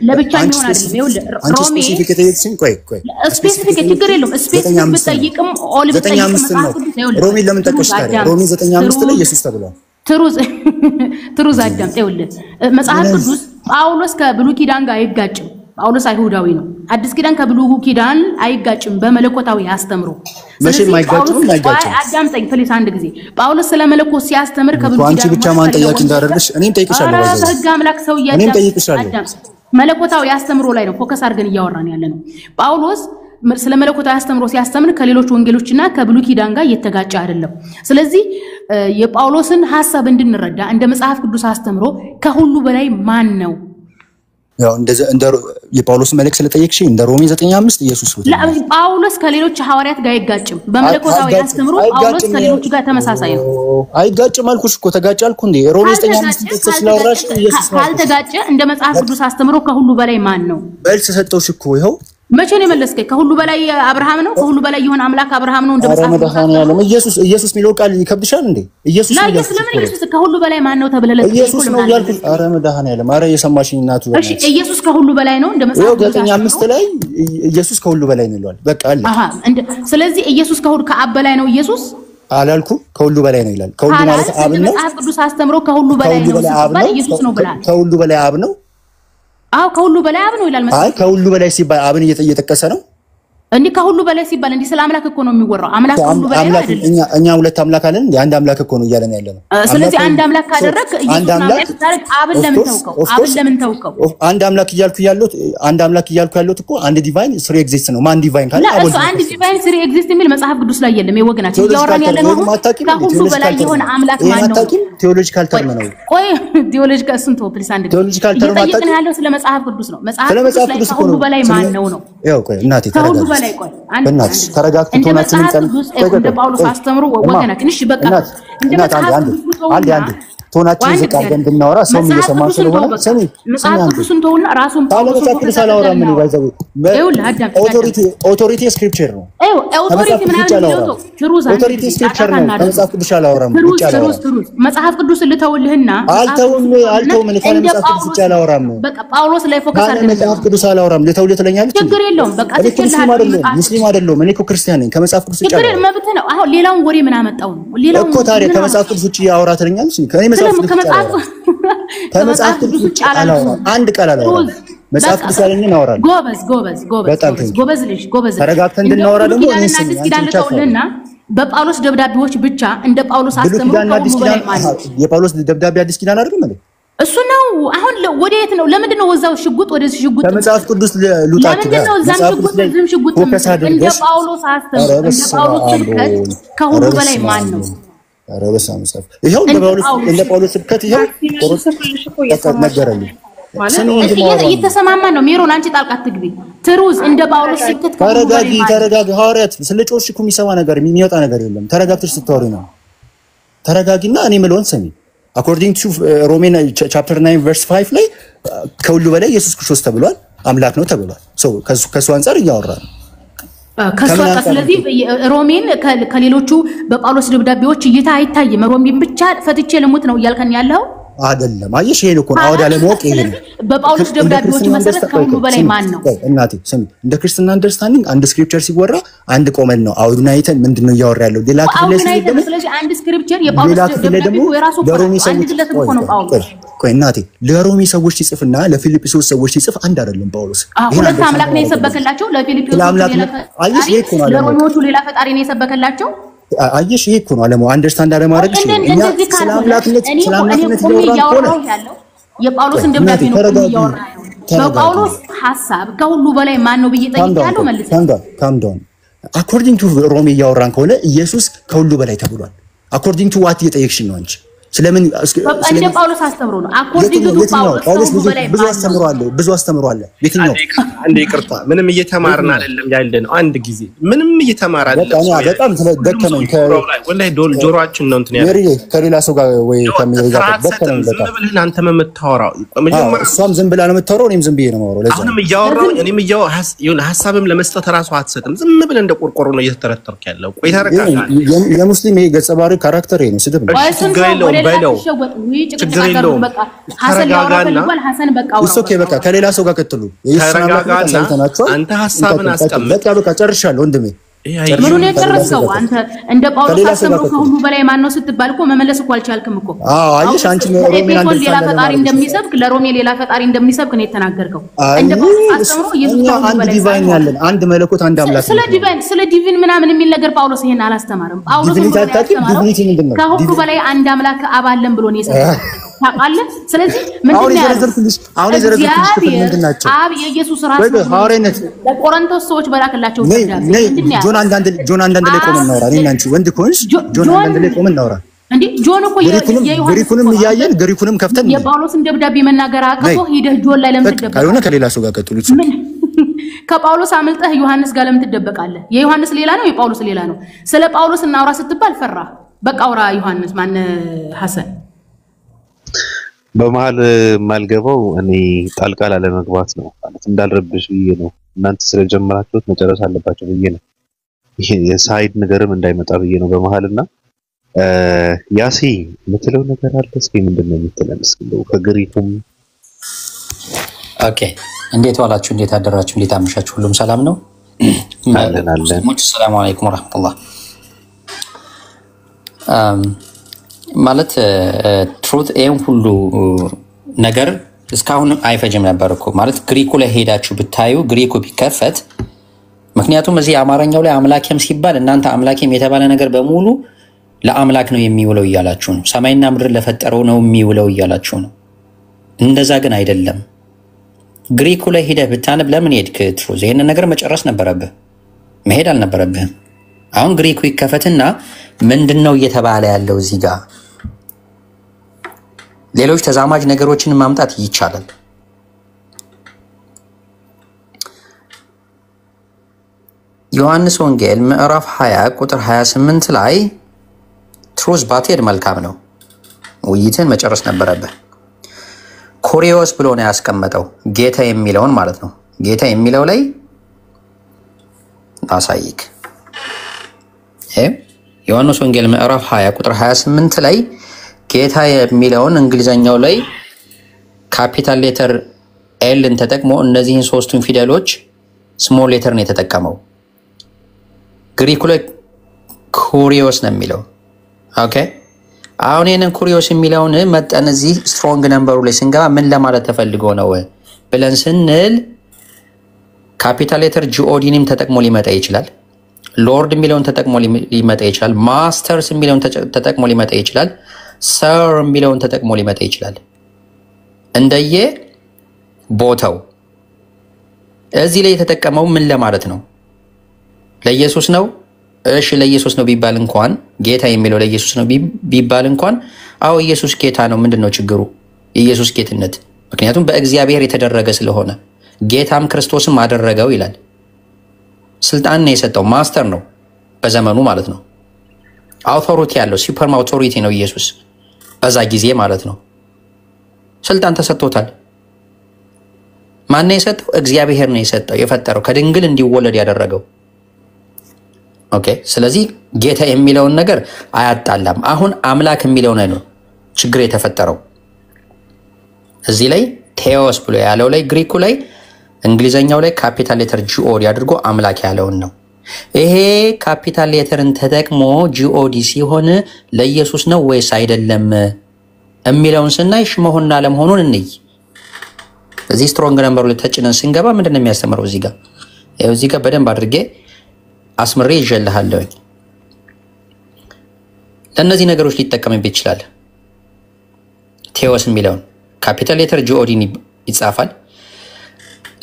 ለብቻ ይሆን አይደለም። ይኸውልህ ሮሜ ስፔሲፊክ ችግር የለውም። ስፔሲፊክ ብትጠይቅም ኦል ብትጠይቅም መጽሐፍ ቅዱስ ይኸውልህ ሮሜ ለምን ጠቀስሽ ታዲያ? ሮሜ 9:5 ላይ ኢየሱስ ተብሏል። ትሩዝ አዳም ይኸውልህ መጽሐፍ ቅዱስ ጳውሎስ ከብሉይ ኪዳን ጋር አይጋጭም። ጳውሎስ አይሁዳዊ ነው። አዲስ ኪዳን ከብሉይ ኪዳን አይጋጭም በመለኮታዊ አስተምሮ። መቼም አይጋጭም። አዳምጠኝ ፕሊስ አንድ ጊዜ። ጳውሎስ ስለ መለኮት ሲያስተምር ከብሉይ ኪዳን አንቺ ብቻ ማን ጠያቂ እንዳደረግሽ እኔም ጠይቅሻለሁ። በሕግ አምላክ ሰው እኔም ጠይቅሻለሁ። መለኮታዊ አስተምሮ ላይ ነው ፎከስ አድርገን እያወራን ያለ ነው። ጳውሎስ ስለ መለኮታዊ አስተምሮ ሲያስተምር ከሌሎች ወንጌሎችና ከብሉይ ኪዳን ጋር እየተጋጨ አይደለም። ስለዚህ የጳውሎስን ሐሳብ እንድንረዳ እንደ መጽሐፍ ቅዱስ አስተምሮ ከሁሉ በላይ ማን ነው? ያው እንደ የጳውሎስን መልእክት ስለጠየቅሽ እንደ ሮሜ 9:5 ኢየሱስ ነው። ጳውሎስ ከሌሎች ሐዋርያት ጋር አይጋጭም። በመለኮታዊ አስተምሮ ጳውሎስ ከሌሎች ጋር ተመሳሳይ ነው። አይጋጭም አልኩሽ እኮ ተጋጭ አልኩ እንዴ? ሮሜ 9:5 ስለወራሽ ኢየሱስ ነው። ካልተጋጨ እንደ መጽሐፍ ቅዱስ አስተምሮ ከሁሉ በላይ ማን ነው? መልስ ሰጠውሽ እኮ ይኸው መቼ ነው የመለስከኝ? ከሁሉ በላይ አብርሃም ነው። ከሁሉ በላይ የሆነ አምላክ አብርሃም ነው እንደመጣ መድኃኒዓለም ኢየሱስ ሚለው ቃል ይከብድሻል እንዴ? ኢየሱስ ለምን ኢየሱስ ከሁሉ በላይ ማን ነው ተብለለ? ኢየሱስ ነው ያልኩት። አረ መድኃኒዓለም አረ የሰማሽኝ እናቱ። እሺ ኢየሱስ ከሁሉ በላይ ነው እንደመጣ ገጠኛ 5 ላይ ኢየሱስ ከሁሉ በላይ ነው ይላል። በቃ አለ። ስለዚህ ኢየሱስ ከሁሉ ከአብ በላይ ነው ኢየሱስ አላልኩ? ከሁሉ በላይ ነው ይላል። ከሁሉ ማለት አብ ነው። መጽሐፍ ቅዱስ አስተምሮ ከሁሉ በላይ ነው ሲባል ኢየሱስ ነው ብላል። ከሁሉ በላይ አብ ነው። አዎ ከሁሉ በላይ አብ ነው ይላል መጽሐፍ። አይ ከሁሉ በላይ ሲባል አብን እየተጠቀሰ ነው እንዴ? ከሁሉ በላይ ሲባል እንዴ ስለ አምላክ እኮ ነው የሚወራው። አምላክ ከሁሉ በላይ ነው አይደል? እኛ ሁለት አምላክ አለን እንዴ? አንድ አምላክ እኮ ነው እያለን ያለነው። ስለዚህ አንድ አምላክ ካደረክ ኢየሱስ አምላክ ታረክ አብን ለምን ተውከው? አብን ለምን ተውከው? አንድ አምላክ እያልኩ ያለሁት እኮ አንድ ዲቫይን ስሪ ኤግዚስት ነው። ማን ዲቫይን ካለ አቦል ነው። አንድ ዲቫይን ስሪ ኤግዚስት የሚል መጽሐፍ ቅዱስ ላይ የለም። የወገናችን እያወራን ያለነው ከሁሉ በላይ የሆነ አምላክ ማን ነው? ቴዎሎጂካል ተርም ነው። ቆይ ቴዎሎጂካል ስንት ፕሊስ አንድ ቴዎሎጂካል ተርም እየጠየቅን ያለው ስለ መጽሐፍ ቅዱስ ነው። መጽሐፍ ቅዱስ ላይ ከሁሉ በላይ ማን ነው ነው? ያው ቆይ እናቴ ከሁሉ በላይ ቆይ በእናትሽ ተረጋግተን ቶናችንን እንደ ጳውሎስ አስተምሮ ወገናችን እሺ በቃ እንደ መጽሐፍ አንድ ቶናችንን ዝቅ አድርገን እንድናወራ ሰው እየሰማ ስለሆነ ሰሚ መጽሐፍ ቅዱስን ተውና ራሱን ጳውሎስ ቅዱስ አላወራም ምን ይባይዘው ኦቶሪቲ ስክሪፕቸር ነው። ኦቶሪቲ ምናምን ነው ትሩዝ ኦቶሪቲ ስክሪፕቸር ነው። መጽሐፍ ቅዱስ አላወራም ትሩዝ መጽሐፍ ቅዱስ ልተውልህና አልተውም እኔ ከመጽሐፍ ቅዱስ አላወራም። በቃ ጳውሎስ ላይ ፎከስ አድርገን መጽሐፍ ቅዱስ አላወራም ልተውልህ ትለኛለች። ችግር የለውም በቃ ሙስሊም አይደለም እኔ እኮ ክርስቲያን ነኝ። ከመጽሐፍ ቅዱስ ችግር የለም መብት ነው። አሁን ሌላውን ወሬ ምን አመጣው ነው? ሌላውን እኮ ታዲያ ከመጽሐፍ ቅዱስ ውጪ ያወራ ትለኛለች። ከመጽሐፍ ቅዱስ ውጪ አላወራም። አንድ ቃል አላወራም። መጽሐፍ ቅዱስ ያለኝ እናወራለን። ጎበዝ ልጅ ተረጋግተን እንድናወራ ደግሞ በጳውሎስ ደብዳቤዎች ብቻ እንደ ጳውሎስ አስተምሮ የጳውሎስ ደብዳቤ አዲስ ኪዳን አይደለም እንዴ? እሱ ነው። አሁን ወዴት ነው? ለምንድን ነው ወዛው ሽጉጥ ወደዚህ ሽጉጥ? ከመጽሐፍ ቅዱስ ሉጣችሁ ጋር መጽሐፍ ቅዱስ እንደ ጳውሎስ አስተምሮ እንደ ጳውሎስ ስብከት ከሁሉ በላይ ማን ነው? ኧረ በስመ አብ ይሄው እንደ ጳውሎስ ስብከት ይሄው ነገረልኝ። እየተሰማማን ነው። ሜሮን አንቺ ጣልቃ አትግቢ። ትሩዝ እንደ ጳውሎስ ስብከት ተረጋጊ። ሐዋርያት ስለ ጮሽ እኮ የሚሰማ ነገር የሚወጣ ነገር የለም። ተረጋግተሽ ስታወሪ ነው። ተረጋጊና እኔ የምለውን ስሚ። according to Roman chapter 9 verse 5 ላይ ከሁሉ በላይ ኢየሱስ ክርስቶስ ተብሏል፣ አምላክ ነው ተብሏል። ከሱ አንፃር እያወራን ስለዚህ ሮሜን ከሌሎቹ በጳውሎስ ደብዳቤዎች እይታ አይታይም። ሮሜን ብቻ ፈትቼ ልሙት ነው እያልከን ያለው አይደለም። አየሽ ይሄን እኮ አውዳ ለማወቅ ይሄ ነው። በጳውሎስ ደብዳቤዎች መሰረት ከሁሉ በላይ ማን ነው? እናቴ ስሚ፣ እንደ ክርስትና አንደርስታንዲንግ አንድ ስክሪፕቸር ሲወራ አንድ ቆመን ነው አውዱን አይተን ምንድነው እያወራ ያለው? ሌላ ክፍል ላይ ደግሞ ስለዚህ አንድ ስክሪፕቸር የጳውሎስ ደብዳቤ የራሱ አንድ ግለሰብ እኮ ነው ጳውሎስ። ቆይ እናቴ ለሮሚ ሰዎች ሲጽፍና ለፊልጵስዩስ ሰዎች ሲጽፍ አንድ አይደለም ጳውሎስ። ሁለት አምላክ ነው የሰበከላቸው። ለሮሚዎቹ ሌላ ፈጣሪ ነው የሰበከላቸው። አየሽ ይሄ እኮ ነው አለሙ አንደርስታንድ አለማድረግ እኛ ስለ አምላክነት እያወራሁ ያለው የጳውሎስን ደብዳቤ ነው እያወራሁ ያለው። በጳውሎስ ሐሳብ ከሁሉ በላይ ማን ነው ብዬ ጠይቄያለሁ። መልስ calm down according to ሮሚ እያወራን ከሆነ ኢየሱስ ከሁሉ በላይ ተብሏል። according to what እየጠየቅሽኝ ነው አንቺ? ስለምን እንደ ጳውሎስ አስተምሮ ነው? አኮርዲንግ ቱ ጳውሎስ ብዙ አስተምሯል። የትኛው አንዴ ይቅርታ፣ ምንም እየተማርን አይደለም ያለነው። አንድ ጊዜ ምንም እየተማር አይደለም። በጣም ስለደከመኝ ወላሂ ጆሮአችን ነው እንትን ያለው ከሌላ ሰው ጋር ወይ ከሚያይዛት ደከመኝ። በጣም ዝም ብለህ አንተ የምታወራው መጀመሪያ እሷም ዝም ብላ ነው የምታወራው፣ እኔም ዝም ብዬ ነው የማወራው። ለዛ አሁንም እያወራው እኔም ይሁን ሐሳብም ለመስጠት ራሱ አትሰጥም። ዝም ብለህ እንደ ቆርቆሮ ነው እየተተረተርክ ያለው። ቆይ ታረጋጋ። የሙስሊም ይሄ ገጸ ባህሪ ካራክተር ነው ስድብ ነው። በለው ችግር የለውም። ተረጋጋና በቃ ከሌላ ሰው ጋር ቀጥሉ። አንተ ሐሳብን አስቀምጥ። በቃ ጨርሻለሁ ወንድሜ። ምኑን የጨረስከው አንተ? እንደ ጳውሎስ አስተምሮ ከሁሉ በላይ ማን ነው ስትባል እኮ መመለስ እኮ አልቻልክም እኮ። አየሽ አንቺ ሌላ ፈጣሪ እንደሚሰብክ ለሮሜ ሌላ ፈጣሪ እንደሚሰብክ ነው የተናገርከው። እንደ ጳውሎስ አስተምሮ ኢየሱስ ከሁሉ በላይ ዲቫይን ያለን አንድ መለኮት አንድ አምላክ። ስለ ዲቪን ምናምን የሚል ነገር ጳውሎስ ይሄን አላስተማረም። ጳውሎስ ከሁሉ በላይ አንድ አምላክ አብ አለን ብሎ ነው የሰበከው። ታውቃለህ? ስለዚህ አሁን የዘረዘርኩልሽ ምንድናቸው? አብ የኢየሱስ ራስ ነው። ሐዋርያነት ለቆሮንቶስ ሰዎች በላከላቸው ጆን አንዳንድ ላይ ቆመን እናውራ። እኔና አንቺ ወንድ ከሆንሽ ጆን አንዳንድ ላይ ቆመን እናውራ። እንዴ ጆን እኮ ግሪኩንም እያየን ግሪኩንም ከፍተን የጳውሎስን ደብዳቤ መናገር አቅቶ ሄደህ ጆን ላይ ለምን ትደበቃለህ? ካልሆነ ከሌላ ሰው ጋር ቀጥሉት። ከጳውሎስ አመልጠህ ዮሐንስ ጋር ለምን ትደበቃለህ? የዮሐንስ ሌላ ነው፣ የጳውሎስ ሌላ ነው። ስለ ጳውሎስ እናውራ ስትባል ፈራ። በቃ አውራ ዮሐንስ ማን ሐሰን በመሀል ማልገባው እኔ ጣልቃ ላለመግባት ነው ማለት እንዳልረብሽ ብዬ ነው። እናንተ ስለጀመራችሁት መጨረስ አለባችሁ ብዬ ነው። ይሄ የሳይድ ነገርም እንዳይመጣ ብዬ ነው በመሃልና ያሲ የምትለው ነገር አለ። እስኪ ምንድነው የምትለን? እስኪ ከግሪኩም ኦኬ። እንዴት ዋላችሁ? እንዴት አደራችሁ? እንዴት አመሻችሁ? ሁሉም ሰላም ነው? አለን አለን። ሰላም አለይኩም ወራህመቱላህ። ማለት ትሩት ኤም ሁሉ ነገር እስካሁን አይፈጅም ነበር እኮ ማለት ግሪኩ ላይ ሄዳችሁ ብታዩ ግሪኩ ቢከፈት፣ ምክንያቱም እዚህ አማርኛው ላይ አምላኬም ሲባል እናንተ አምላኬም የተባለ ነገር በሙሉ ለአምላክ ነው የሚውለው እያላችሁ ነው። ሰማይና ምድር ለፈጠረው ነው የሚውለው እያላችሁ ነው። እንደዛ ግን አይደለም። ግሪኩ ላይ ሄደህ ብታነብ ለምን ሄድክ? ትሩዝ ይሄንን ነገር መጨረስ ነበረብህ፣ መሄድ አልነበረብህም። አሁን ግሪኩ ይከፈትና ምንድነው እየተባለ ያለው እዚህ ጋር ሌሎች ተዛማጅ ነገሮችን ማምጣት ይቻላል። ዮሐንስ ወንጌል ምዕራፍ 20 ቁጥር 28 ላይ ትሩዝ ባትሄድ መልካም ነው። ውይይትን መጨረስ ነበረብህ። ኮሪዮስ ብሎ ነው ያስቀመጠው፣ ጌታ የሚለውን ማለት ነው። ጌታ የሚለው ላይ አሳይክ። ዮሐንስ ወንጌል ምዕራፍ 20 ቁጥር 28 ላይ ጌታ የሚለውን እንግሊዘኛው ላይ ካፒታል ሌተር ኤልን ተጠቅሞ እነዚህን ሶስቱን ፊደሎች ስሞል ሌተር ነው የተጠቀመው። ግሪኩ ላይ ኩሪዮስ ነው የሚለው። ኦኬ አሁን ይህንን ኩሪዮስ የሚለውን መጠን እዚህ ስትሮንግ ነምበሩ ላይ ስንገባ ምን ለማለት ተፈልጎ ነው ብለን ስንል ካፒታል ሌተር ጂኦዲንም ተጠቅሞ ሊመጣ ይችላል። ሎርድ የሚለውን ተጠቅሞ ሊመጣ ይችላል። ማስተርስ የሚለውን ተጠቅሞ ሊመጣ ይችላል። ሰር የሚለውን ተጠቅሞ ሊመጣ ይችላል። እንደየ ቦታው እዚህ ላይ የተጠቀመው ምን ለማለት ነው? ለኢየሱስ ነው። እሺ ለኢየሱስ ነው ቢባል እንኳን ጌታ የሚለው ለኢየሱስ ነው ቢባል እንኳን አዎ ኢየሱስ ጌታ ነው። ምንድነው ችግሩ? የኢየሱስ ጌትነት ምክንያቱም በእግዚአብሔር የተደረገ ስለሆነ ጌታም ክርስቶስም አደረገው ይላል። ስልጣን ነው የሰጠው፣ ማስተር ነው በዘመኑ ማለት ነው። አውቶሪቲ ያለው ሱፐርም አውቶሪቲ ነው ኢየሱስ በዛ ጊዜ ማለት ነው። ስልጣን ተሰጥቶታል። ማን ነው የሰጠው? እግዚአብሔር ነው የሰጠው፣ የፈጠረው ከድንግል እንዲወለድ ያደረገው። ኦኬ ስለዚህ ጌታ የሚለውን ነገር አያጣላም። አሁን አምላክ የሚለው ነው ችግር የተፈጠረው። እዚህ ላይ ቴዎስ ብሎ ያለው ላይ ግሪኩ ላይ እንግሊዘኛው ላይ ካፒታል ሌተር ጂኦዲ አድርጎ አምላክ ያለውን ነው። ይሄ ካፒታል ሌተርን ተጠቅሞ ጂኦዲ ሲሆን ለኢየሱስ ነው ወይስ አይደለም የሚለውን ስናይ መሆንና ለመሆኑን እንይ። እዚህ ስትሮንግ ነምበሩ ላይ ተጭነን ስንገባ ምንድነው የሚያስተምረው? እዚህ ጋር በደንብ አድርጌ አስምሬ ይዤልሃለሁ። ለእነዚህ ነገሮች ሊጠቀምበት ይችላል። ቴዎስ የሚለውን ካፒታል ሌተር ጂኦዲ ይጻፋል።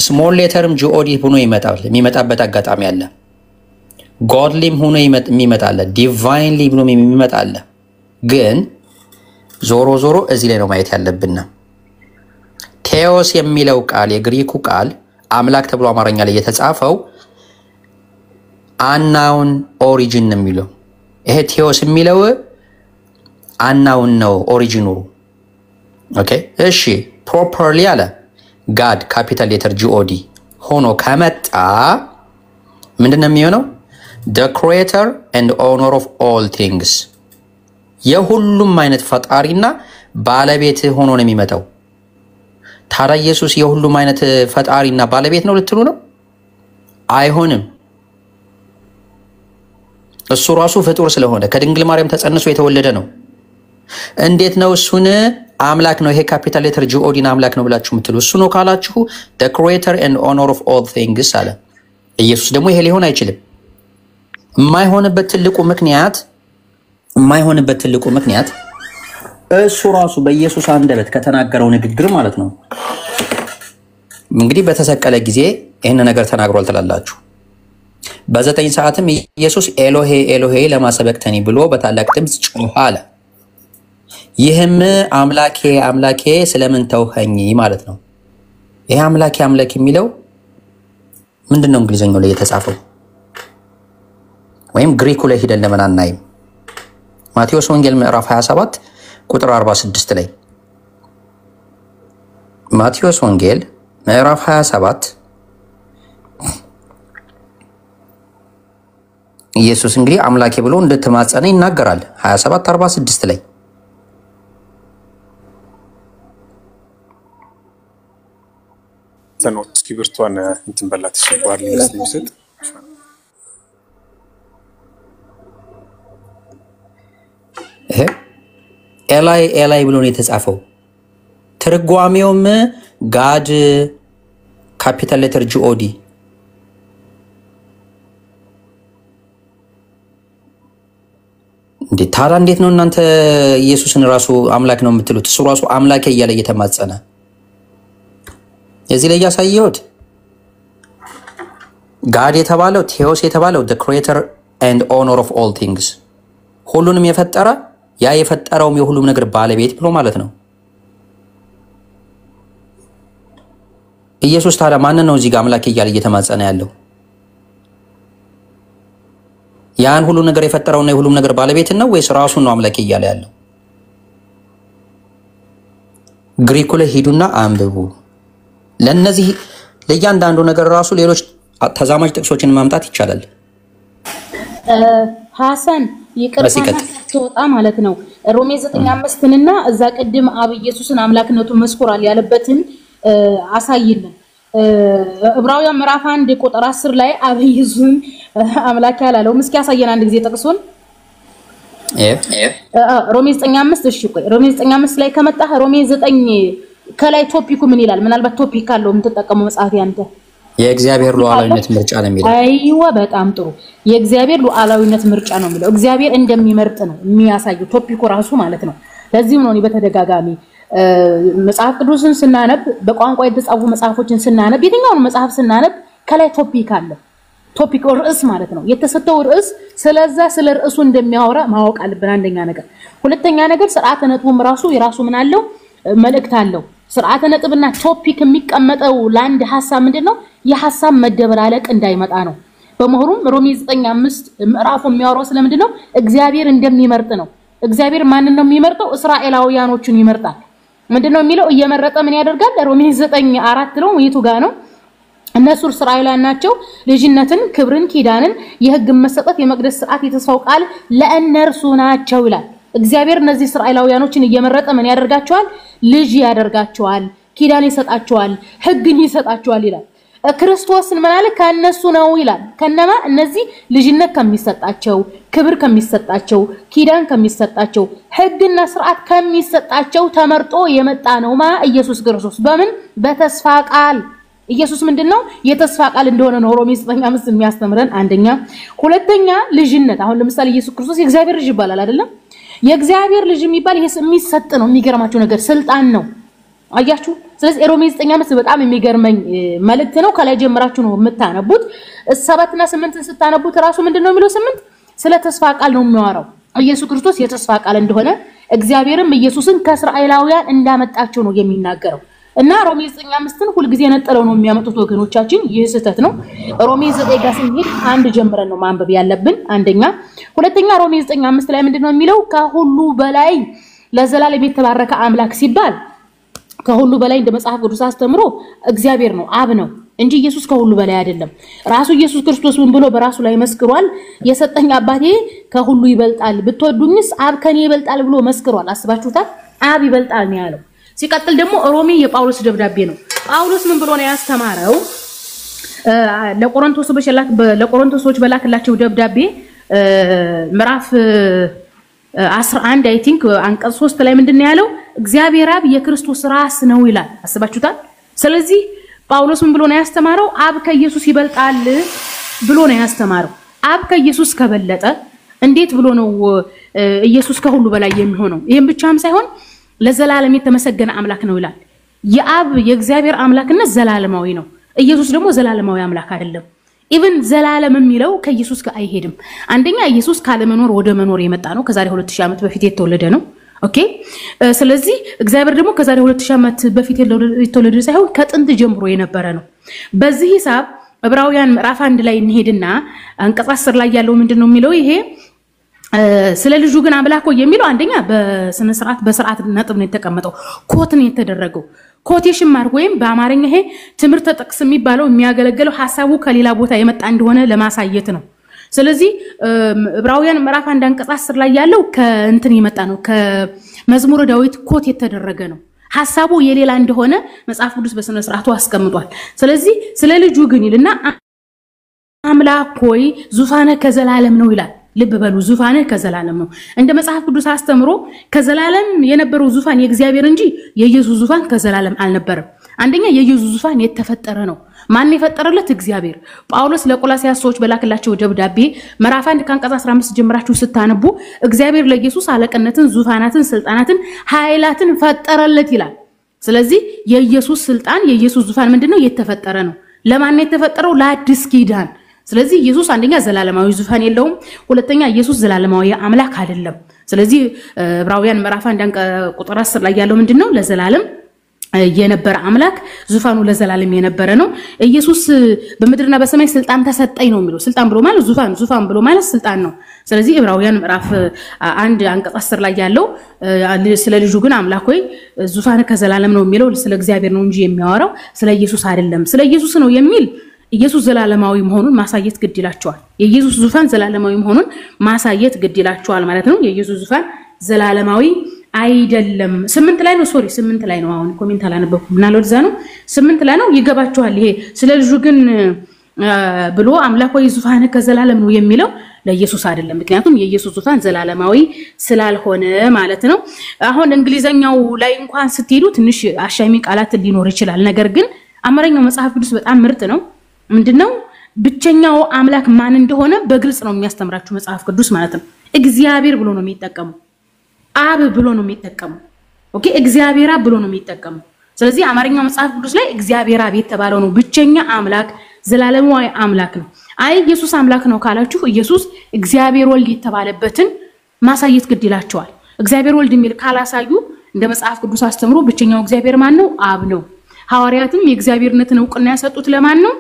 ስሞል ሌተርም ጂኦዲ ሆኖ ይመጣል። የሚመጣበት አጋጣሚ አለ። ጎድሊም ሆኖ የሚመጣል፣ ዲቫይንሊ ብሎ የሚመጣል። ግን ዞሮ ዞሮ እዚህ ላይ ነው ማየት ያለብን። ቴዎስ የሚለው ቃል የግሪኩ ቃል አምላክ ተብሎ አማርኛ ላይ የተጻፈው አናውን ኦሪጂን ነው የሚለው። ይሄ ቴዎስ የሚለው አናውን ነው ኦሪጂኑ። ኦኬ እሺ ፕሮፐርሊ አለ ጋድ ካፒታል ሌተር ጂኦዲ ሆኖ ከመጣ ምንድነው የሚሆነው? the creator and owner of all things የሁሉም አይነት ፈጣሪና ባለቤት ሆኖ ነው የሚመጣው። ታዲያ ኢየሱስ የሁሉም አይነት ፈጣሪና ባለቤት ነው ልትሉ ነው? አይሆንም። እሱ ራሱ ፍጡር ስለሆነ ከድንግል ማርያም ተጸንሶ የተወለደ ነው። እንዴት ነው እሱን አምላክ ነው ይሄ ካፒታል ሌተር ጂኦዲን አምላክ ነው ብላችሁ የምትሉ? እሱ ነው ካላችሁ the creator and owner of all things አለ። ኢየሱስ ደግሞ ይሄ ሊሆን አይችልም። የማይሆንበት ትልቁ ምክንያት እሱ ራሱ በኢየሱስ አንደበት ከተናገረው ንግግር ማለት ነው። እንግዲህ በተሰቀለ ጊዜ ይሄን ነገር ተናግሯል ትላላችሁ። በ9 ሰዓትም ኢየሱስ ኤሎሄ ኤሎሄ ለማ ሰበቅተኒ ብሎ በታላቅ ድምፅ ጮኸ አለ። ይህም አምላኬ አምላኬ ስለምን ተውኸኝ ማለት ነው። ይሄ አምላኬ አምላኬ የሚለው ምንድነው? እንግሊዘኛው ላይ የተጻፈው ወይም ግሪኩ ላይ ሄደን ለምን አናይም? ማቴዎስ ወንጌል ምዕራፍ 27 ቁጥር 46 ላይ ማቴዎስ ወንጌል ምዕራፍ 27 ኢየሱስ እንግዲህ አምላኬ ብሎ እንደተማጸነ ይናገራል 27:46 ላይ ተኖት እስክሪብቶን እንትን በላት ሲባል ስለሚሰጥ ኤላይ ኤላይ ብሎ ነው የተጻፈው። ትርጓሜውም ጋድ ካፒታል ሌተር ጂኦዲ እንዴ ታዲያ እንዴት ነው እናንተ ኢየሱስን ራሱ አምላክ ነው የምትሉት? እሱ ራሱ አምላኬ እያለ እየተማጸነ እዚህ ላይ ያሳየሁት ጋድ የተባለው ቴዎስ የተባለው the creator and owner of all things ሁሉንም የፈጠረ ያ የፈጠረውም የሁሉም ነገር ባለቤት ብሎ ማለት ነው። ኢየሱስ ታዲያ ማንን ነው እዚህ ጋር አምላክ እያለ እየተማጸነ ያለው? ያን ሁሉ ነገር የፈጠረውና የሁሉም ነገር ባለቤት ነው ወይስ ራሱን ነው አምላክ እያለ ያለው? ግሪኩ ላይ ሂዱና አንብቡ። ለነዚህ ለእያንዳንዱ ነገር ራሱ ሌሎች ተዛማጅ ጥቅሶችን ማምጣት ይቻላል። ሐሰን ይቅርታና ተወጣ ማለት ነው። ሮሜ 9:5ንና እዛ ቀድም አብ ኢየሱስን አምላክነቱን መስኮራል ያለበትን አሳይልን። ዕብራውያን ምዕራፍ 1 ቁጥር 10 ላይ አብ ኢየሱስን አምላክ ያላለው እስኪ ያሳየን አንድ ጊዜ ጥቅሱን። ሮሜ 9:5 እሺ ቆይ ሮሜ 9:5 ላይ ከመጣ ሮሜ 9 ከላይ ቶፒኩ ምን ይላል? ምናልባት ቶፒክ ካለው የምትጠቀመው መጽሐፍ ያንተ የእግዚአብሔር ሉዓላዊነት ምርጫ ነው የሚለው። አይዋ በጣም ጥሩ። የእግዚአብሔር ሉዓላዊነት ምርጫ ነው የሚለው። እግዚአብሔር እንደሚመርጥ ነው የሚያሳየው ቶፒኩ ራሱ ማለት ነው። ለዚህም ነው በተደጋጋሚ መጽሐፍ ቅዱስን ስናነብ በቋንቋ የተጻፉ መጽሐፎችን ስናነብ የትኛውን መጽሐፍ ስናነብ ከላይ ቶፒክ አለ። ቶፒክ ርዕስ ማለት ነው። የተሰጠው ርዕስ ስለዛ ስለ ርዕሱ እንደሚያወራ ማወቅ አለብን አንደኛ ነገር። ሁለተኛ ነገር ስርዓተ ነጥቡም ራሱ የራሱ ምን አለው መልእክት አለው። ስርዓተ ነጥብና ቶፒክ የሚቀመጠው ለአንድ ሐሳብ ምንድነው? የሐሳብ መደበላለቅ እንዳይመጣ ነው። በመሆኑም ሮሜ 9:5 ምዕራፉ የሚያወራው ስለምንድነው? እግዚአብሔር እንደሚመርጥ ነው። እግዚአብሔር ማንን ነው የሚመርጠው? እስራኤላውያኖችን ይመርጣል። ምንድነው የሚለው? እየመረጠ ምን ያደርጋል? ሮሜ 9:4 ነው የቱ ጋር ነው? እነሱ እስራኤላውያን ናቸው። ልጅነትን፣ ክብርን፣ ኪዳንን፣ የሕግን መሰጠት፣ የመቅደስ ሥርዓት፣ የተስፋው ቃል ለእነርሱ ናቸው ይላል። እግዚአብሔር እነዚህ እስራኤላውያኖችን እየመረጠ ምን ያደርጋቸዋል? ልጅ ያደርጋቸዋል፣ ኪዳን ይሰጣቸዋል፣ ሕግን ይሰጣቸዋል ይላል። ክርስቶስን ማለት ከነሱ ነው ይላል። ከነማ እነዚህ ልጅነት ከሚሰጣቸው፣ ክብር ከሚሰጣቸው፣ ኪዳን ከሚሰጣቸው፣ ሕግና ሥርዓት ከሚሰጣቸው ተመርጦ የመጣ ነው ማ ኢየሱስ ክርስቶስ። በምን? በተስፋ ቃል። ኢየሱስ ምንድነው? የተስፋ ቃል እንደሆነ ነው ሮሜ 9:5 የሚያስተምረን አንደኛ። ሁለተኛ ልጅነት። አሁን ለምሳሌ ኢየሱስ ክርስቶስ የእግዚአብሔር ልጅ ይባላል አይደለም? የእግዚአብሔር ልጅ የሚባል ይሄ የሚሰጥ ነው። የሚገርማችሁ ነገር ስልጣን ነው። አያችሁ? ስለዚህ ሮሜ 9:5 በጣም የሚገርመኝ መልእክት ነው። ከላይ ጀምራችሁ ነው የምታነቡት። 7 እና 8ን ስታነቡት ራሱ ምንድነው የሚለው? 8 ስለ ተስፋ ቃል ነው የሚያወራው። ኢየሱስ ክርስቶስ የተስፋ ቃል እንደሆነ እግዚአብሔርም ኢየሱስን ከእስራኤላውያን እንዳመጣቸው ነው የሚናገረው። እና ሮሜ 9:5ን ሁሉ ጊዜ ነጥለው ነው የሚያመጡት ወገኖቻችን። ይህ ስህተት ነው። ሮሜ 9 ጋር ስንሄድ አንድ ጀምረን ነው ማንበብ ያለብን አንደኛ። ሁለተኛ ሮሜ 9:5 ላይ ምንድነው የሚለው? ከሁሉ በላይ ለዘላለም የተባረከ አምላክ ሲባል ከሁሉ በላይ እንደ መጽሐፍ ቅዱስ አስተምሮ እግዚአብሔር ነው፣ አብ ነው እንጂ ኢየሱስ ከሁሉ በላይ አይደለም። ራሱ ኢየሱስ ክርስቶስ ምን ብሎ በራሱ ላይ መስክሯል? የሰጠኝ አባቴ ከሁሉ ይበልጣል፣ ብትወዱኝስ አብ ከኔ ይበልጣል ብሎ መስክሯል። አስባችሁታል? አብ ይበልጣል ነው ያለው። ሲቀጥል ደግሞ ሮሜ የጳውሎስ ደብዳቤ ነው። ጳውሎስ ምን ብሎ ነው ያስተማረው? ለቆሮንቶሶች በላክላቸው ደብዳቤ ምዕራፍ 11 አይ ቲንክ አንቀጽ 3 ላይ ምንድነው ያለው? እግዚአብሔር አብ የክርስቶስ ራስ ነው ይላል። አስባችሁታል? ስለዚህ ጳውሎስ ምን ብሎ ነው ያስተማረው? አብ ከኢየሱስ ይበልጣል ብሎ ነው ያስተማረው። አብ ከኢየሱስ ከበለጠ እንዴት ብሎ ነው ኢየሱስ ከሁሉ በላይ የሚሆነው? ይሄን ብቻም ሳይሆን ለዘላለም የተመሰገነ አምላክ ነው ይላል። የአብ የእግዚአብሔር አምላክነት ዘላለማዊ ነው። ኢየሱስ ደግሞ ዘላለማዊ አምላክ አይደለም። ኢቭን ዘላለም የሚለው ከኢየሱስ ጋር አይሄድም። አንደኛ ኢየሱስ ካለመኖር ወደ መኖር የመጣ ነው። ከዛሬ 2000 ዓመት በፊት የተወለደ ነው። ኦኬ። ስለዚህ እግዚአብሔር ደግሞ ከዛሬ 2000 ዓመት በፊት የተወለደ ሳይሆን ከጥንት ጀምሮ የነበረ ነው። በዚህ ሂሳብ ዕብራውያን ምዕራፍ 1 ላይ እንሄድና አንቀጽ 10 ላይ ያለው ምንድነው የሚለው? ይሄ ስለ ልጁ ግን አምላክ ሆይ የሚለው አንደኛ በስነ ስርዓት በስርዓት ነጥብ ነው የተቀመጠው። ኮት ነው የተደረገው። ኮቴሽን ማርክ ወይም በአማርኛ ይሄ ትምህርት ጥቅስ የሚባለው የሚያገለግለው ሐሳቡ ከሌላ ቦታ የመጣ እንደሆነ ለማሳየት ነው። ስለዚህ ዕብራውያን ምዕራፍ 1 አንቀጽ 10 ላይ ያለው ከእንትን ይመጣ ነው ከመዝሙረ ዳዊት ኮት የተደረገ ነው ሐሳቡ የሌላ እንደሆነ መጽሐፍ ቅዱስ በስነ ስርዓቱ አስቀምጧል ስለዚህ ስለ ልጁ ግን ይልና አምላክ ሆይ ዙፋነ ከዘላለም ነው ይላል ልብ በሉ ዙፋነ ከዘላለም ነው እንደ መጽሐፍ ቅዱስ አስተምሮ ከዘላለም የነበረው ዙፋን የእግዚአብሔር እንጂ የኢየሱስ ዙፋን ከዘላለም አልነበረም አንደኛ የኢየሱስ ዙፋን የተፈጠረ ነው ማን የፈጠረለት እግዚአብሔር ጳውሎስ ለቆላስያስ ሰዎች በላክላቸው ደብዳቤ ምዕራፍ 1 ከአንቀጽ 15 ጀምራችሁ ስታነቡ እግዚአብሔር ለኢየሱስ አለቅነትን ዙፋናትን ስልጣናትን ኃይላትን ፈጠረለት ይላል ስለዚህ የኢየሱስ ስልጣን የኢየሱስ ዙፋን ምንድነው የተፈጠረ ነው ለማን የተፈጠረው ለአዲስ ኪዳን ስለዚህ ኢየሱስ አንደኛ ዘላለማዊ ዙፋን የለውም ሁለተኛ ኢየሱስ ዘላለማዊ አምላክ አይደለም ስለዚህ ዕብራውያን ምዕራፍ 1 ቁጥር 10 ላይ ያለው ምንድነው ለዘላለም የነበረ አምላክ ዙፋኑ ለዘላለም የነበረ ነው ኢየሱስ በመድርና በሰማይ ስልጣን ተሰጠኝ ነው የሚለው ስልጣን ብሎ ማለት ዙፋን ብሎ ማለት ስልጣን ነው ስለዚህ ዕብራውያን ምዕራፍ 1 አንቀጽ 10 ላይ ያለው ስለ ልጁ ግን አምላክ ሆይ ዙፋን ከዘላለም ነው የሚለው ስለ እግዚአብሔር ነው እንጂ የሚያወራው ስለ ኢየሱስ አይደለም ስለ ኢየሱስ ነው የሚል ኢየሱስ ዘላለማዊ መሆኑን ማሳየት ግድ ይላቸዋል የኢየሱስ ዙፋን ዘላለማዊ መሆኑን ማሳየት ግድ ይላቸዋል ማለት ነው የኢየሱስ ዙፋን ዘላለማዊ አይደለም 8 ላይ ነው 8 ላይ ነው አሁን ኮሜንት አላነበብኩም እና ለዛ ነው 8 ላይ ነው ይገባችኋል ይሄ ስለ ልጁ ግን ብሎ አምላክ ወይ ዙፋን ከዘላለም ነው የሚለው ለኢየሱስ አይደለም ምክንያቱም የኢየሱስ ዙፋን ዘላለማዊ ስላልሆነ ማለት ነው አሁን እንግሊዘኛው ላይ እንኳን ስትሄዱ ትንሽ አሻሚ ቃላት ሊኖር ይችላል ነገር ግን አማርኛው መጽሐፍ ቅዱስ በጣም ምርጥ ነው ምንድነው ብቸኛው አምላክ ማን እንደሆነ በግልጽ ነው የሚያስተምራችሁ መጽሐፍ ቅዱስ ማለት ነው እግዚአብሔር ብሎ ነው የሚጠቀመው አብ ብሎ ነው የሚጠቀመው ኦኬ እግዚአብሔር አብ ብሎ ነው የሚጠቀመው ስለዚህ አማርኛው መጽሐፍ ቅዱስ ላይ እግዚአብሔር አብ የተባለው ነው ብቸኛ አምላክ ዘላለማዊ አምላክ ነው አይ ኢየሱስ አምላክ ነው ካላችሁ ኢየሱስ እግዚአብሔር ወልድ የተባለበትን ማሳየት ግድ ይላቸዋል እግዚአብሔር ወልድ የሚል ካላሳዩ እንደ መጽሐፍ ቅዱስ አስተምሮ ብቸኛው እግዚአብሔር ማን ነው አብ ነው ሐዋርያትም የእግዚአብሔርነትን ዕውቅና ያሰጡት ለማን ነው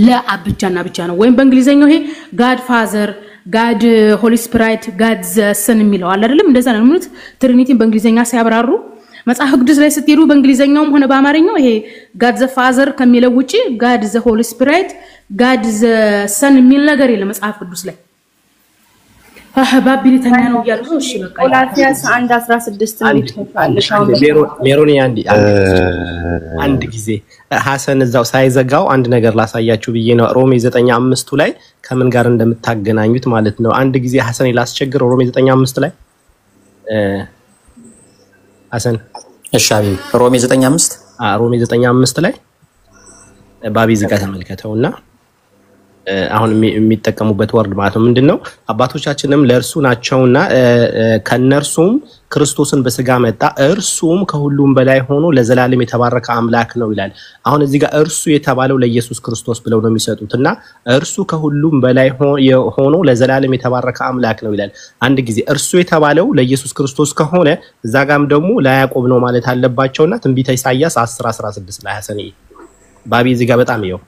ለአብ ብቻ ነው ወይም በእንግሊዘኛው ይሄ ጋድ ፋዘር ጋድ ሆሊ ስፒሪት ጋድ ዘ ሰን የሚለው አለ አይደለም እንደዛ ነው ማለት ትሪኒቲን በእንግሊዘኛ ሲያብራሩ መጽሐፍ ቅዱስ ላይ ስትሄዱ በእንግሊዘኛውም ሆነ በአማርኛው ይሄ ጋድ ዘ ፋዘር ከሚለው ውጪ ጋድ ዘ ሆሊ ስፒሪት ጋድ ዘ ሰን የሚል ነገር የለም መጽሐፍ ቅዱስ ላይ ባቢሊተኛ ነው ያለው እሺ በቃ ቆላስይስ 1:16 እንዲትፋለሽ ሜሮኒ አንድ ጊዜ ሐሰን እዛው ሳይዘጋው አንድ ነገር ላሳያችሁ ብዬ ነው ሮሜ 9:5 ላይ ከምን ጋር እንደምታገናኙት ማለት ነው አንድ ጊዜ ሐሰን ላስቸግር ሮሜ 9:5 ላይ ሐሰን እሺ አቢ ሮሜ 9:5 ሮሜ 9:5 ላይ ባቢ ዝጋ ተመልከተውና አሁን የሚጠቀሙበት ወርድ ማለት ነው ምንድነው አባቶቻችንም ለእርሱ ናቸውና ከነርሱም ክርስቶስን በስጋ መጣ እርሱም ከሁሉም በላይ ሆኖ ለዘላለም የተባረከ አምላክ ነው ይላል አሁን እዚህ ጋር እርሱ የተባለው ለኢየሱስ ክርስቶስ ብለው ነው የሚሰጡትና እርሱ ከሁሉም በላይ ሆኖ ለዘላለም የተባረከ አምላክ ነው ይላል አንድ ጊዜ እርሱ የተባለው ለኢየሱስ ክርስቶስ ከሆነ እዛ ጋርም ደግሞ ለያዕቆብ ነው ማለት አለባቸውና ትንቢተ ኢሳይያስ 10:16 ላይ ሐሰን ባቢ እዚህ ጋር በጣም ይው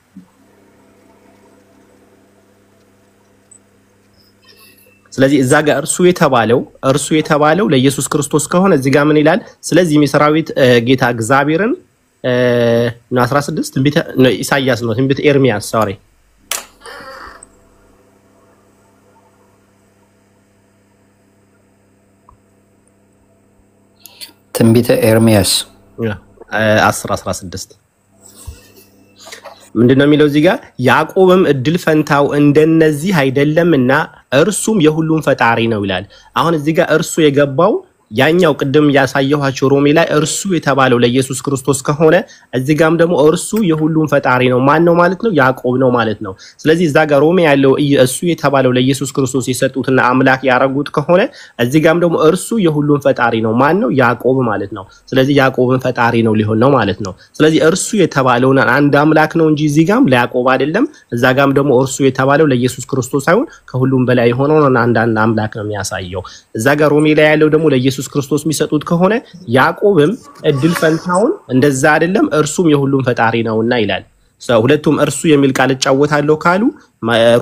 ስለዚህ እዛ ጋር እርሱ የተባለው ለኢየሱስ ክርስቶስ ከሆነ እዚህ ጋር ምን ይላል ስለዚህ የሰራዊት ጌታ እግዚአብሔርን ነው 16 ትንቢተ ኢሳይያስ ነው ትንቢተ ኤርሚያስ ሶሪ ትንቢተ ኤርሚያስ 10:16 ምንድነው የሚለው እዚህ ጋር ያዕቆብም እድል ፈንታው እንደነዚህ አይደለምና እርሱም የሁሉም ፈጣሪ ነው ይላል አሁን እዚህ ጋር እርሱ የገባው ያኛው ቅድም ያሳየኋችሁ ሮሜ ላይ እርሱ የተባለው ለኢየሱስ ክርስቶስ ከሆነ እዚህ ጋርም ደግሞ እርሱ የሁሉም ፈጣሪ ነው ማን ነው ማለት ነው ያዕቆብ ነው ማለት ነው ስለዚህ እዛ ጋር ሮሜ ያለው እሱ የተባለው ለኢየሱስ ክርስቶስ የሰጡትና አምላክ ያረጉት ከሆነ እዚህ ጋርም ደግሞ እርሱ የሁሉም ፈጣሪ ነው ማን ነው ያዕቆብ ማለት ነው ስለዚህ ያዕቆብን ፈጣሪ ነው ሊሆን ነው ማለት ነው ስለዚህ እርሱ የተባለው አንድ አምላክ ነው እንጂ እዚህ ጋርም ለያዕቆብ አይደለም እዛ ጋርም ደግሞ እርሱ የተባለው ለኢየሱስ ክርስቶስ ሳይሆን ከሁሉም በላይ ሆኖ አንድ አምላክ ነው የሚያሳየው እዛ ጋር ሮሜ ላይ ያለው ደግሞ ለኢየሱስ ክርስቶስ የሚሰጡት ከሆነ ያዕቆብም እድል ፈንታውን እንደዛ አይደለም እርሱም የሁሉም ፈጣሪ ነውና ይላል ሁለቱም እርሱ የሚል ቃል ጫወታለው ካሉ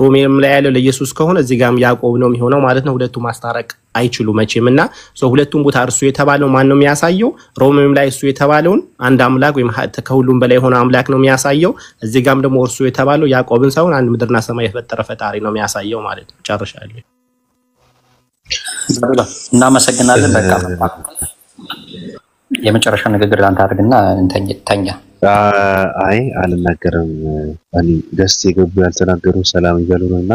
ሮሜም ላይ ያለው ለኢየሱስ ከሆነ እዚህ ጋርም ያዕቆብ ነው የሚሆነው ማለት ነው ሁለቱም ማስታረቅ አይችሉ መቼምና ሁለቱም ቦታ እርሱ የተባለው ማን ነው የሚያሳየው? ሮሜም ላይ እሱ የተባለውን አንድ አምላክ ወይም ከሁሉም በላይ የሆነ አምላክ ነው የሚያሳየው። እዚህ ጋርም ደግሞ እርሱ የተባለው ያዕቆብን ሳይሆን አንድ ምድርና ሰማይ የፈጠረ ፈጣሪ ነው የሚያሳየው ማለት ነው። ጨርሻለሁ። እናመሰግናለን። በቃ የመጨረሻ ንግግር ላንተ አድርግና እንተኛ። አይ አልናገርም። እኔ ደስ የገቡ ያልተናገሩ ሰላም ይበሉና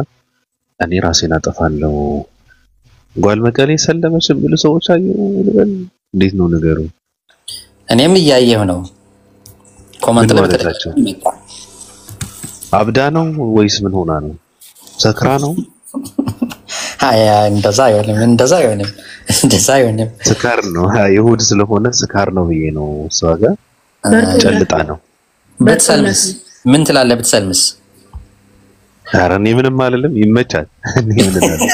እኔ ራሴን አጠፋለሁ። ጓል መቀሌ ሰለመች የሚሉ ሰዎች አዩ። እንዴት ነው ነገሩ? እኔም እያየሁ ነው። ኮሜንት ላይ በተላቸው አብዳ ነው ወይስ ምን ሆና ነው? ሰክራ ነው? አያ እንደዛ አይሆንም። ስካር ነው። ይሁድ ስለሆነ ስካር ነው ብዬ ነው። እሷ ጋር ጨልጣ ነው። ብትሰልምስ ምን ትላለህ? ብትሰልምስ? ኧረ እኔ ምንም አልልም። ይመቻል። እኔ ምን እላለሁ?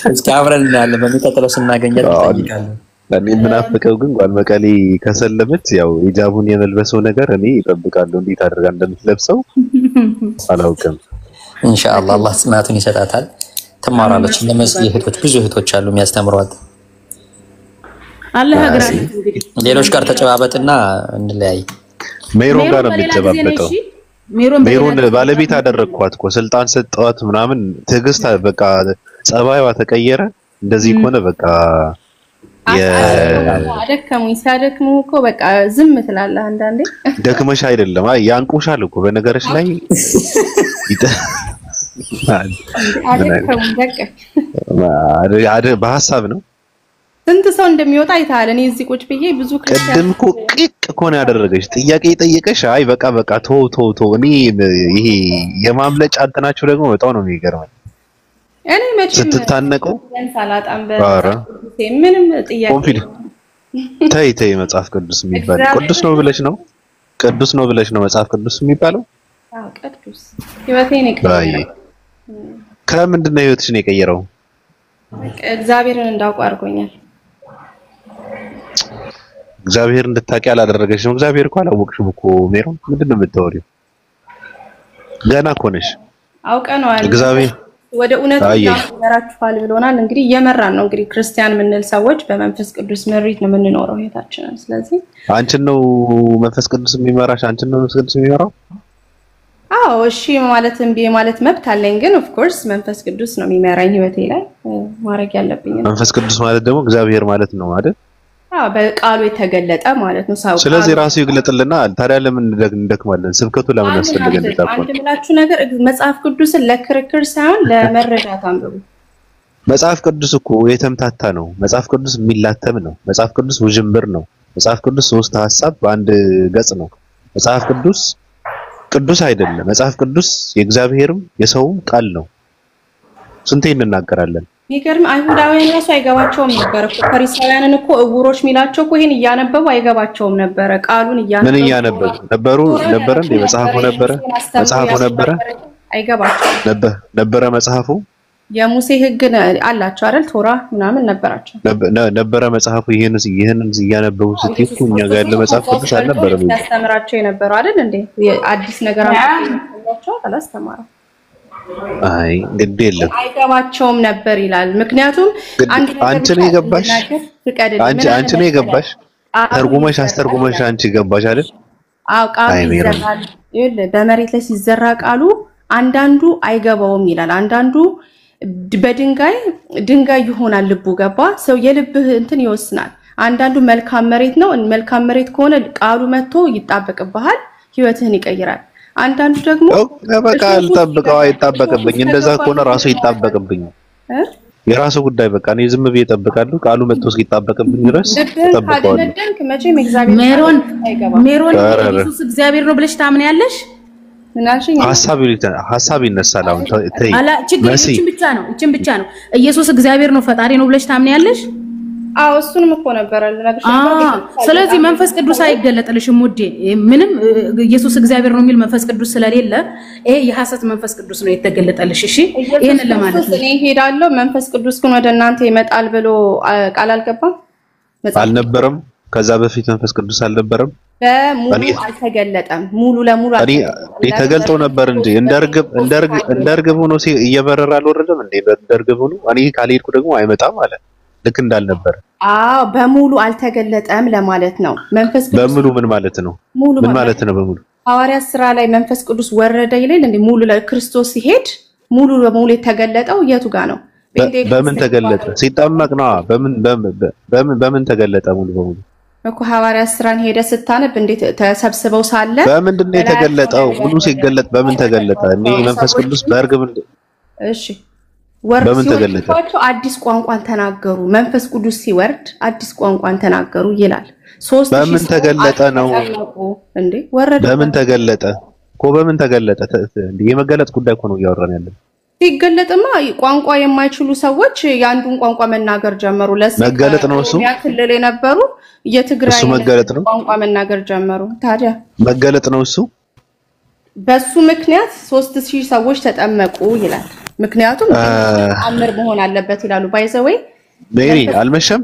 እስኪ አብረን እናያለን። በሚቀጥለው ስናገኛት እንጠይቃለን። እኔ ምናፍቀው ግን ጓል መቀሌ ከሰለመች ያው ሂጃቡን የመልበሰው ነገር እኔ እጠብቃለሁ። እንዴት አድርጋ እንደምትለብሰው አላውቅም። ኢንሻአላህ አላህ ጽናቱን ይሰጣታል። ትማራለች። ለመስጊድ እህቶች ብዙ እህቶች አሉ የሚያስተምሯት። አላህ ሀገራችን እንግዲህ ሌሎች ጋር ተጨባበጥና እንለያይ። ሜሮን ጋር ነው የሚጨባበጠው። ሜሮን ባለቤት አደረግኳት እኮ ስልጣን ሰጠዋት ምናምን። ትዕግስት በቃ ጸባይዋ ተቀየረ። እንደዚህ ከሆነ በቃ አደከሙኝ። ሲያደክሙ እኮ በቃ ዝም ትላለህ አንዳንዴ። ደክመሽ አይደለም ያንቁሻል እኮ በነገርሽ ላይ አደከሙኝ በቃ በሐሳብ ነው። ስንት ሰው እንደሚወጣ አይተሃል። እኔ እዚህ ቁጭ ብዬ ብዙ ቅድም እኮ ቂቅ እኮ ነው ያደረገሽ። ጥያቄ ጠየቀሽ። አይ በቃ ተው እኔ ይሄ የማምለጫ እንትናችሁ ደግሞ በጣም ነው የሚገርመኝ። እኔ መቼም ስትታነቀው ሰላጣም ምንም ጥያቄ ተይ መጽሐፍ ቅዱስ የሚባለው ቅዱስ ነው ብለሽ ነው መጽሐፍ ቅዱስ የሚባለው? አዎ ቅዱስ ህይወቴን የቀየረው ከምንድን ነው ህይወትሽን የቀየረው? እግዚአብሔርን እንዳውቅ አድርጎኛል። እግዚአብሔር እንድታውቂ አላደረገሽም። እግዚአብሔር እኮ አላወቅሽም እኮ ሜሮን። ምንድን ነው የምታወሪው? ገና እኮ ነሽ። አውቀነዋል። እግዚአብሔር ወደ እውነት ያራችኋል ብሎናል። እንግዲህ እየመራን ነው። እንግዲህ ክርስቲያን የምንል ሰዎች በመንፈስ ቅዱስ መሪት ነው የምንኖረው ህይወታችንን። ስለዚህ አንቺን ነው መንፈስ ቅዱስ የሚመራሽ? አንቺን ነው መንፈስ ቅዱስ የሚመራው? አዎ እሺ ማለት እምቢ ማለት መብት አለኝ። ግን ኦፍ ኮርስ መንፈስ ቅዱስ ነው የሚመራኝ ህይወቴ ላይ ማድረግ ያለብኝ። መንፈስ ቅዱስ ማለት ደግሞ እግዚአብሔር ማለት ነው አይደል? አዎ በቃሉ የተገለጠ ማለት ነው። ሳው ስለዚህ ራሱ ይግለጥልና ታዲያ ለምን እንደክማለን? ስብከቱ ለምን አስፈልገ? አንድ ብላችሁ ነገር መጽሐፍ ቅዱስን ለክርክር ሳይሆን ለመረዳት አንብቡ። መጽሐፍ ቅዱስ እኮ የተምታታ ነው። መጽሐፍ ቅዱስ የሚላተም ነው። መጽሐፍ ቅዱስ ውዥንብር ነው። መጽሐፍ ቅዱስ ሶስት ሐሳብ በአንድ ገጽ ነው። መጽሐፍ ቅዱስ አይደለም። መጽሐፍ ቅዱስ የእግዚአብሔርም የሰውም ቃል ነው። ስንቴ እንናገራለን። የሚገርም አይሁዳውያን ራሱ አይገባቸውም ነበር እኮ። ፈሪሳውያንን እኮ እውሮች ሚላቸው እኮ ይሄን እያነበቡ አይገባቸውም ነበር። ቃሉን እያነበቡ ምን እያነበቡ ነበረ እንዴ? መጽሐፉ ነበረ አይገባቸውም ነበረ መጽሐፉ። የሙሴ ሕግ አላቸው አይደል? ቶራ ምናምን ነበራቸው ነበረ መጽሐፉ። ይሄንን እያነበቡ ስትይቁ እኛ ጋር ያለ መጽሐፍ ቅዱስ አልነበረም ያስተምራቸው የነበረው አይደል እንዴ? አዲስ ነገር አላቸው አላስተማረም። አይ ግድ የለም አይገባቸውም ነበር ይላል። ምክንያቱም አንቺ ነው የገባሽ አስተርጉመሽ አንቺ ገባሽ አይደል? አዎ ቃሉ ይዘራል። በመሬት ላይ ሲዘራ ቃሉ አንዳንዱ አይገባውም ይላል። አንዳንዱ ድንጋይ ይሆናል ልቡ። ገባ? ሰው የልብህ እንትን ይወስናል። አንዳንዱ መልካም መሬት ነው። መልካም መሬት ከሆነ ቃሉ መጥቶ ይጣበቅብሃል፣ ህይወትህን ይቀይራል። አንዳንዱ ደግሞ በቃ አልጠብቀው አይጣበቅብኝ። እንደዛ ከሆነ ራሱ ይጣበቅብኝ የራሱ ጉዳይ። በቃ እኔ ዝም ብዬ እጠብቃለሁ። ቃሉ መጥቶ እስኪጣበቅብኝ ድረስ እጠብቀዋለሁ። መቼም እግዚአብሔር ሜሮን ኢየሱስ እግዚአብሔር ነው ብለሽ ታምኛለሽ? ሀሳብ ይነሳል። አሁን ተይ እቺን ብቻ ነው ኢየሱስ እግዚአብሔር ነው ፈጣሪ ነው ብለሽ ታምኛለሽ? አዎ እሱንም እኮ ነበር አልነግርሽ። ስለዚህ መንፈስ ቅዱስ አይገለጥልሽም ውዴ። ምንም ኢየሱስ እግዚአብሔር ነው የሚል መንፈስ ቅዱስ ስለሌለ ይሄ የሐሰት መንፈስ ቅዱስ ነው የተገለጠልሽ። እሺ ይሄን ለማለት ነው። እኔ ሄዳለሁ መንፈስ ቅዱስ ግን ወደ እናንተ ይመጣል ብሎ ቃል አልገባም አልነበረም? ከዛ በፊት መንፈስ ቅዱስ አልነበረም? በሙሉ አልተገለጠም። ሙሉ ለሙሉ ተገልጦ ነበር እንጂ እንደርግብ ሆኖ እየበረረ አልወረደም እንዴ? እንደርግብ ሆኖ እኔ ካልሄድኩ ደግሞ አይመጣም አለ። ልክ እንዳልነበረ። በሙሉ አልተገለጠም ለማለት ነው። መንፈስ ቅዱስ በሙሉ ምን ማለት ነው? ምን ማለት ነው በሙሉ? ሐዋርያት ሥራ ላይ መንፈስ ቅዱስ ወረደ ይላል እንዴ? ሙሉ ለክርስቶስ ሲሄድ ሙሉ በሙሉ የተገለጠው የቱ ጋር ነው? በምን ተገለጠ? ሲጠመቅ ነው። በምን ተገለጠ ሙሉ በሙሉ? እኮ ሐዋርያት ሥራን ሄደ ስታነብ እንዴት ተሰብስበው ሳለ በምንድን ነው የተገለጠው? ሙሉ ሲገለጥ በምን ተገለጠ? እኔ መንፈስ ቅዱስ በእርግብ እሺ በምን ተገለጠ? አዲስ ቋንቋን ተናገሩ። መንፈስ ቅዱስ ሲወርድ አዲስ ቋንቋን ተናገሩ ይላል። በምን ተገለጠ ነው እንዴ? ወረደ። በምን ተገለጠ እኮ? በምን ተገለጠ? እንዴ የመገለጥ ጉዳይ እኮ ነው እያወራን ያለን። ሲገለጥማ ቋንቋ የማይችሉ ሰዎች የአንዱን ቋንቋ መናገር ጀመሩ። መገለጥ ነው እሱ። ክልል የነበሩ የትግራይ ቋንቋ መናገር ጀመሩ። ታዲያ መገለጥ ነው እሱ። በሱ ምክንያት 3000 ሰዎች ተጠመቁ ይላል። ምክንያቱም አምር መሆን አለበት ይላሉ። ባይዘዌይ ሜሪ አልመሸም፣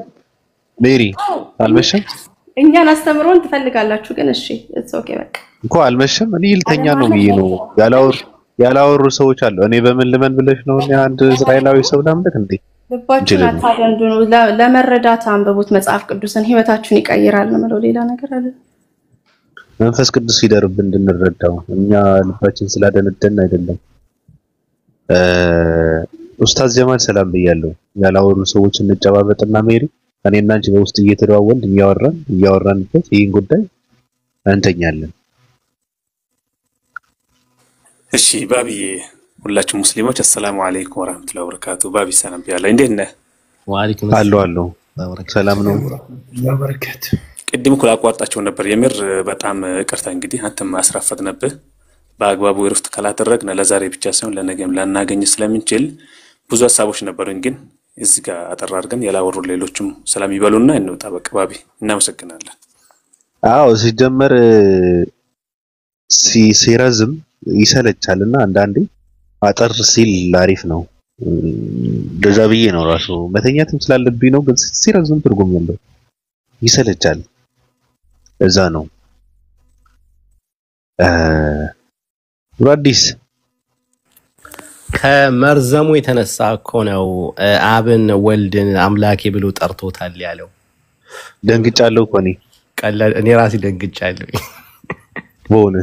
ሜሪ አልመሸም። እኛን አስተምሮን ትፈልጋላችሁ ግን እሺ it's okay በቃ እኮ አልመሸም። እኔ ልተኛ ነው ብዬ ነው ያላወሩ ሰዎች አሉ። እኔ በምን ልመን ብለሽ ነው? እኔ አንድ እስራኤላዊ ሰው ላምልክ እንዴ? ልባችሁን አታደንድኑ። ለመረዳት አንብቡት መጽሐፍ ቅዱስን፣ ህይወታችሁን ይቀይራል ነው ሌላ ነገር አለ። መንፈስ ቅዱስ ይደርብን እንድንረዳው። እኛ ልባችን ስላደነደን አይደለም። ኡስታዝ ጀማል ሰላም ብያለሁ። ያላወሩ ሰዎች እንጨባበጥና ሜሪ እኔና አንቺ በውስጥ እየተደዋወልን እያወራንበት ይህን ጉዳይ እንተኛለን። እሺ ባቢዬ፣ ሁላችሁ ሙስሊሞች አሰላሙ አለይኩም ወራህመቱላሂ ወበረካቱ። ባቢ ሰላም ብያለሁ። እንዴት ነህ? ወአለይኩም አለሁ ሰላም ነው ወበረካቱ። ቅድም እኮ አቋርጣቸው ነበር። የምር በጣም ይቅርታ። እንግዲህ አንተም አስራፈድነብህ። በአግባቡ እረፍት ካላደረግን ለዛሬ ብቻ ሳይሆን ለነገም ላናገኝ ስለምንችል ብዙ ሀሳቦች ነበሩኝ፣ ግን እዚህ ጋር አጠር አድርገን ያላወሩ ሌሎችም ሰላም ይበሉና እንውጣ። በቃ ባቢ እናመሰግናለን። አዎ ሲጀመር ሲረዝም ይሰለቻልና አንዳንዴ አጠር ሲል አሪፍ ነው። እንደዛ ብዬ ነው ራሱ መተኛትም ስላለብኝ ነው። ግን ሲረዝም ትርጉም የለው፣ ይሰለቻል። እዛ ነው አዲስ ከመርዘሙ የተነሳ እኮ ነው አብን ወልድን አምላኬ ብሎ ጠርቶታል ያለው። ደንግጫለሁ እኮ እኔ ራሴ ደንግጫለሁ። ቦነ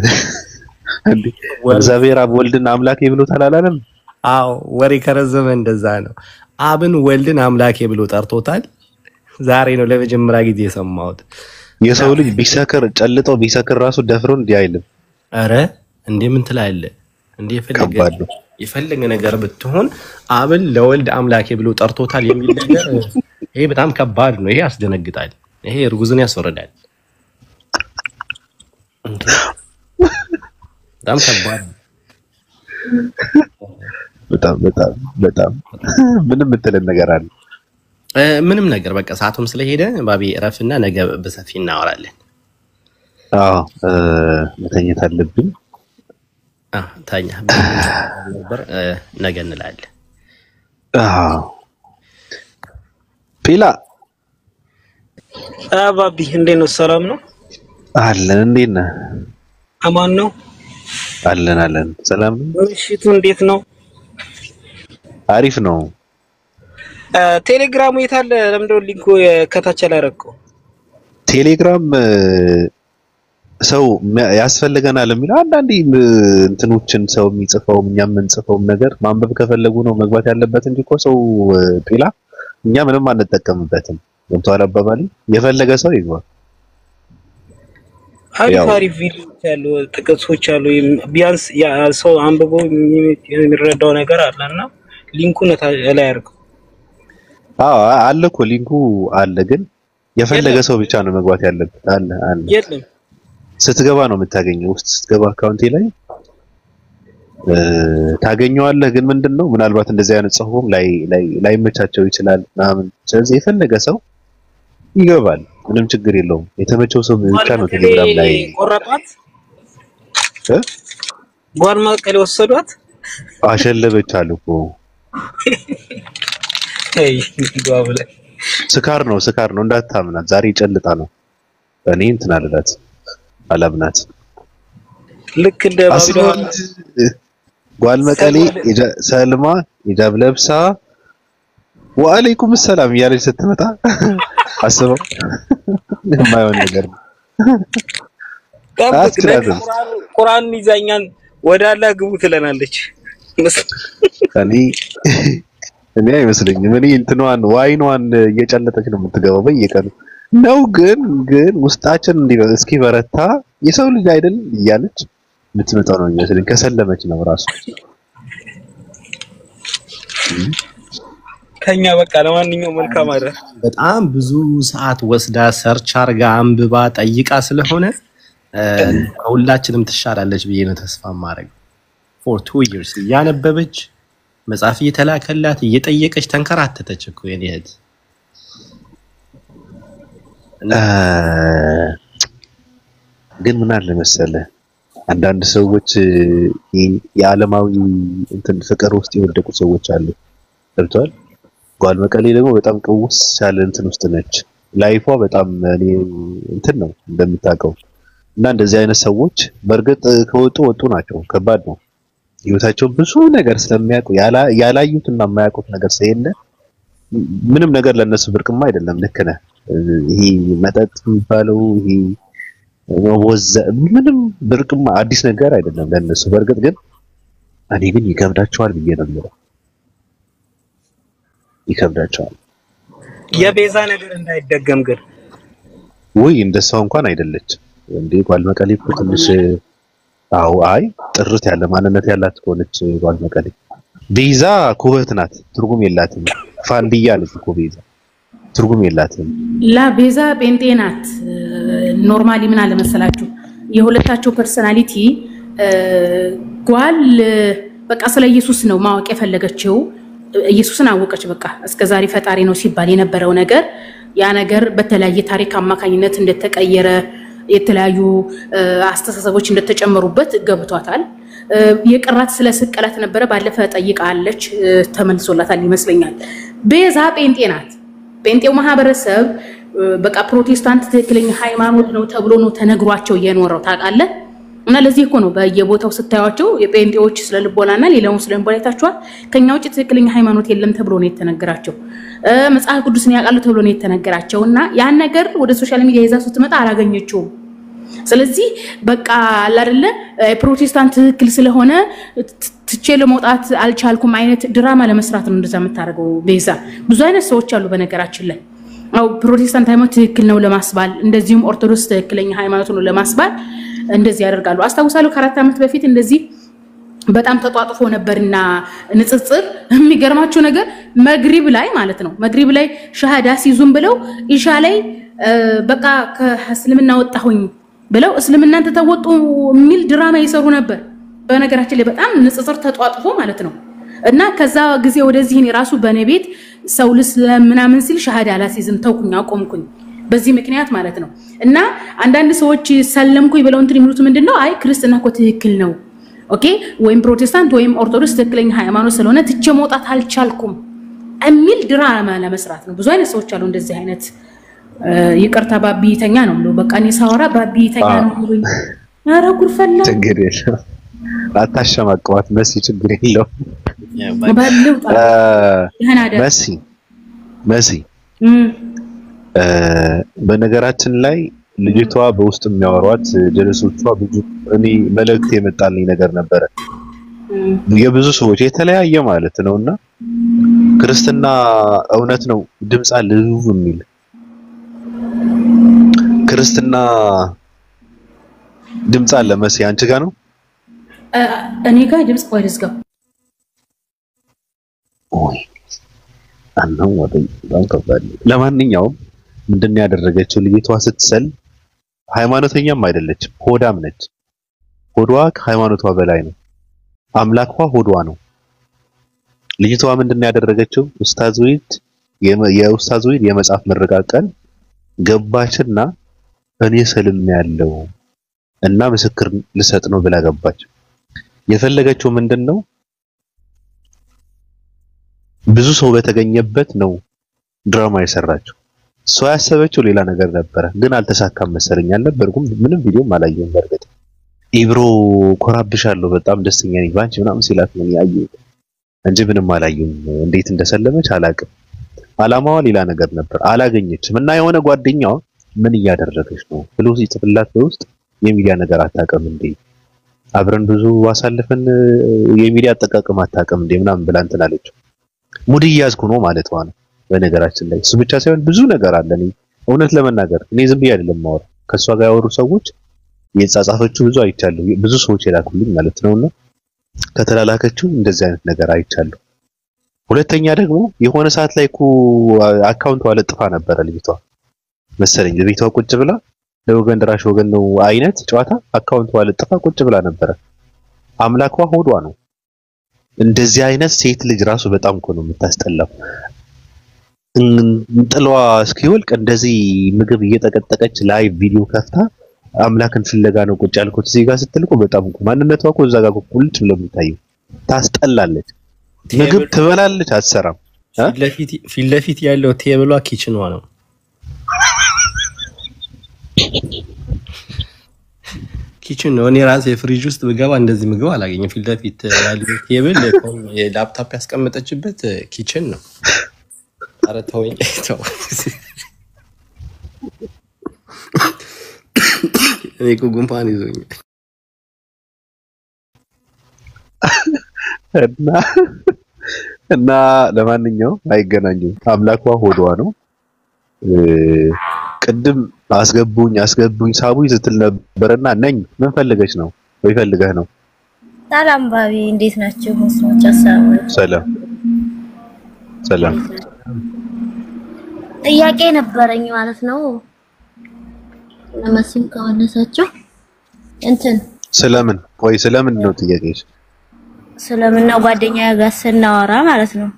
እንዴ እግዚአብሔር አብ ወልድን አምላኬ ብሎ ተላላለም? አዎ ወሬ ከረዘመ እንደዛ ነው። አብን ወልድን አምላኬ ብሎ ጠርቶታል። ዛሬ ነው ለመጀመሪያ ጊዜ የሰማሁት። የሰው ልጅ ቢሰክር ጨልጠው ቢሰክር ራሱ ደፍሮ እንዲህ አይልም። አረ እንዴ ምን ትላለህ? እንዴ የፈለገ ነገር ብትሆን አብን ለወልድ አምላኬ ብሎ ጠርቶታል የሚል ነገር ይሄ በጣም ከባድ ነው። ይሄ ያስደነግጣል። ይሄ እርጉዝን ያስወርዳል። በጣም ከባድ ነው። በጣም ምንም ምትለን ነገር አለ? ምንም ነገር በቃ ሰዓቱም ስለሄደ ባቢ እረፍና ነገ በሰፊ እናወራለን። መተኛት አለብኝ። ታኛ ነበር ነገ እንላለን። ፒላ ባቢ እንዴት ነው? ሰላም ነው አለን። እንዴት ነህ? አማን ነው አለን። ሰላም ነው። ምሽቱ እንዴት ነው? አሪፍ ነው። ቴሌግራሙ የት አለ? ለምንድነው ሊንኩ ከታች ያላረከው? ቴሌግራም ሰው ያስፈልገናል የሚል አንዳንዴ እንትኖችን ሰው የሚጽፈው እኛም የምንጽፈው ነገር ማንበብ ከፈለጉ ነው መግባት ያለበት እንጂ እኮ ሰው ፒላ እኛ ምንም አንጠቀምበትም። ወንቷል አባባሊ የፈለገ ሰው ይግባ። አሪፍ ቪዲዮዎች አሉ፣ ጥቅሶች አሉ። ቢያንስ ሰው አንብቦ የሚረዳው ነገር አለና ሊንኩን ላይ አድርገው። አለ እኮ ሊንኩ አለ፣ ግን የፈለገ ሰው ብቻ ነው መግባት ያለበት። አለ የለም ስትገባ ነው የምታገኘው። ውስጥ ስትገባ አካውንቴ ላይ ታገኘዋለህ። ግን ምንድነው ምናልባት እንደዚህ አይነት ጽሁፍም ላይ መቻቸው ይችላል ምናምን። ስለዚህ የፈለገ ሰው ይገባል፣ ምንም ችግር የለውም። የተመቸው ሰው ብቻ ነው ቴሌግራም ላይ ቆረጧት። ጓል መቀሌ ወሰዷት፣ አሸለበች አሉ እኮ። ስካር ነው እንዳታምናት። ዛሬ ጨልጣ ነው። እኔ እንትን አልላት አላምናት ልክ እንደ ባቢሎን ጓል መቀሌ ሰልማ ሂጃብ ለብሳ ወአለይኩም ሰላም ያለች ስትመጣ አስበው የማይሆን ነገር ቁርአን ይዛኛን ወደ አላህ ግቡ ትለናለች እኔ አይመስለኝም እኔ እንትኗን ዋይኗን እየጨለጠች ነው የምትገባው በየቀኑ ነው ግን ውስጣችን እስኪ በረታ የሰው ልጅ አይደል እያለች የምትመጣው ነው የሚመስለኝ ከሰለመች ነው ራሱ ከኛ በቃ ለማንኛውም መልካም አይደል በጣም ብዙ ሰዓት ወስዳ ሰርች አርጋ አንብባ ጠይቃ ስለሆነ ሁላችንም ትሻላለች ብዬ ነው ተስፋ ማድረግ for 2 years ያነበበች መጽሐፍ እየተላከላት እየጠየቀች ተንከራተተች እኮ የኔ እህት ግን ምን አለ መሰለህ አንዳንድ ሰዎች የዓለማዊ እንትን ፍቅር ውስጥ የወደቁ ሰዎች አሉ ገብቷል ጓል መቀሌ ደግሞ በጣም ቅውስ ያለ እንትን ውስጥ ነች ላይፏ በጣም እኔ እንትን ነው እንደምታውቀው እና እንደዚህ አይነት ሰዎች በርግጥ ወጡ ናቸው ከባድ ነው ህይወታቸው ብዙ ነገር ስለሚያውቁ ያላዩትና የማያውቁት ነገር ስለሌለ ምንም ነገር ለነሱ ብርቅማ አይደለም ልክ ነህ ይሄ መጠጥ የሚባለው ይሄ ምንም ብርቅማ አዲስ ነገር አይደለም ለነሱ በርግጥ ግን እኔ ግን ይከብዳቸዋል ብዬ ነው የምለው ይከብዳቸዋል የቤዛ ነገር እንዳይደገም ግን ወይ እንደሷ እንኳን አይደለች እንዴ ጓል መቀሌ እኮ ትንሽ አው አይ ጥርት ያለ ማንነት ያላት ሆነች ጓል መቀሌ ቤዛ ኩበት ናት ትርጉም የላትም ፋንዲያ ነች እኮ ቤዛ ትርጉም የላትም ላ ቤዛ ጴንጤ ናት ኖርማሊ ምን አለ መሰላችሁ የሁለታቸው ፐርሰናሊቲ ጓል በቃ ስለ ኢየሱስ ነው ማወቅ የፈለገችው ኢየሱስን አወቀች በቃ እስከዛሬ ፈጣሪ ነው ሲባል የነበረው ነገር ያ ነገር በተለያየ ታሪክ አማካኝነት እንደተቀየረ የተለያዩ አስተሳሰቦች እንደተጨመሩበት ገብቷታል የቀራት ስለ ስቅላት ነበር ባለፈ ጠይቃለች ተመልሶላታል ይመስለኛል ቤዛ ጴንጤ ናት ጴንጤው ማህበረሰብ በቃ ፕሮቴስታንት ትክክለኛ ሃይማኖት ነው ተብሎ ነው ተነግሯቸው የኖረው ታውቃለህ እና ለዚህ እኮ ነው በየቦታው ስታዩቸው የጴንጤዎች ስለ ልቦናና ሌላውን ስለ ልቦና ታቻው ከኛው ውጭ ትክክለኛ ሃይማኖት የለም ተብሎ ነው የተነገራቸው መጽሐፍ ቅዱስን ያቃሉ ተብሎ ነው የተነገራቸውና ያን ነገር ወደ ሶሻል ሚዲያ ይዛ ስትመጣ አላገኘችው ስለዚህ በቃ አይደለ ፕሮቴስታንት ትክክል ስለሆነ ትቼ ለመውጣት አልቻልኩም አይነት ድራማ ለመስራት ነው እንደዛ የምታረገው ቤዛ ብዙ አይነት ሰዎች አሉ በነገራችን ላይ አው ፕሮቴስታንት ሃይማኖት ትክክል ነው ለማስባል እንደዚሁም ኦርቶዶክስ ትክክለኛ ሃይማኖት ነው ለማስባል እንደዚህ ያደርጋሉ አስታውሳለሁ ከ4 ዓመት በፊት እንደዚህ በጣም ተጧጥፎ ነበርና ንጽጽር የሚገርማችሁ ነገር መግሪብ ላይ ማለት ነው መግሪብ ላይ ሸሃዳ ሲዙም ብለው ኢሻ ላይ በቃ ከእስልምና ወጣሁኝ ብለው እስልምናን ተተወጡ ሚል ድራማ ይሰሩ ነበር በነገራችን ላይ በጣም ንጽጽር ተጧጥፎ ማለት ነው እና ከዛ ጊዜ ወደዚህ ነው ራሱ በነቤት ሰው ለምናምን ሲል ሸሃዳ አላሲዝም ተውኩኝ አቆምኩኝ በዚህ ምክንያት ማለት ነው እና አንዳንድ ሰዎች ሰለምኩኝ ብለው እንትን የሚሉት ምንድነው አይ ክርስትና እኮ ትክክል ነው ኦኬ ወይም ፕሮቴስታንት ወይም ኦርቶዶክስ ትክክለኛ ሃይማኖት ስለሆነ ትቼ መውጣት አልቻልኩም እሚል ድራማ ለመስራት ነው ብዙ አይነት ሰዎች አሉ እንደዚህ አይነት ይቅርታ ባቢተኛ ነው ብሎ በቃ እኔ ሳወራ ባቢተኛ ነው ብሎኝ ኧረ ጉር ፈላ ችግር የለም አታሸማቀዋት መሲ ችግር የለውም መሲ በነገራችን ላይ ልጅቷ በውስጥ የሚያወሯት ጀለሶቿ ብዙ እኔ መልእክት የመጣልኝ ነገር ነበረ የብዙ ሰዎች የተለያየ ማለት ነውና ክርስትና እውነት ነው ድምጽ አለዙ የሚል ክርስትና ድምጽ አለ መሲ አንቺ ጋር ነው እኔ ጋር ድምጽ ወይስ አናው ወደ ባንከባል ለማንኛውም ምንድነው ያደረገችው ልጅቷ ስትሰል ሃይማኖተኛም አይደለችም ሆዳም ነች ሆዷ ከሃይማኖቷ በላይ ነው አምላኳ ሆዷ ነው ልጅቷ ምንድነው ያደረገችው ኡስታዝ ወይድ የኡስታዝ ወይድ የመጽሐፍ መረቃቀል ገባችና እኔ ሰልም ያለው እና ምስክር ልሰጥ ነው ብላ ገባች የፈለገችው ምንድነው ብዙ ሰው በተገኘበት ነው ድራማ የሰራችው እሷ ያሰበችው ሌላ ነገር ነበር ግን አልተሳካም መሰለኝ አልነበርኩም ምንም ቪዲዮም አላየሁም በርግጥ ኢብሮ ኮራብሻለሁ በጣም ደስተኛ ነኝ ባንቺ ምናምን ሲላት ነው ያየሁት እንጂ ምንም አላየሁም እንዴት እንደሰለመች አላቅም አላማዋ ሌላ ነገር ነበር አላገኘችም እና የሆነ ጓደኛው ምን እያደረገች ነው ብሎ ሲጽፍላት በውስጥ የሚዲያ ነገር አታውቅም እንዴ አብረን ብዙ አሳልፈን የሚዲያ አጠቃቀም አታውቅም እንዴ ምናምን ብላ እንትን አለችው ሙድ እያዝኩ ነው ማለት ነው በነገራችን ላይ እሱ ብቻ ሳይሆን ብዙ ነገር አለ እውነት ለመናገር እኔ ዝም ብዬ አይደለም ማወራ ከሷ ጋር ያወሩ ሰዎች የጻጻፈችው ብዙ አይቻለሁ ብዙ ሰዎች የላኩልኝ ማለት ነውና ከተላላከችው እንደዚህ አይነት ነገር አይቻለሁ ሁለተኛ ደግሞ የሆነ ሰዓት ላይ አካውንቷ ለጥፋ ነበር ልጅቷ መሰለኝ ቤቷ ቁጭ ብላ ለወገን ድራሽ ወገን ነው አይነት ጨዋታ አካውንቷ ለጥፋ ቁጭ ብላ ነበር አምላኳ ሆዷ ነው እንደዚህ አይነት ሴት ልጅ ራሱ በጣም ነው የምታስጠላው እንጥሏ እስኪወልቅ እንደዚህ ምግብ እየተቀጠቀች ላይቭ ቪዲዮ ከፍታ አምላክን ፍለጋ ነው ቁጭ ያልኩት እዚህ ጋር ስትልቁ በጣም ማንነቷ እዛ ጋር ቁልጭ ብሎ የሚታየው ታስጠላለች ምግብ ትበላለች አትሰራም ፊት ለፊት ያለው ቴብሏ ኪችኗ ነው ኪችን ነው እኔ ራሴ ፍሪጅ ውስጥ ብገባ እንደዚህ ምግብ አላገኘም ፊት ለፊት ያለው ቴብል የላፕቶፕ ያስቀመጠችበት ኪችን ነው ኧረ ተወኝ ተው እኔ ጉንፋን ይዞኝ እና ለማንኛውም አይገናኙም አምላኳ ሆዷ ነው ቅድም አስገቡኝ ሳቡኝ ስትል ነበርና ነኝ ምን ፈልገሽ ነው ወይ ፈልገህ ነው ሰላም ባቢ እንዴት ናችሁ ሙስሊሞች ሰላም ጥያቄ ነበረኝ ማለት ነው ለማስም ካወነሳችሁ እንትን ስለምን ነው ጥያቄሽ ስለምን ነው ጓደኛዬ ጋር ስናወራ ማለት ነው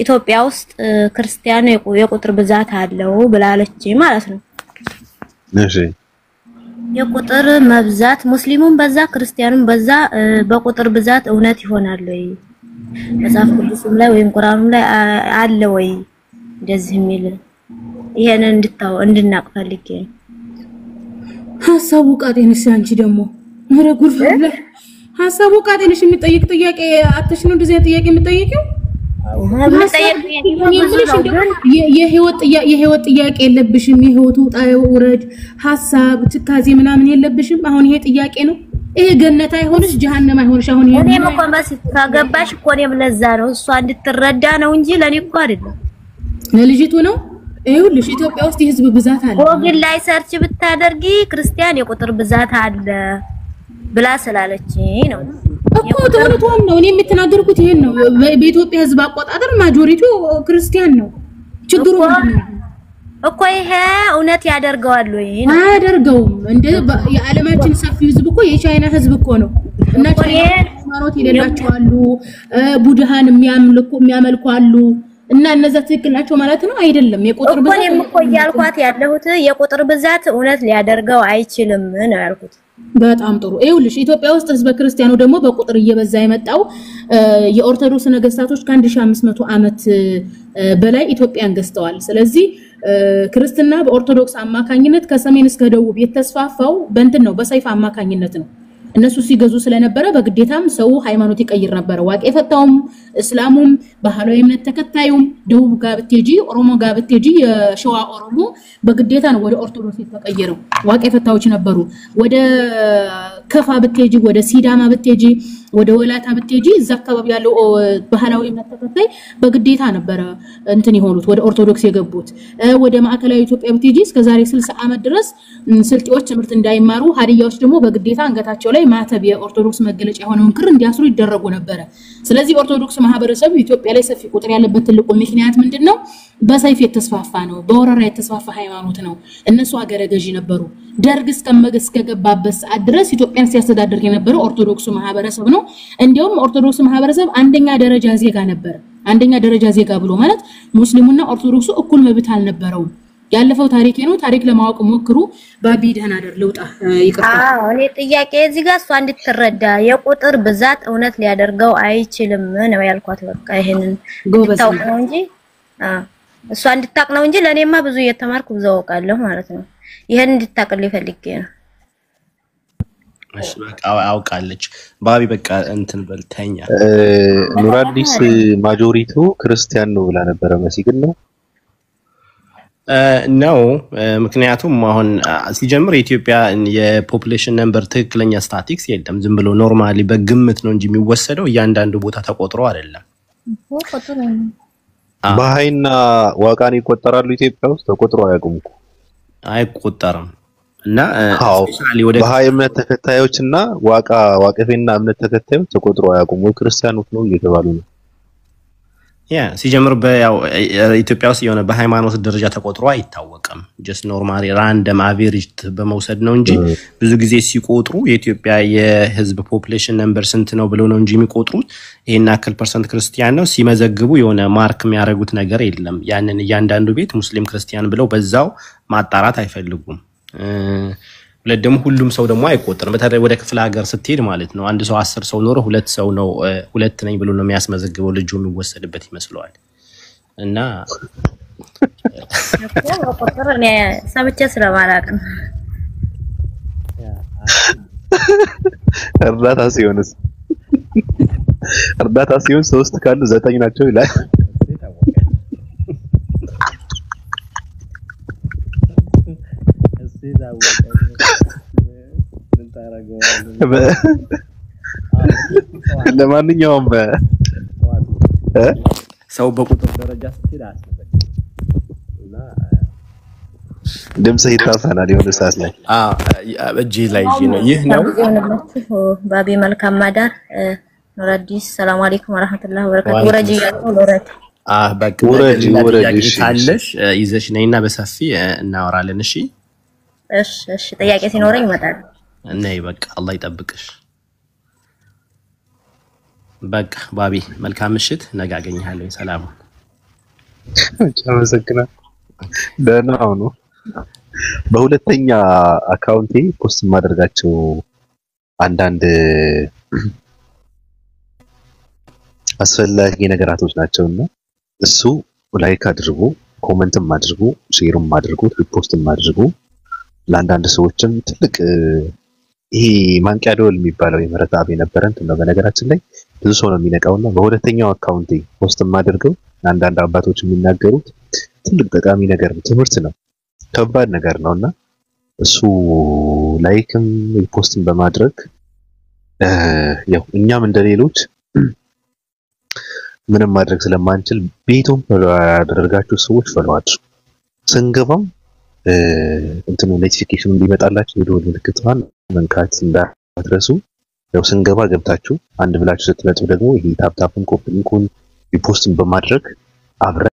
ኢትዮጵያ ውስጥ ክርስቲያን የቁጥር ብዛት አለው ብላለች ማለት ነው እሺ የቁጥር መብዛት ሙስሊሙን በዛ ክርስቲያኑን በዛ በቁጥር ብዛት እውነት ይሆናል ወይ መጽሐፍ ቅዱስም ላይ ወይም ቁርአኑም ላይ አለ ወይ እንደዚህ የሚል ይሄንን እንድናቅ ፈልጌ ሐሳቡ ቃጤንሽ አንቺ ደግሞ ኧረ ጉድ ፈለ ሐሳቡ ቃጤንሽ የሚጠይቅ ጥያቄ አትሽ ነው እንደዚህ ጥያቄ የምጠይቀው የህይወት ጥያቄ የለብሽም የህይወቱ ውረድ ሐሳብ ትካዜ ምናምን የለብሽም አሁን ይሄ ጥያቄ ነው ይሄ ገነት አይሆንሽ ጀሃነም አይሆንሽ አሁን ይሄ እኔ መቆመስ ካገባሽ እኮ እኔም ለዛ ነው እሷ እንድትረዳ ነው እንጂ ለኔ እኮ አይደለም ለልጅቱ ነው ይኸውልሽ ኢትዮጵያ ውስጥ የህዝብ ብዛት አለ ጎግል ላይ ሰርች ብታደርጊ ክርስቲያን የቁጥር ብዛት አለ ብላ ስላለችኝ ነው እኮ ተወርቷል ነው እኔ የምትናገርኩት ይሄን ነው በኢትዮጵያ ህዝብ አቆጣጠር ማጆሪቲው ክርስቲያን ነው ችግሩ እኮ ይሄ እውነት ያደርገዋል ወይ ነው አያደርገውም እንደ የዓለማችን ሰፊ ህዝብ እኮ የቻይና ህዝብ እኮ ነው እና ቻይና ሃይማኖት የሌላቸው አሉ ቡድሃን የሚያመልኩ አሉ እና እነዛ ትክክል ናቸው ማለት ነው አይደለም የቁጥር ብዛት እኔም እኮ ያልኳት ያለሁት የቁጥር ብዛት እውነት ሊያደርገው አይችልም ነው ያልኩት በጣም ጥሩ ይኸውልሽ ኢትዮጵያ ውስጥ ህዝበ ክርስቲያኑ ደግሞ በቁጥር እየበዛ የመጣው የኦርቶዶክስ ነገስታቶች ከ1500 ዓመት በላይ ኢትዮጵያን ገዝተዋል ስለዚህ ክርስትና በኦርቶዶክስ አማካኝነት ከሰሜን እስከ ደቡብ የተስፋፋው በእንትን ነው በሰይፍ አማካኝነት ነው እነሱ ሲገዙ ስለነበረ በግዴታም ሰው ሃይማኖት ይቀይር ነበር ዋቄ ፈታውም እስላሙም ባህላዊ እምነት ተከታዩም ደቡብ ጋር ብትጂ ኦሮሞ ጋር ብትጂ የሸዋ ኦሮሞ በግዴታ ነው ወደ ኦርቶዶክስ የተቀየረው ዋቄ ፈታዎች ነበሩ ወደ ከፋ ብትጂ ወደ ሲዳማ ብትጂ ወደ ወላታ ብትጂ እዛ አካባቢ ያለው ባህላዊ እምነት ተከታይ በግዴታ ነበር እንትን ይሆኑት ወደ ኦርቶዶክስ የገቡት ወደ ማዕከላዊ ኢትዮጵያ ብትጂ እስከ ዛሬ 60 ዓመት ድረስ ስልጤዎች ትምህርት እንዳይማሩ ሀዲያዎች ደግሞ በግዴታ አንገታቸው ላይ ማተብ የኦርቶዶክስ መገለጫ የሆነውን ክር እንዲያስሩ ይደረጉ ነበር ስለዚህ ኦርቶዶክስ ማህበረሰብ ኢትዮጵያ ላይ ሰፊ ቁጥር ያለበት ትልቁ ምክንያት ምንድነው በሰይፍ የተስፋፋ ነው በወረራ የተስፋፋ ሃይማኖት ነው እነሱ አገረ ገዢ ነበሩ ደርግ እስከገባበት ሰዓት ድረስ ኢትዮጵያን ሲያስተዳድር የነበረው ኦርቶዶክስ ማህበረሰብ ነው እንዲያውም ኦርቶዶክስ ማህበረሰብ አንደኛ ደረጃ ዜጋ ነበር አንደኛ ደረጃ ዜጋ ብሎ ማለት ሙስሊሙና ኦርቶዶክሱ እኩል መብት አልነበረው ያለፈው ታሪክ ነው። ታሪክ ለማወቅ ሞክሩ። ባቢ ደህና አይደል ልውጣ ይቅርታ። እኔ ጥያቄ እዚህ ጋር እሷ እንድትረዳ የቁጥር ብዛት እውነት ሊያደርገው አይችልም ነው ያልኳት። በቃ ይሄንን እንድታውቅ ነው እንጂ እሷ እንድታውቅ ነው እንጂ ለኔማ ብዙ እየተማርኩ ብዙ አውቃለሁ ማለት ነው። ይሄን እንድታውቅልኝ ፈልጌ ነው። እሺ በቃ አውቃለች ባቢ በቃ እንትን በልተኛ ኑራዲስ ማጆሪቲው ክርስቲያን ነው ብላ ነበር መሲግን ነው ነው ምክንያቱም አሁን ሲጀምር የኢትዮጵያ የፖፑሌሽን ነምበር ትክክለኛ ስታቲክስ የለም ዝም ብሎ ኖርማሊ በግምት ነው እንጂ የሚወሰደው እያንዳንዱ ቦታ ተቆጥሮ አይደለም በሃይና ዋቃን ይቆጠራሉ ኢትዮጵያ ውስጥ ተቆጥሮ አያውቁም አይቆጠርም እና ስፔሻሊ ወደ በሃይ እምነት ተከታዮችና ዋቀፌና እምነት ተከታዮች ተቆጥሮ አያውቁም ወይ ክርስቲያኖች ነው እየተባሉ ነው ሲጀምር በያው ኢትዮጵያ ውስጥ የሆነ በሃይማኖት ደረጃ ተቆጥሮ አይታወቅም ጀስት ኖርማሊ ራንደም አቨሬጅ በመውሰድ ነው እንጂ ብዙ ጊዜ ሲቆጥሩ የኢትዮጵያ የህዝብ ፖፑሌሽን ነምበር ስንት ነው ብለው ነው እንጂ የሚቆጥሩት ይሄን አክል ፐርሰንት ክርስቲያን ነው ሲመዘግቡ የሆነ ማርክ የሚያደርጉት ነገር የለም ያንን እያንዳንዱ ቤት ሙስሊም ክርስቲያን ብለው በዛው ማጣራት አይፈልጉም ለደም ሁሉም ሰው ደግሞ አይቆጠርም በተለይ ወደ ክፍለ ሀገር ስትሄድ ማለት ነው አንድ ሰው 10 ሰው ኖሮ ሁለት ሰው ነው ሁለት ነኝ ብሎ ነው የሚያስመዘግበው ልጁ የሚወሰድበት ይመስላል እና ቁጥር እኔ ሰምቼ ስለማላውቅ ነው እርዳታ ሲሆን 3 ካሉ 9 ናቸው ይላል ለማንኛውም ሰው በቁጥር ደረጃ ስትል አስመዘግብና ድምጽ ይታፈናል የሆነ ሰዓት ላይ እጄ ላይ ነው ይህ ነው ባቢ መልካም ማዳር ኑራዲስ ሰላም አለይኩም ወራህመቱላሂ ወበረካቱ ወረጂ ኑራት በቃ ወረጂ ታለሽ ይዘሽ ነይና በሰፊ እናወራለን እሺ እሺ ጥያቄ ሲኖረኝ እመጣለሁ ነይ በቃ አላህ ይጠብቅሽ በቃ ባቢ መልካም ምሽት ነገ አገኝሃለሁ ሰላም አመሰግናለሁ ደህና ሁኑ በሁለተኛ አካውንቴ ፖስት ማድረጋቸው አንዳንድ አስፈላጊ ነገራቶች ናቸውና እሱ ላይክ አድርጉ ኮሜንትም አድርጉ ሼርም አድርጉ ሪፖስትም አድርጉ ለአንዳንድ ሰዎችም ትልቅ ይሄ ማንቂያ ደወል የሚባለው የመረታብ የነበረን ነው በነገራችን ላይ ብዙ ሰው ነው የሚነቃውና በሁለተኛው አካውንቴ ፖስት ማድረገው አንዳንድ አባቶች የሚናገሩት ትልቅ ጠቃሚ ነገር ነው ትምህርት ነው ከባድ ነገር ነውና እሱ ላይክም ሪፖስትም በማድረግ ያው እኛም እንደሌሎች ምንም ማድረግ ስለማንችል ቤቱም ያደረጋችሁ ሰዎች ፈልዋችሁ ስንገባም እንትኑ ኖቲፊኬሽን እንዲመጣላችሁ የደወል ምልክቷን መንካት እንዳትረሱ ያው ስንገባ ገብታችሁ አንድ ብላችሁ ስትመጡ ደግሞ ይሄ ታፕታፕን ኮፒ ሊንኩን ሪፖስትን በማድረግ አብረ